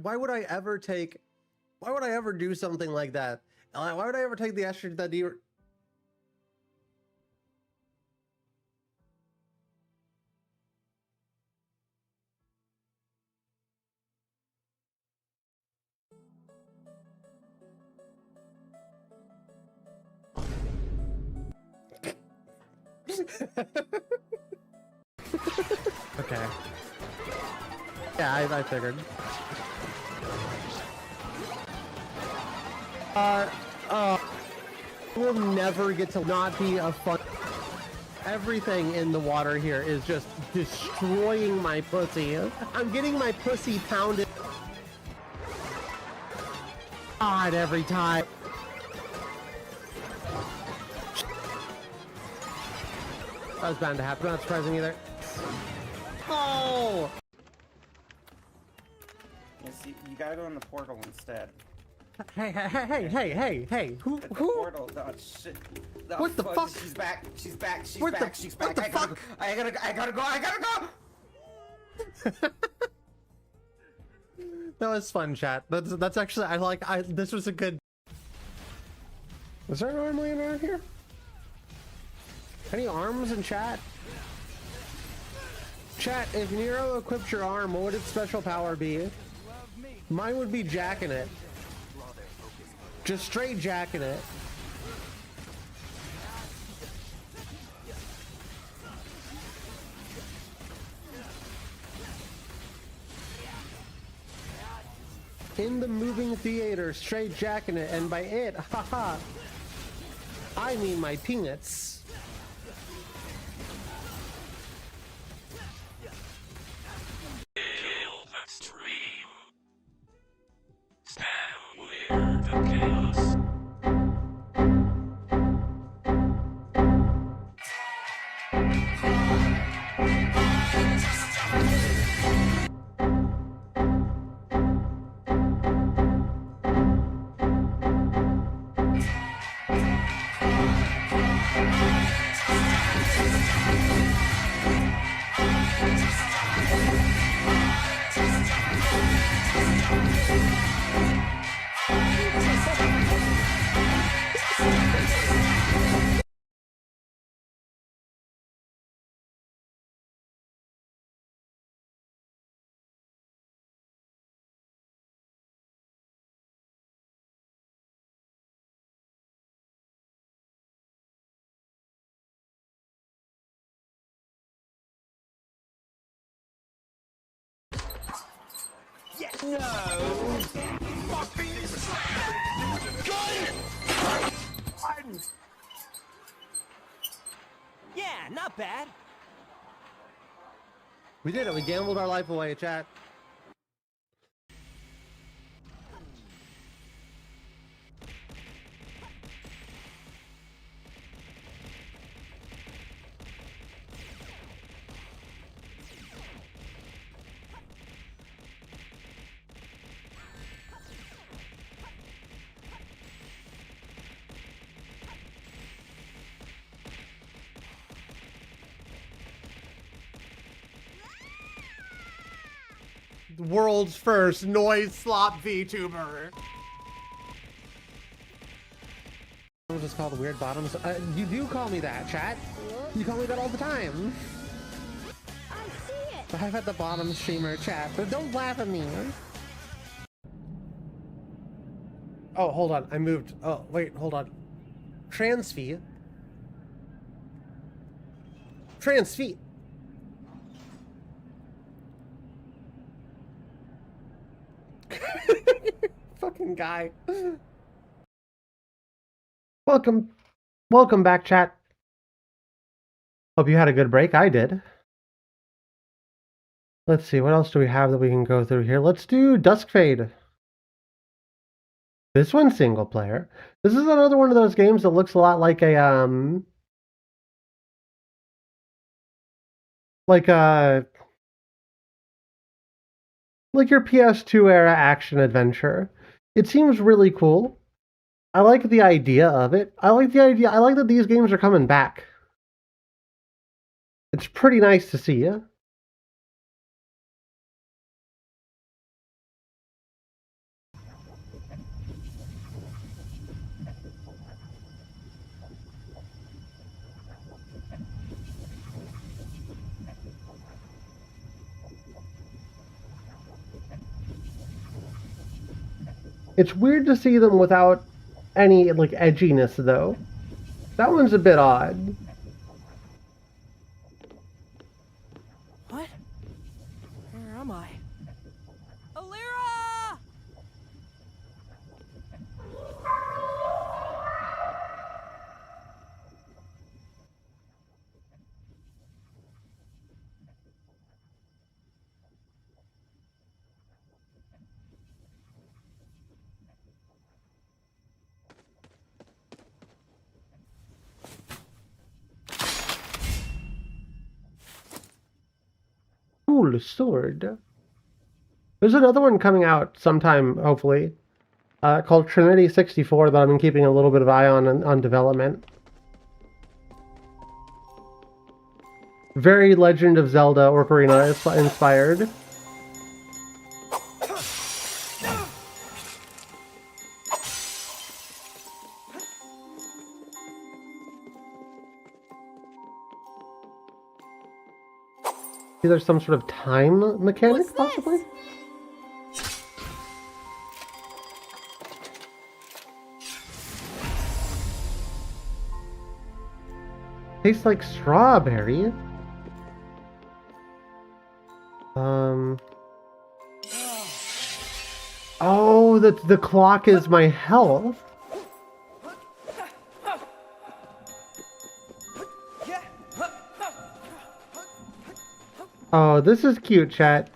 why would I ever do something like that? Why would I ever take the estrogen that de- Okay. Yeah, I figured. We'll never get to not be a fun. Everything in the water here is just destroying my pussy. I'm getting my pussy pounded. God, every time. That was bound to happen. Not surprising either. Oh! Yes, you gotta go in the portal instead. Hey! Who? Portal, oh, shit. Oh, What the fuck? She's back. She's back. She's What back. the- She's what back. the I gotta go. That was fun, chat. That's actually this was a good. Was there an arm laying around here? Any arms in chat? Chat, if Nero equipped your arm, what would its special power be? Mine would be jacking it. Just straight jacking it. In the moving theater, straight jacking it, and by it, haha, I mean my peanuts. No! Yeah, not bad. We did it. We gambled our life away, chat. World's first noise slop VTuber. We'll just call the weird bottoms. You do call me that, chat. You call me that all the time. I see it. I've had the bottom streamer chat, but don't laugh at me. Oh, hold on. I moved. Oh, wait, hold on. Transfee. trans feet. Fucking guy. Welcome back, chat. Hope you had a good break. I did. Let's see, what else do we have that we can go through here? Let's do Duskfade. This one's single player. This is another one of those games that looks a lot like a like your PS2 era action adventure. It seems really cool. I like the idea of it. I like that these games are coming back. It's pretty nice to see. It's weird to see them without any, like, edginess, though. That one's a bit odd. What? Where am I? Alira! Cool sword. There's another one coming out sometime, hopefully, called Trinity 64 that I've been keeping a little bit of eye on development. Very Legend of Zelda Ocarina inspired. There's some sort of time mechanic, possibly? Tastes like strawberry. Oh, the clock is my health. Oh, this is cute, chat.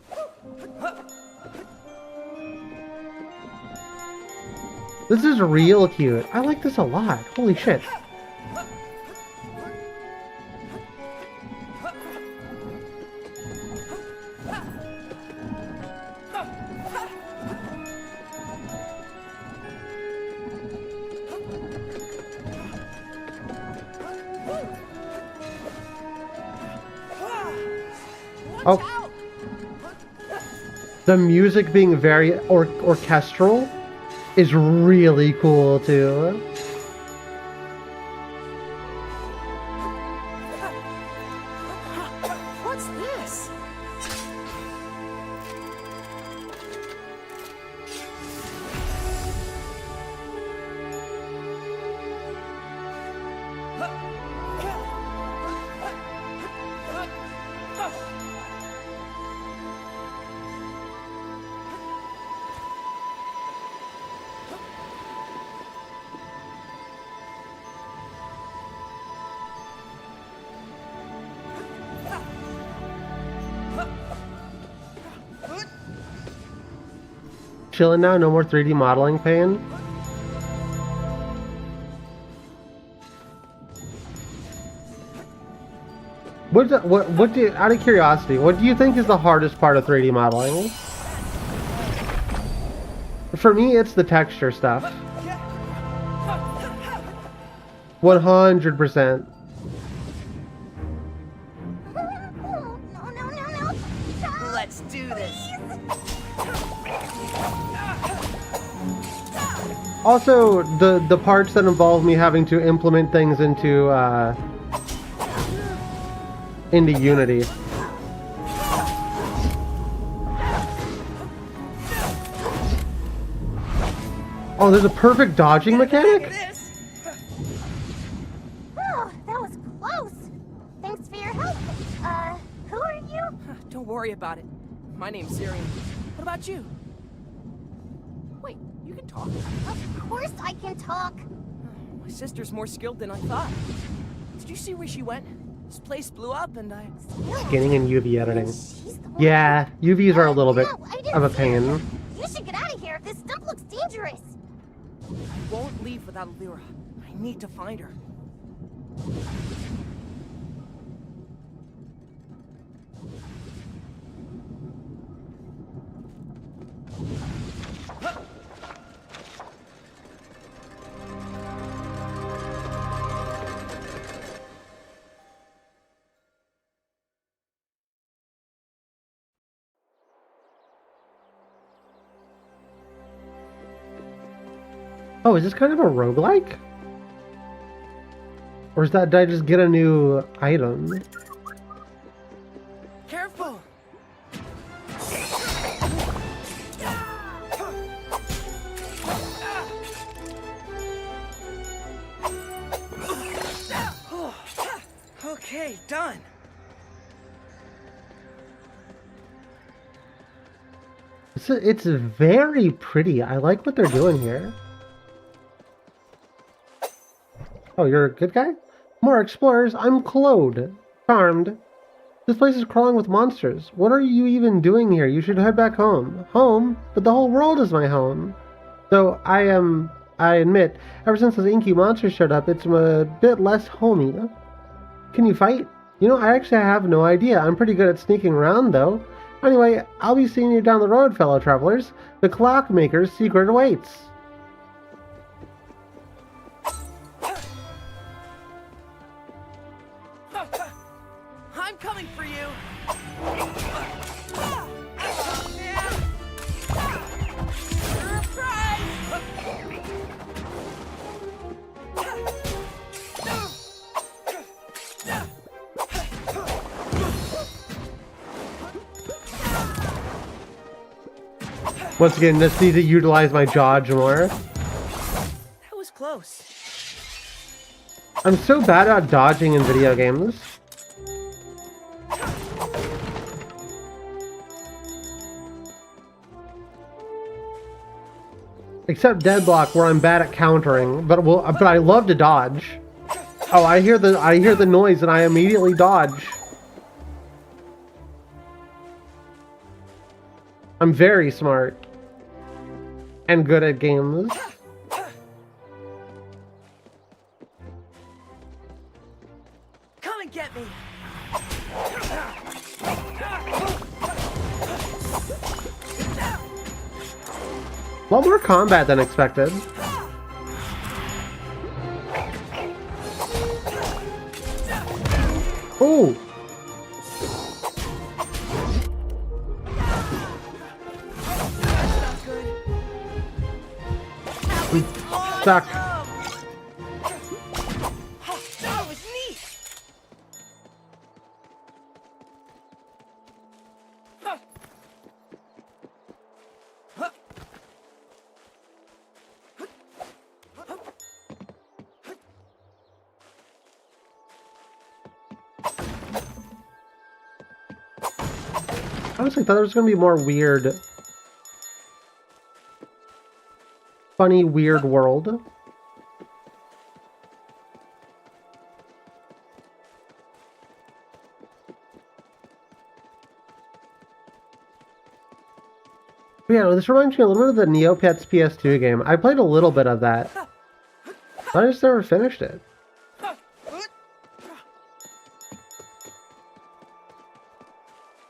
This is real cute. I like this a lot. Holy shit. Oh, the music being very orchestral is really cool too. What's this? Chilling now, no more 3D modeling pain. What do you, out of curiosity, what do you think is the hardest part of 3D modeling? For me, it's the texture stuff. 100%. Let's do this. Also, the parts that involve me having to implement things into Unity. Oh, there's a perfect dodging mechanic? Oh, that was close. Thanks for your help, worry about it. My name's Syrian. What about you? Wait, you can talk. Of course I can talk. My sister's more skilled than I thought. Did you see where she went? This place blew up and I... Scanning and UV editing. Yeah, UVs are a little bit of a pain. You should get out of here. This stuff looks dangerous. I won't leave without Lyra. I need to find her. Oh, is this kind of a roguelike? Or is that, did I just get a new item? Careful! Okay, done. It's very pretty. I like what they're doing here. Oh, you're a good guy? More explorers. I'm Claude. Charmed. This place is crawling with monsters. What are you even doing here? You should head back home. Home? But the whole world is my home. So I admit, ever since those inky monsters showed up, it's a bit less homey. Can you fight? You know, I actually have no idea. I'm pretty good at sneaking around, though. Anyway, I'll be seeing you down the road, fellow travelers. The Clockmaker's secret awaits. I'm coming for you. Once again, just need to utilize my dodge more. That was close. I'm so bad at dodging in video games. Except Deadlock, where I'm bad at countering, but I love to dodge. Oh, I hear the noise and I immediately dodge. I'm very smart and good at games. Come and get me. A lot more combat than expected. Oh! I'm stuck. That was neat. I honestly thought there was going to be more weird, funny, weird world. But yeah, this reminds me a little bit of the Neopets PS2 game. I played a little bit of that, but I just never finished it.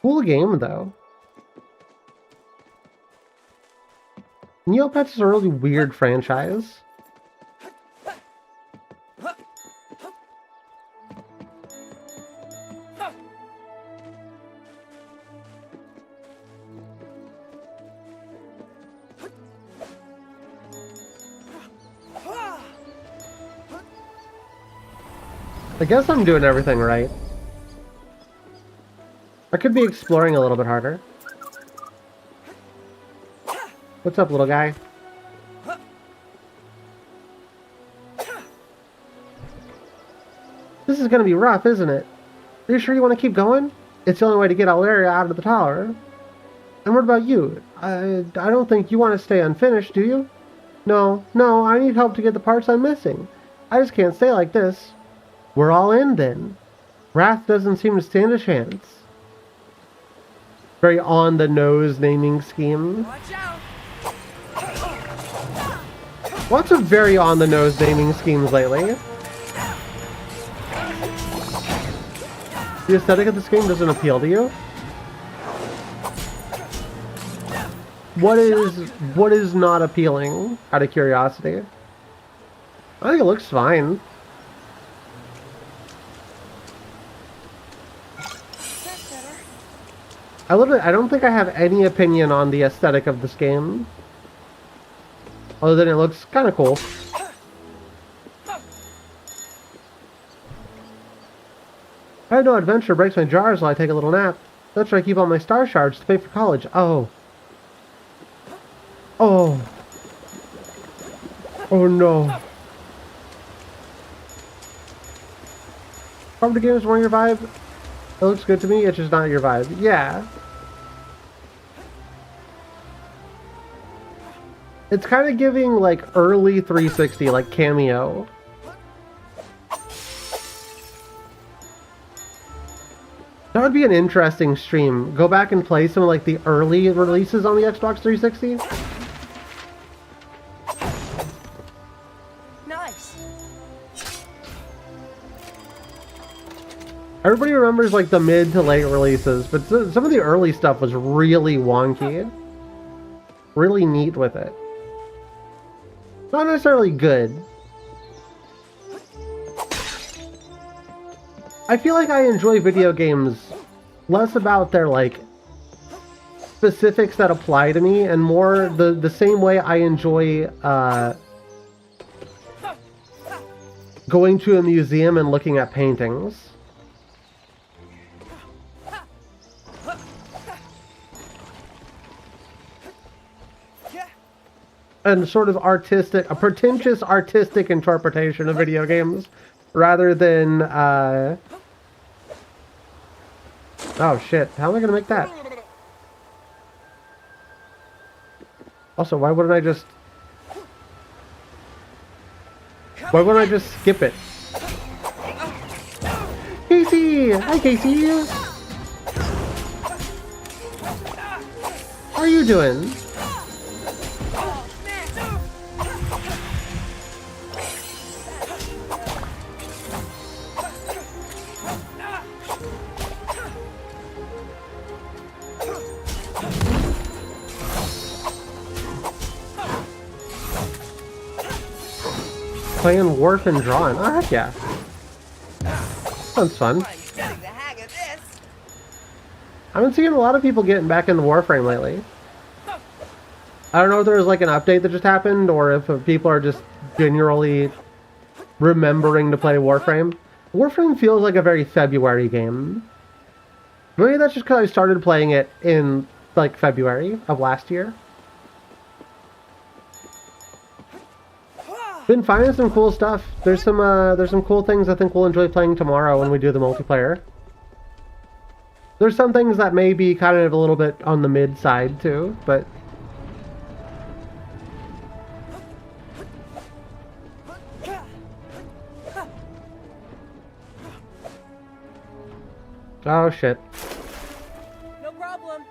Cool game, though. Neopets is a really weird franchise. I guess I'm doing everything right. I could be exploring a little bit harder. What's up, little guy? This is gonna be rough, isn't it? Are you sure you want to keep going? It's the only way to get Alaria out of the tower. And what about you? I don't think you want to stay unfinished, do you? No, I need help to get the parts I'm missing. I just can't stay like this. We're all in then. Wrath doesn't seem to stand a chance. Very on-the-nose naming scheme. Watch out! Lots of very on-the-nose naming schemes lately. The aesthetic of this game doesn't appeal to you? What is not appealing, out of curiosity? I think it looks fine. I don't think I have any opinion on the aesthetic of this game. Other than it looks kind of cool. I had no adventure breaks my jars while I take a little nap. That's where I keep all my star shards to pay for college. Oh. Oh. Oh no. Property games weren't your vibe? It looks good to me, it's just not your vibe. Yeah. It's kind of giving, like, early 360, like, Cameo. That would be an interesting stream. Go back and play some of, like, the early releases on the Xbox 360. Nice. Everybody remembers, like, the mid to late releases, but some of the early stuff was really wonky. Really neat with it. Not necessarily good. I feel like I enjoy video games less about their, like, specifics that apply to me, and more the same way I enjoy going to a museum and looking at paintings. And sort of a pretentious artistic interpretation of video games, rather than, oh shit, how am I gonna make that? Also, why wouldn't I just skip it? Casey! Hi, Casey! How are you doing? Playing Warp and Drawing. Oh, heck yeah. Sounds fun. I've been seeing a lot of people getting back into Warframe lately. I don't know if there was like an update that just happened, or if people are just generally remembering to play Warframe. Warframe feels like a very February game. Maybe that's just because I started playing it in like February of last year. Been finding some cool stuff. There's some cool things I think we'll enjoy playing tomorrow when we do the multiplayer. There's some things that may be kind of a little bit on the mid side too, but oh shit. No problem.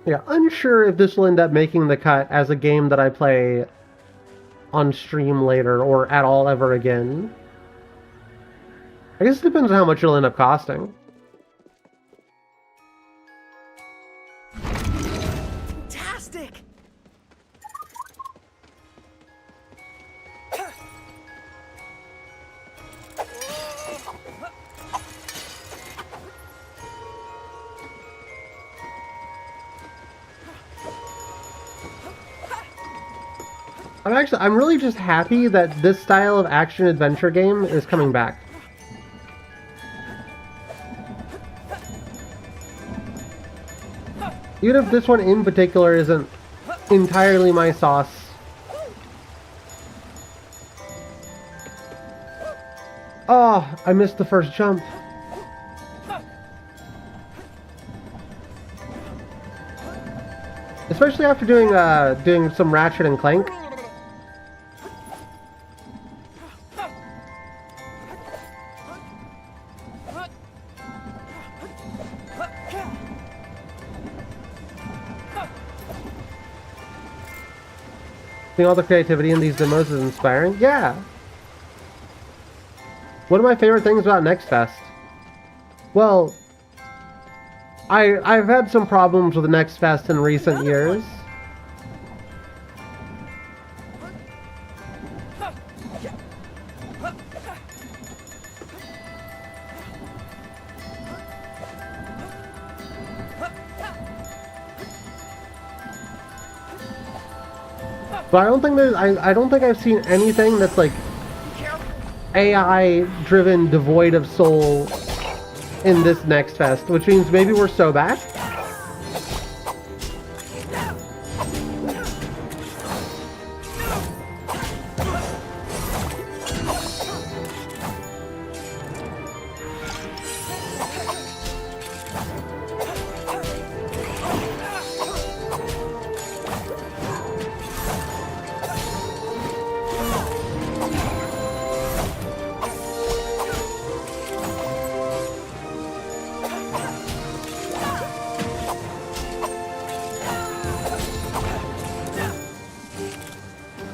Yeah, unsure if this will end up making the cut as a game that I play on stream later or at all ever again. I guess it depends on how much it'll end up costing. Fantastic! I'm really just happy that this style of action-adventure game is coming back. Even if this one in particular isn't entirely my sauce. Oh, I missed the first jump. Especially after doing some Ratchet and Clank. Seeing all the creativity in these demos is inspiring. Yeah. One of my favorite things about Next Fest. Well, I've had some problems with Next Fest in recent years. But I don't think I've seen anything that's like AI driven, devoid of soul in this Next Fest, which means maybe we're so bad.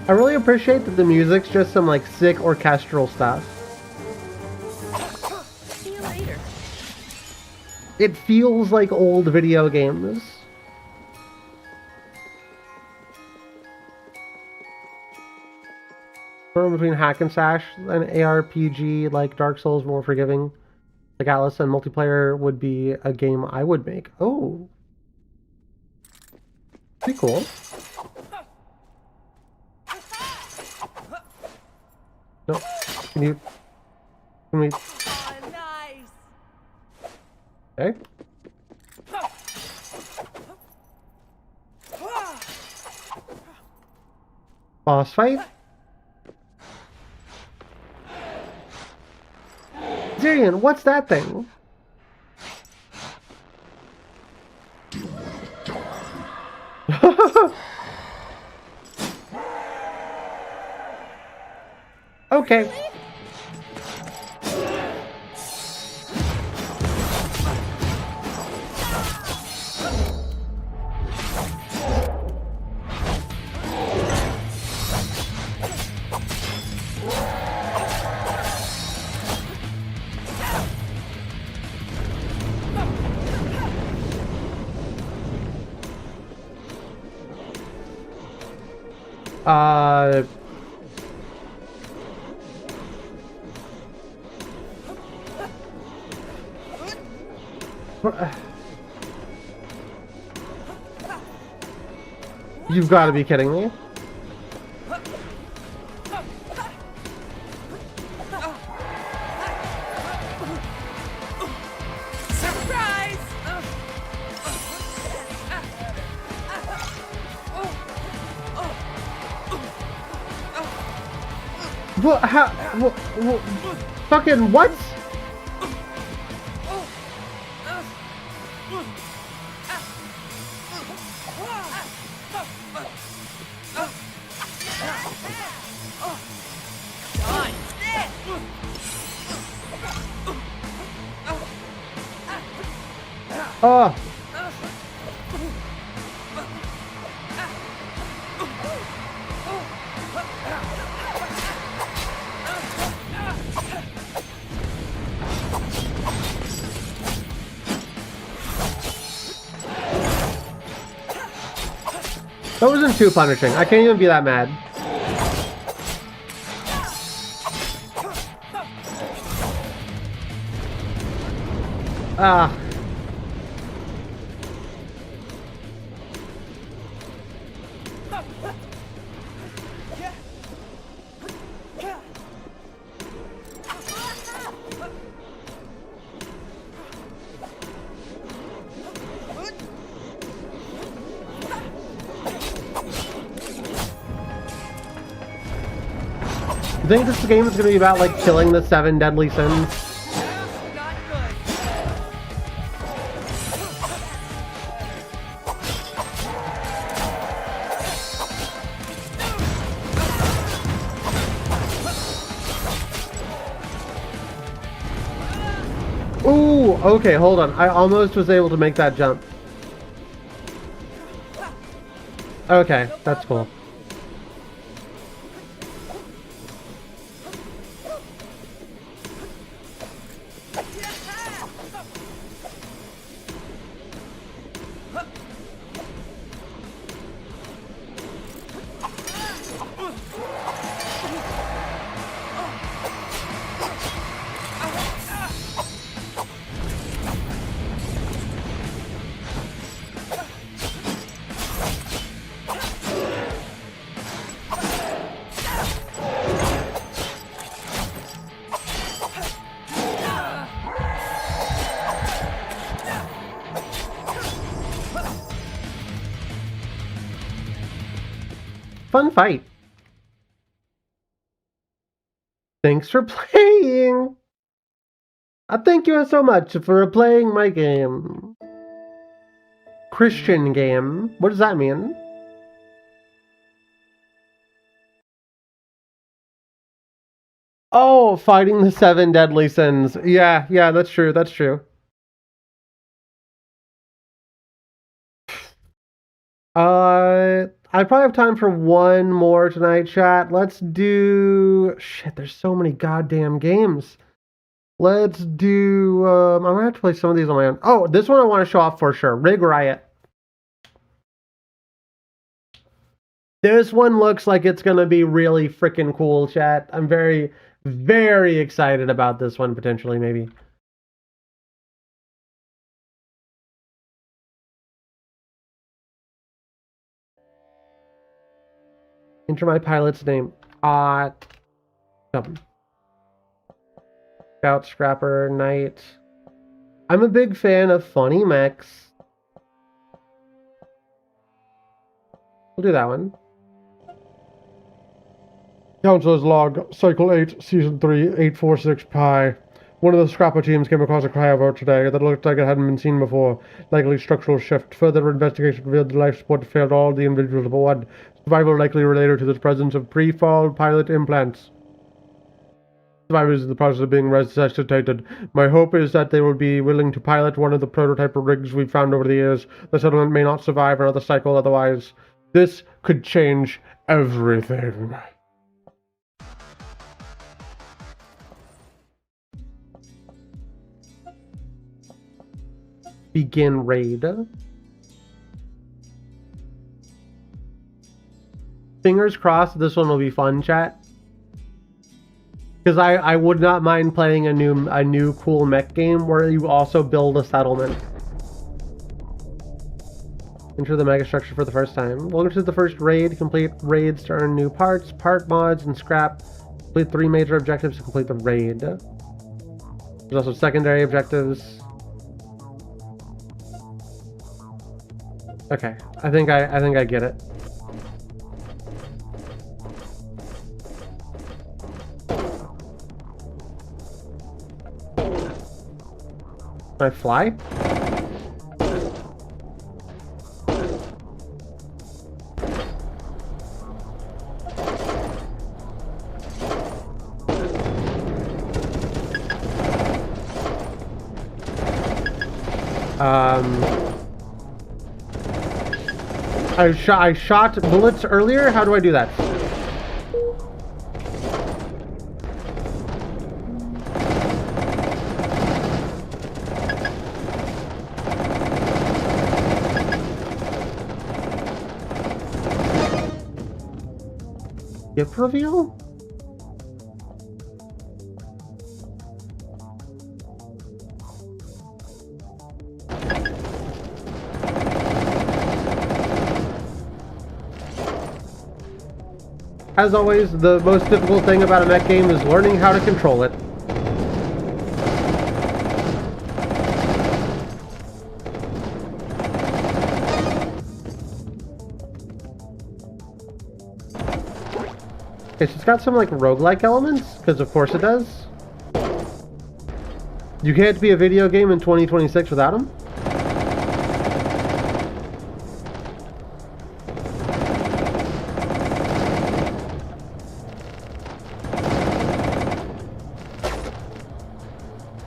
I really appreciate that the music's just some like sick orchestral stuff. See you later. It feels like old video games. Between hack and slash and ARPG like Dark Souls, more forgiving. Like Alice, and multiplayer would be a game I would make. Oh. Pretty cool. No. Can we... Oh, nice. Okay. Boss fight. Zirian, what's that thing? Okay. You've got to be kidding me. Surprise! What? How? What? Fucking what? Oh. That wasn't too punishing. I can't even be that mad. Ah. You think this game is going to be about, like, killing the 7 deadly sins? Ooh, okay, hold on. I almost was able to make that jump. Okay, that's cool. Fun fight. Thanks for playing. Thank you so much for playing my game. Christian game. What does that mean? Oh, fighting the 7 deadly sins. Yeah, that's true. That's true. I probably have time for one more tonight, chat. Let's do... Shit, there's so many goddamn games. Let's do... I'm gonna have to play some of these on my own. Oh, this one I want to show off for sure. Rig Riot. This one looks like it's gonna be really freaking cool, chat. I'm very, very excited about this one, potentially, maybe. Enter my pilot's name. Scout, Scrapper, Knight. I'm a big fan of funny mechs. We'll do that one. Counselor's log, Cycle 8, Season 3, 846 Pi. One of the Scrapper teams came across a cryovote today that looked like it hadn't been seen before. Likely structural shift. Further investigation revealed the life support failed all the individuals but one. Survival likely related to the presence of pre-fall pilot implants. Survivors in the process of being resuscitated. My hope is that they will be willing to pilot one of the prototype rigs we've found over the years. The settlement may not survive another cycle otherwise. This could change everything. Begin raid. Fingers crossed this one will be fun, chat. Because I would not mind playing a new cool mech game where you also build a settlement. Enter the megastructure for the first time. Welcome to the first raid. Complete raids to earn new parts, part mods, and scrap. Complete 3 major objectives to complete the raid. There's also secondary objectives. Okay, I think I get it. Can I fly? I shot bullets earlier. How do I do that? Gift reveal? As always, the most difficult thing about a mech game is learning how to control it. Okay, so it's got some like roguelike elements, because of course it does. You can't be a video game in 2026 without them.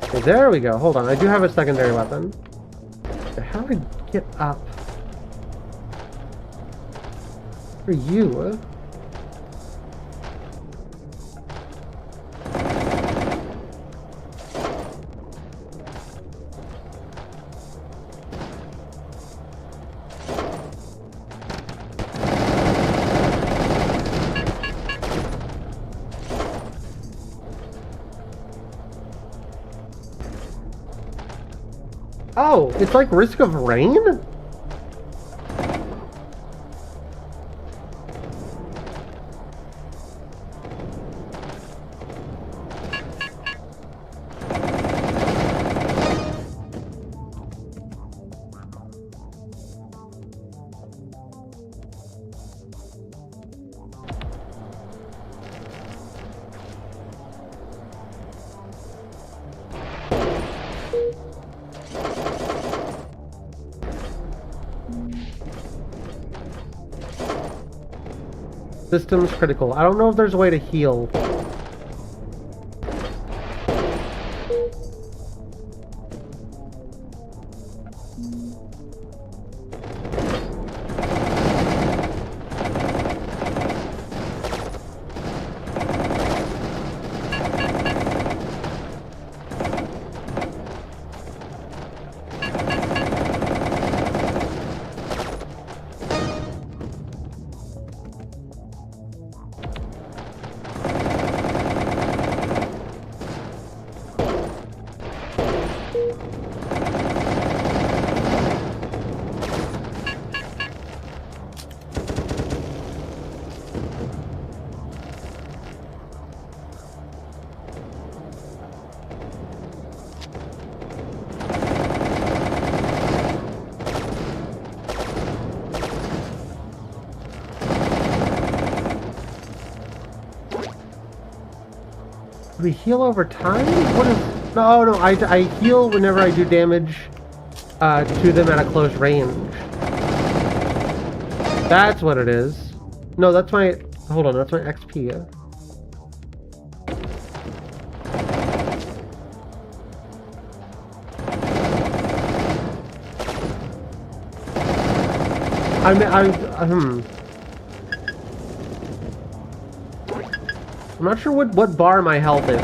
Okay, there we go. Hold on, I do have a secondary weapon. Okay, how do I get up? Who are you? Oh, it's like Risk of Rain? Systems critical. I don't know if there's a way to heal. Do we heal over time? What is... No, I heal whenever I do damage to them at a close range. That's what it is. No, that's my... Hold on, that's my XP. I'm not sure what bar my health is.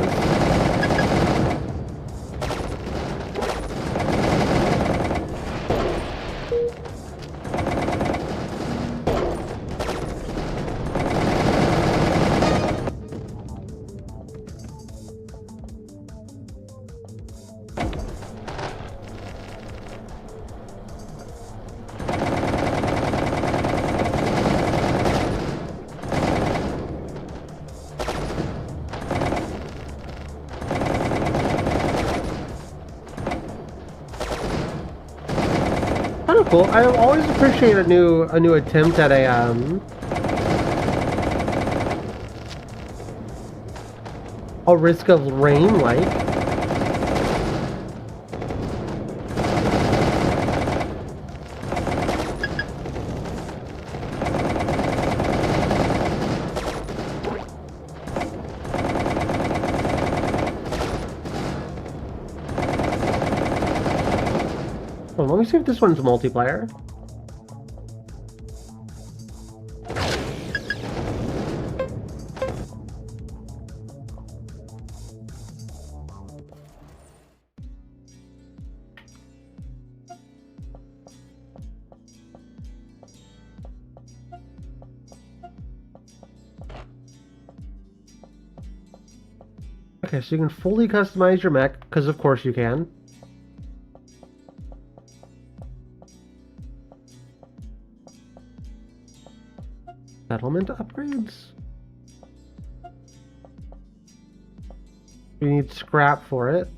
Kind of cool. I always appreciate a new attempt at a Risk of Rain like. Let me see if this one's multiplayer. Okay, so you can fully customize your mech, because of course you can. Settlement upgrades. You need scrap for it.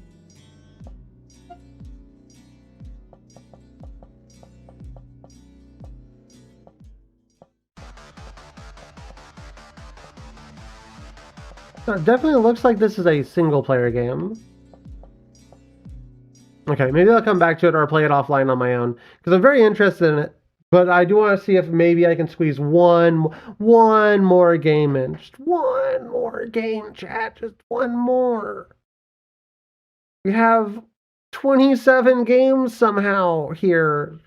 It definitely looks like this is a single-player game. Okay, maybe I'll come back to it or play it offline on my own, because I'm very interested in it. But I do want to see if maybe I can squeeze one more game in. Just one more game, chat. Just one more. We have 27 games somehow here.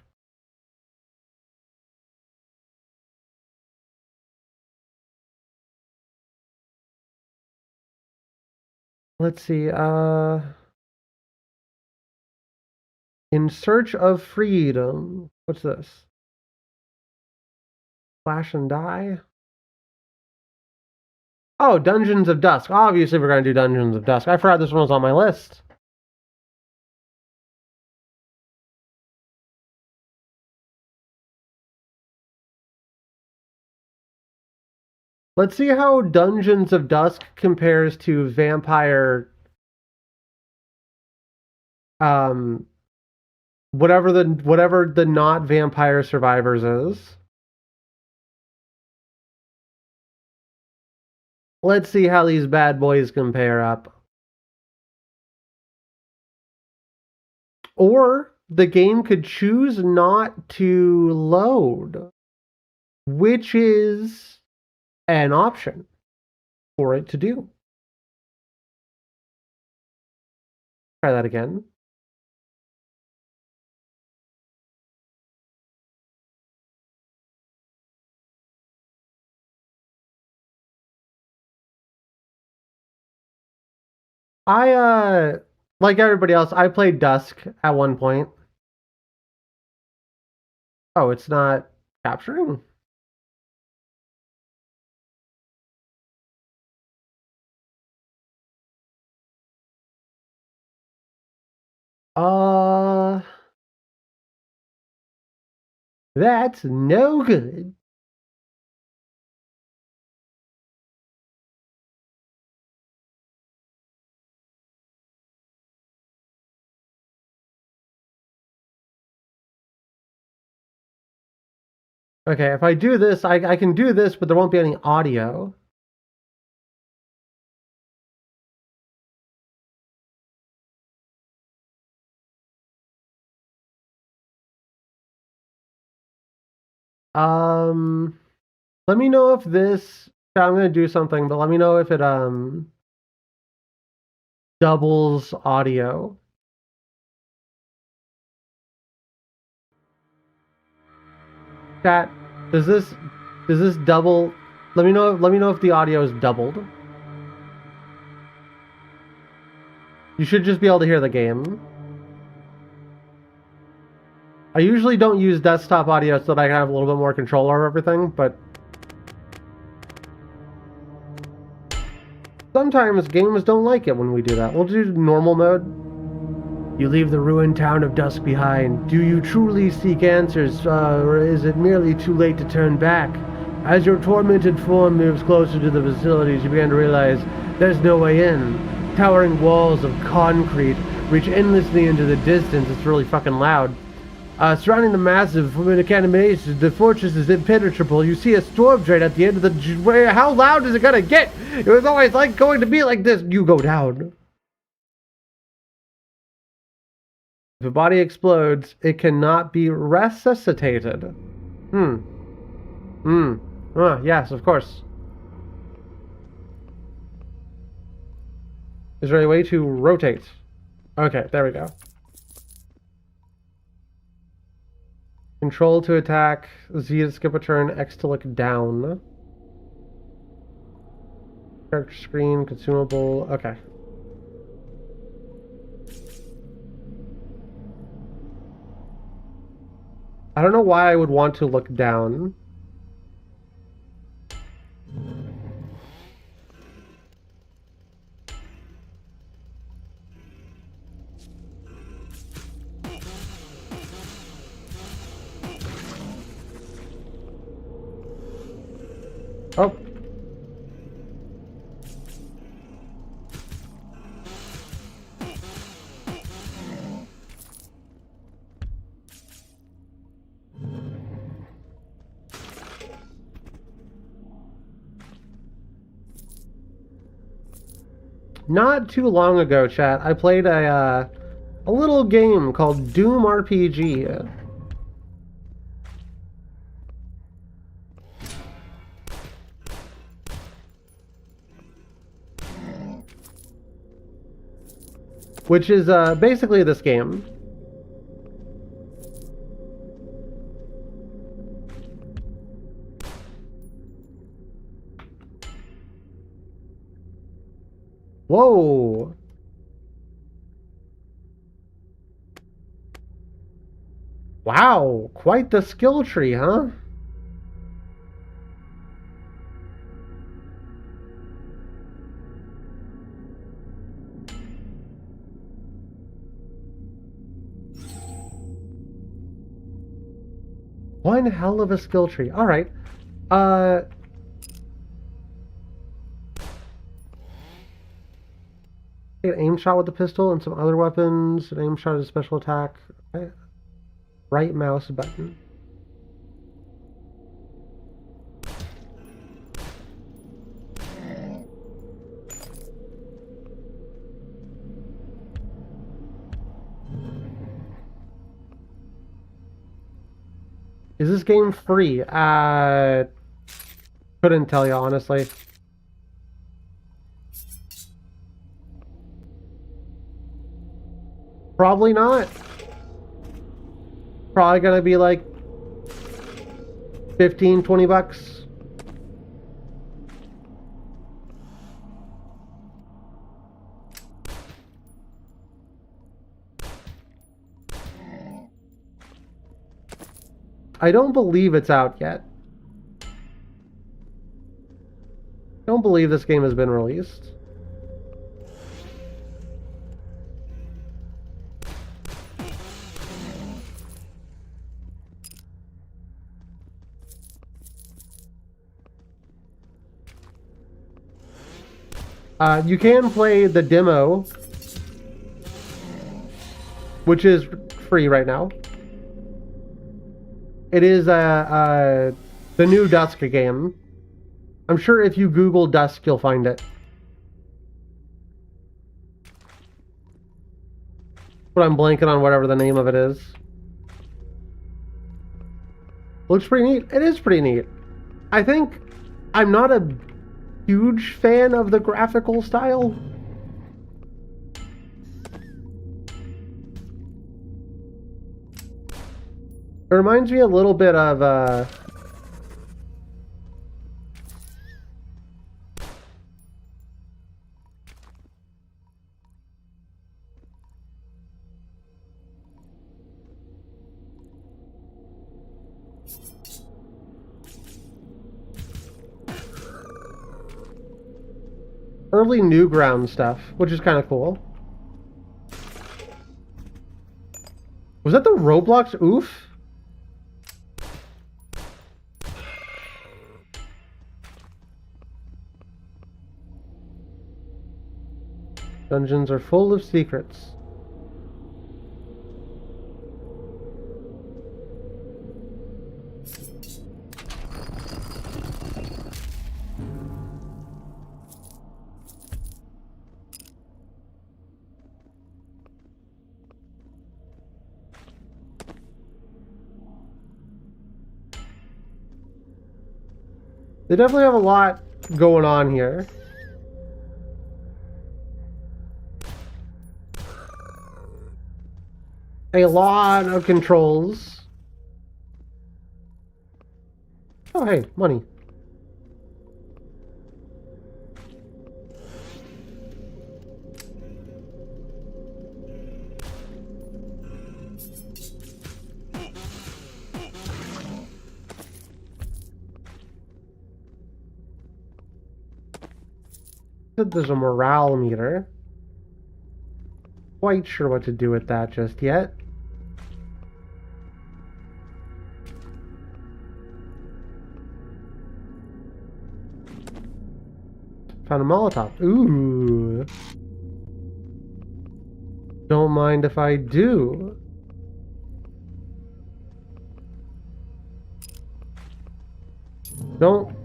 Let's see. In Search of Freedom. What's this? Flash and Die? Oh, Dungeons of Dusk. Obviously, we're going to do Dungeons of Dusk. I forgot this one was on my list. Let's see how Dungeons of Dusk compares to Vampire... whatever the not Vampire Survivors is. Let's see how these bad boys compare up. Or the game could choose not to load, which is an option for it to do. Try that again. Like everybody else, I played Dusk at one point. Oh, it's not capturing? That's no good. Okay, if I do this, I can do this, but there won't be any audio. Let me know if this... I'm going to do something, but let me know if it, doubles audio. Chat, does this double... Let me know if the audio is doubled. You should just be able to hear the game. I usually don't use desktop audio so that I can have a little bit more control over everything, but sometimes games don't like it when we do that. We'll do normal mode. You leave the ruined town of Dusk behind. Do you truly seek answers, or is it merely too late to turn back? As your tormented form moves closer to the facilities, you begin to realize there's no way in. Towering walls of concrete reach endlessly into the distance. It's really fucking loud. Surrounding the massive mechanization, the fortress is impenetrable. You see a storm drain at the end of the way. How loud is it gonna get? It was always like going to be like this. You go down. If a body explodes, it cannot be resuscitated. Yes, of course. Is there a way to rotate? Okay, there we go. Control to attack, Z to skip a turn, X to look down. Character screen, consumable, okay. I don't know why I would want to look down. Oh. Not too long ago, chat, I played a little game called Doom RPG. Which is basically this game. Whoa! Wow, quite the skill tree, huh? One hell of a skill tree. All right. An aim shot with the pistol and some other weapons. An aim shot is a special attack. Okay. Right mouse button. Is this game free? Couldn't tell you, honestly. Probably not. Probably gonna be like 15, 20 bucks. I don't believe it's out yet. Don't believe this game has been released. You can play the demo, which is free right now. It is the new Dusk game. I'm sure if you Google Dusk, you'll find it. But I'm blanking on whatever the name of it is. Looks pretty neat. It is pretty neat. I think I'm not a huge fan of the graphical style. It reminds me a little bit of early Newground stuff, which is kind of cool. Was that the Roblox oof? Dungeons are full of secrets. They definitely have a lot going on here. A lot of controls. Oh, hey, money. There's a morale meter. Quite sure what to do with that just yet. Found a Molotov. Ooh. Don't mind if I do. Don't.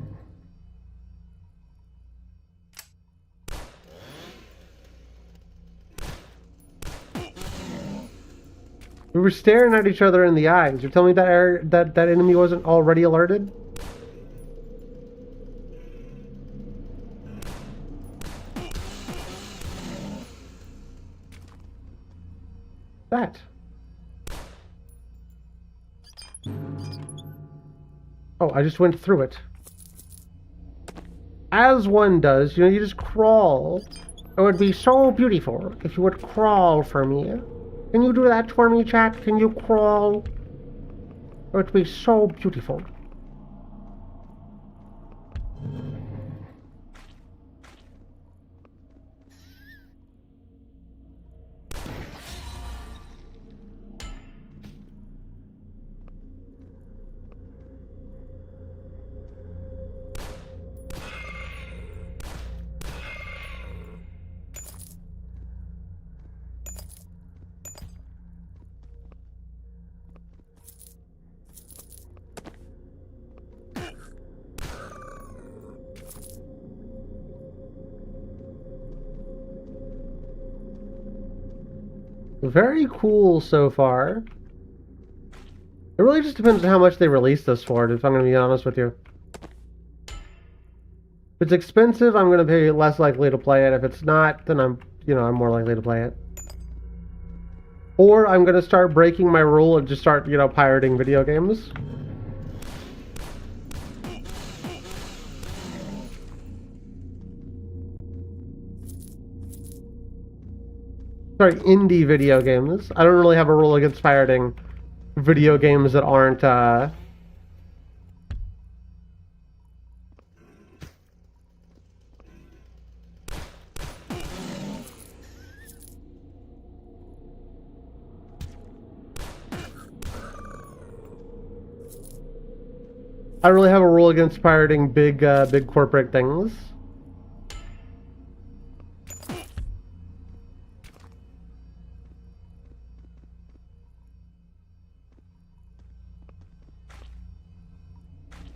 We were staring at each other in the eyes. You're telling me that enemy wasn't already alerted? That. Oh, I just went through it. As one does, you know, you just crawl. It would be so beautiful if you would crawl for me. Can you do that for me, chat? Can you crawl? It would be so beautiful. Very cool so far. It really just depends on how much they release this for, if I'm going to be honest with you. If it's expensive, I'm going to be less likely to play it. If it's not, then I'm more likely to play it. Or I'm going to start breaking my rule and just start, pirating video games. Sorry, indie video games. I don't really have a rule against pirating video games that aren't, I don't really have a rule against pirating big corporate things.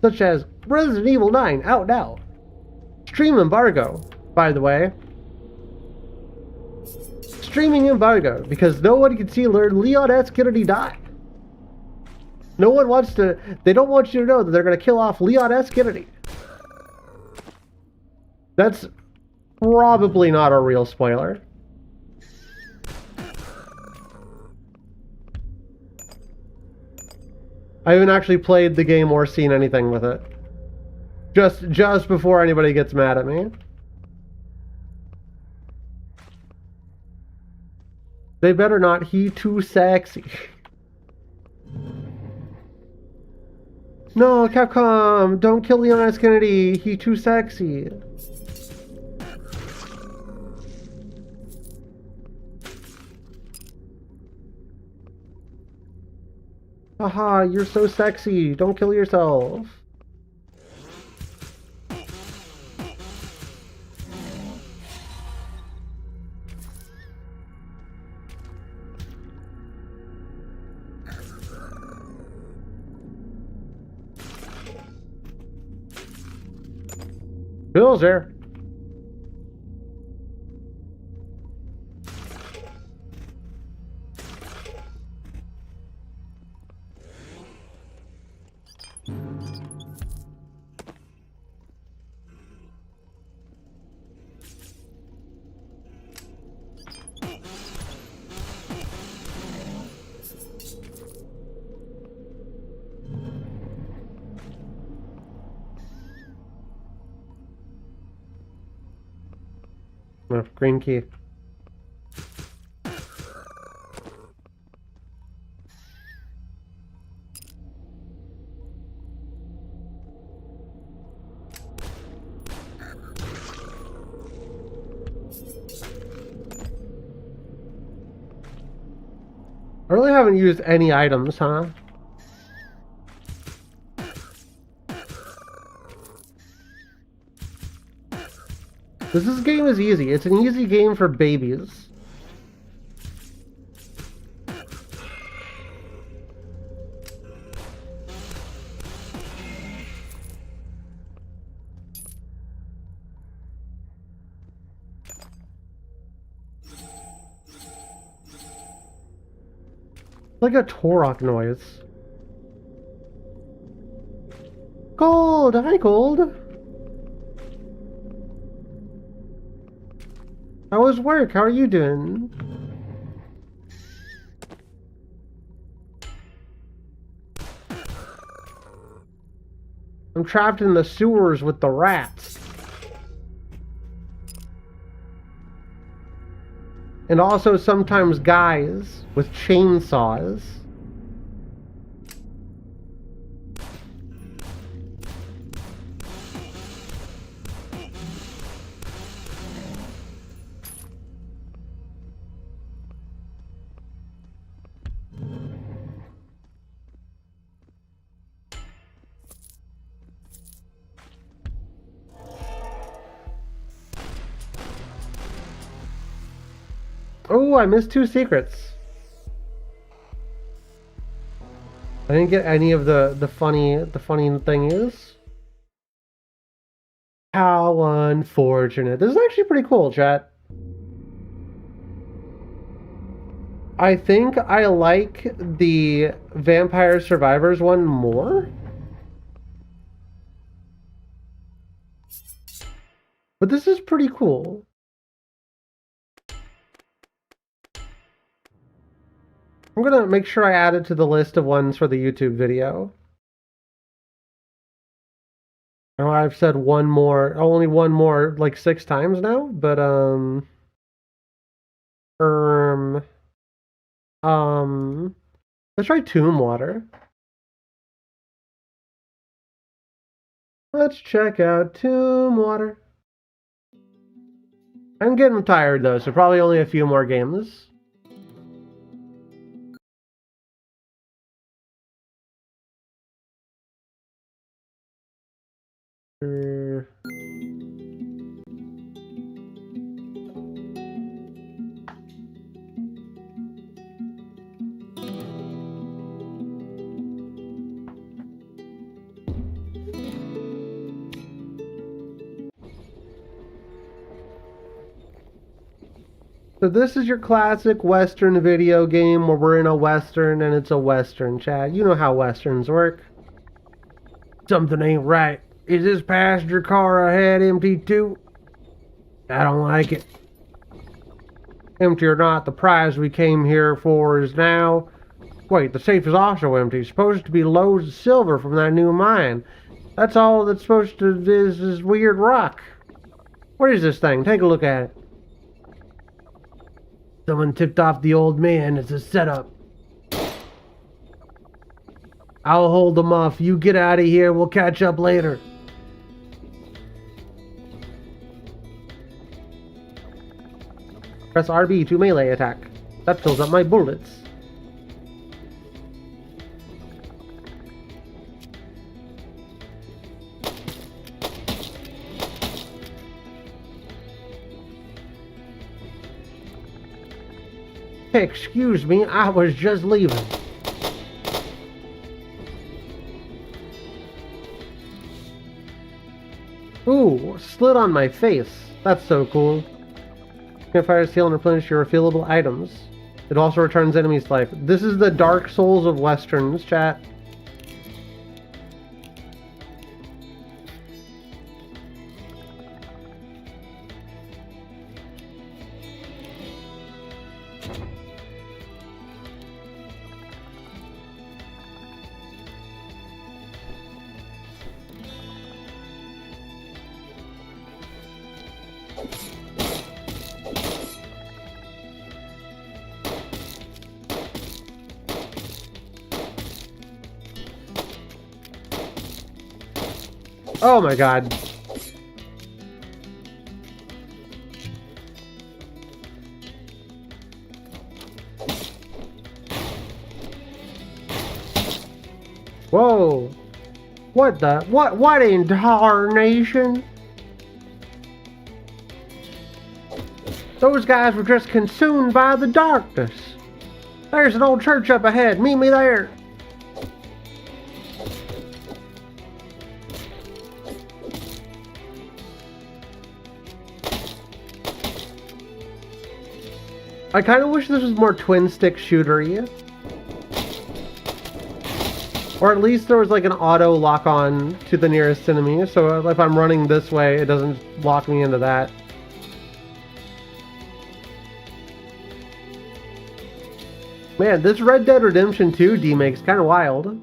Such as Resident Evil 9 out now. Stream embargo, by the way. Streaming embargo, because no one can see Leon S. Kennedy die. No one wants to, they don't want you to know that they're going to kill off Leon S. Kennedy. That's probably not a real spoiler. I haven't actually played the game or seen anything with it. Just before anybody gets mad at me. They better not. He too sexy. No, Capcom, don't kill Leon S. Kennedy. He too sexy. Haha, you're so sexy. Don't kill yourself. Bill's there. Oh, green key. I really haven't used any items, huh? This game is easy. It's an easy game for babies. Like a Torok noise. Gold! Hi, Gold! How was work? How are you doing? I'm trapped in the sewers with the rats. And also sometimes guys with chainsaws. Oh, I missed 2 secrets. I didn't get any of the funny thing is. How unfortunate. This is actually pretty cool, chat. I think I like the Vampire Survivors one more. But this is pretty cool. I'm gonna make sure I add it to the list of ones for the YouTube video. I know I've said only one more like 6 times now, but let's try Tomb Water. Let's check out Tomb Water. I'm getting tired though, so probably only a few more games. So this is your classic Western video game where we're in a Western and it's a Western, chat. You know how Westerns work. Something ain't right. Is this passenger car ahead empty too? I don't like it. Empty or not, the prize we came here for is now... Wait, the safe is also empty. Supposed to be loads of silver from that new mine. That's all that's supposed to is this weird rock. What is this thing? Take a look at it. Someone tipped off the old man. It's a setup. I'll hold them off. You get out of here. We'll catch up later. Press RB to melee attack. That fills up my bullets. Excuse me, I was just leaving. Ooh, slit on my face. That's so cool. Campfire heal and replenish your refillable items. It also returns enemies to life. This is the Dark Souls of Westerns, chat. Oh my god. Whoa. What in tarnation? Those guys were just consumed by the darkness. There's an old church up ahead. Meet me there. I kind of wish this was more twin stick shootery. Or at least there was like an auto lock on to the nearest enemy, so if I'm running this way, it doesn't lock me into that. Man, this Red Dead Redemption 2 demake's kind of wild.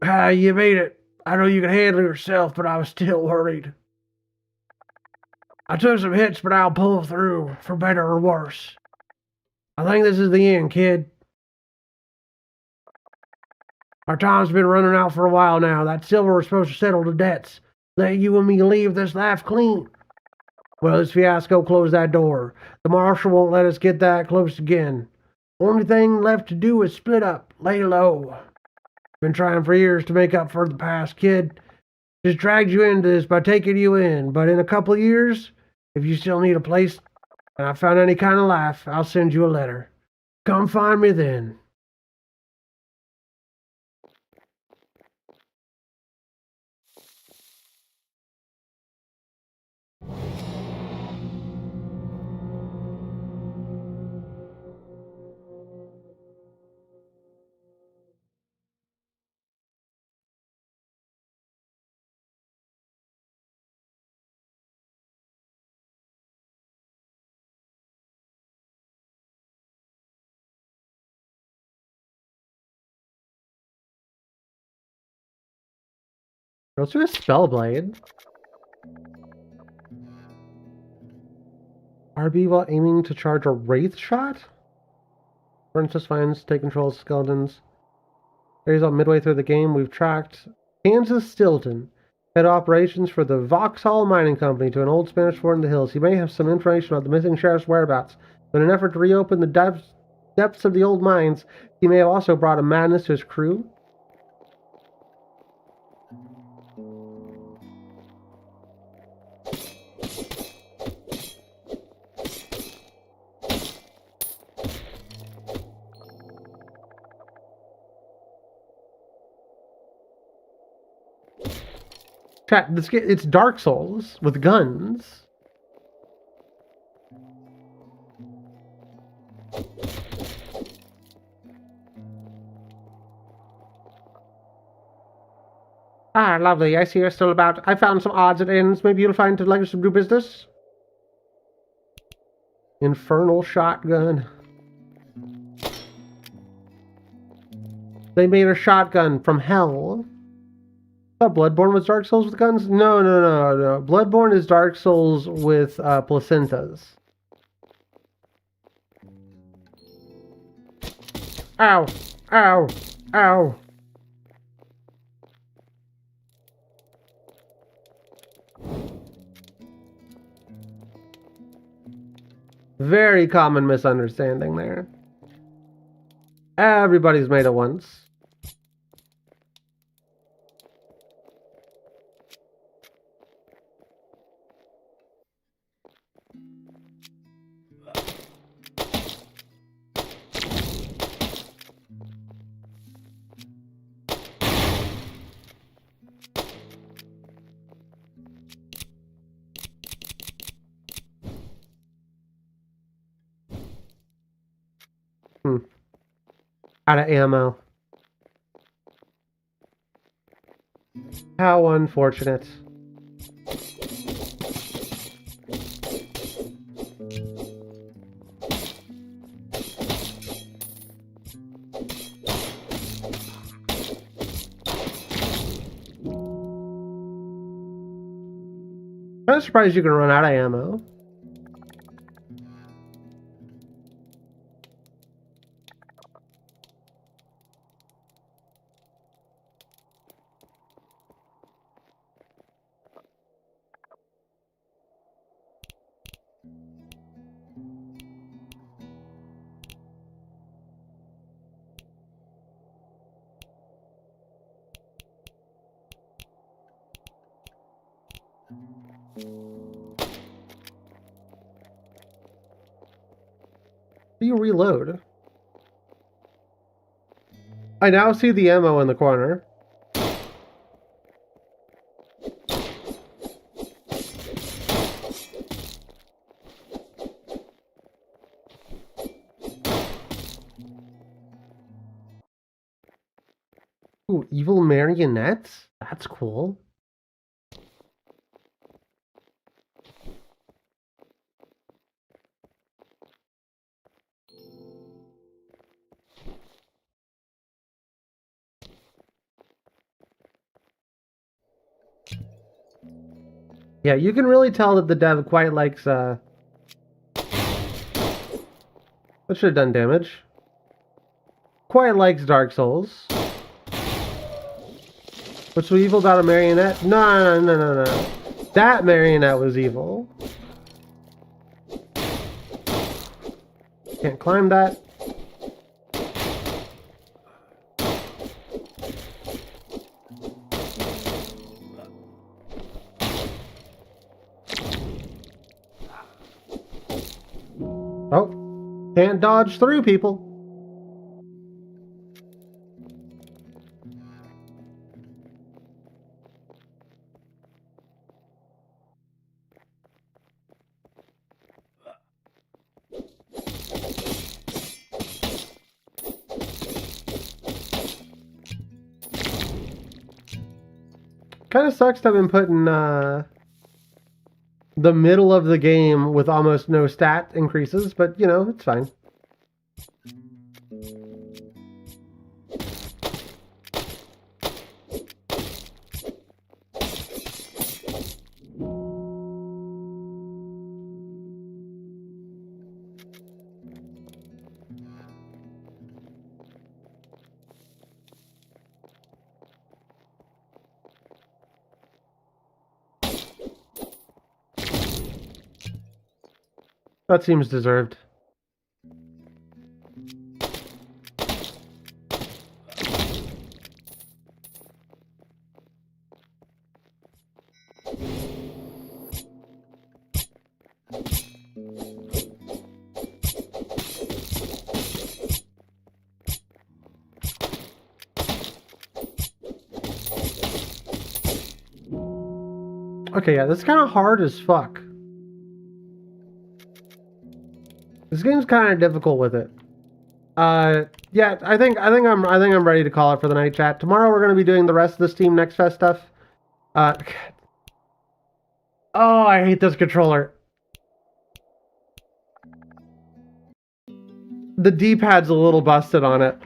Ah, you made it. I know you can handle yourself, but I was still worried. I took some hits, but I'll pull through, for better or worse. I think this is the end, kid. Our time's been running out for a while now. That silver was supposed to settle the debts. Let you and me leave this life clean. Well, this fiasco closed that door. The marshal won't let us get that close again. Only thing left to do is split up, lay low. Been trying for years to make up for the past, kid. Just dragged you into this by taking you in, but in a couple of years, if you still need a place and I found any kind of life, I'll send you a letter. Come find me then. Let's do a Spellblade. RB while aiming to charge a Wraith shot? Princess finds, take control of skeletons. Areas up midway through the game, we've tracked Kansas Stilton, head of operations for the Vauxhall Mining Company, to an old Spanish fort in the hills. He may have some information about the missing sheriff's whereabouts, but in an effort to reopen the depths of the old mines, he may have also brought a madness to his crew. Chat, it's Dark Souls with guns. Ah, lovely. I see you're still about. I found some odds and ends. Maybe you'll find to like some new business. Infernal shotgun. They made a shotgun from hell. Bloodborne was Dark Souls with guns? No. Bloodborne is Dark Souls with placentas. Ow! Ow! Ow! Very common misunderstanding there. Everybody's made it once. Out of ammo. How unfortunate. I'm surprised you can run out of ammo. You reload. I now see the ammo in the corner. Ooh, evil marionettes? That's cool. Yeah, you can really tell that the dev quite likes, that should have done damage. Quite likes Dark Souls. What's so evil about a marionette? No. That marionette was evil. Can't climb that. Oh, can't dodge through people. Kind of sucks to have been put in the middle of the game with almost no stat increases, but you know, it's fine. That seems deserved. Okay, yeah, this is kind of hard as fuck. This game's kind of difficult with it. Yeah, I think I'm ready to call it for the night, chat. Tomorrow we're going to be doing the rest of the Steam Next Fest stuff. Oh, I hate this controller. The D-pad's a little busted on it.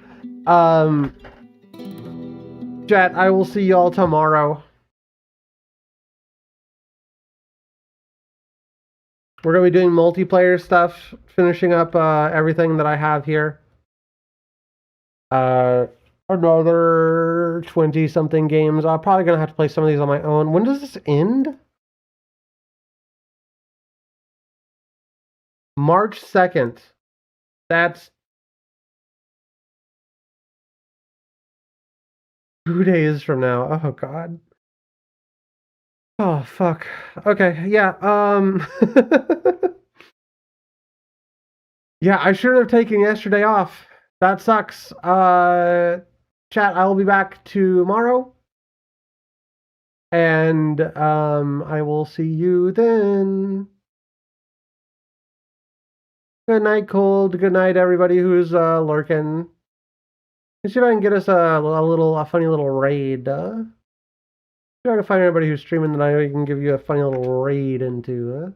Chat, I will see y'all tomorrow. We're going to be doing multiplayer stuff, finishing up everything that I have here. Another 20-something games. I'm probably going to have to play some of these on my own. When does this end? March 2nd. That's 2 days from now. Oh, God. Oh, fuck. Okay, yeah, yeah, I shouldn't have taken yesterday off. That sucks. Chat, I will be back tomorrow. And, I will see you then. Good night, Cold. Good night, everybody who's, lurking. Let's see if I can get us a funny little raid, See if I can find anybody who's streaming that I know you can give you a funny little raid into,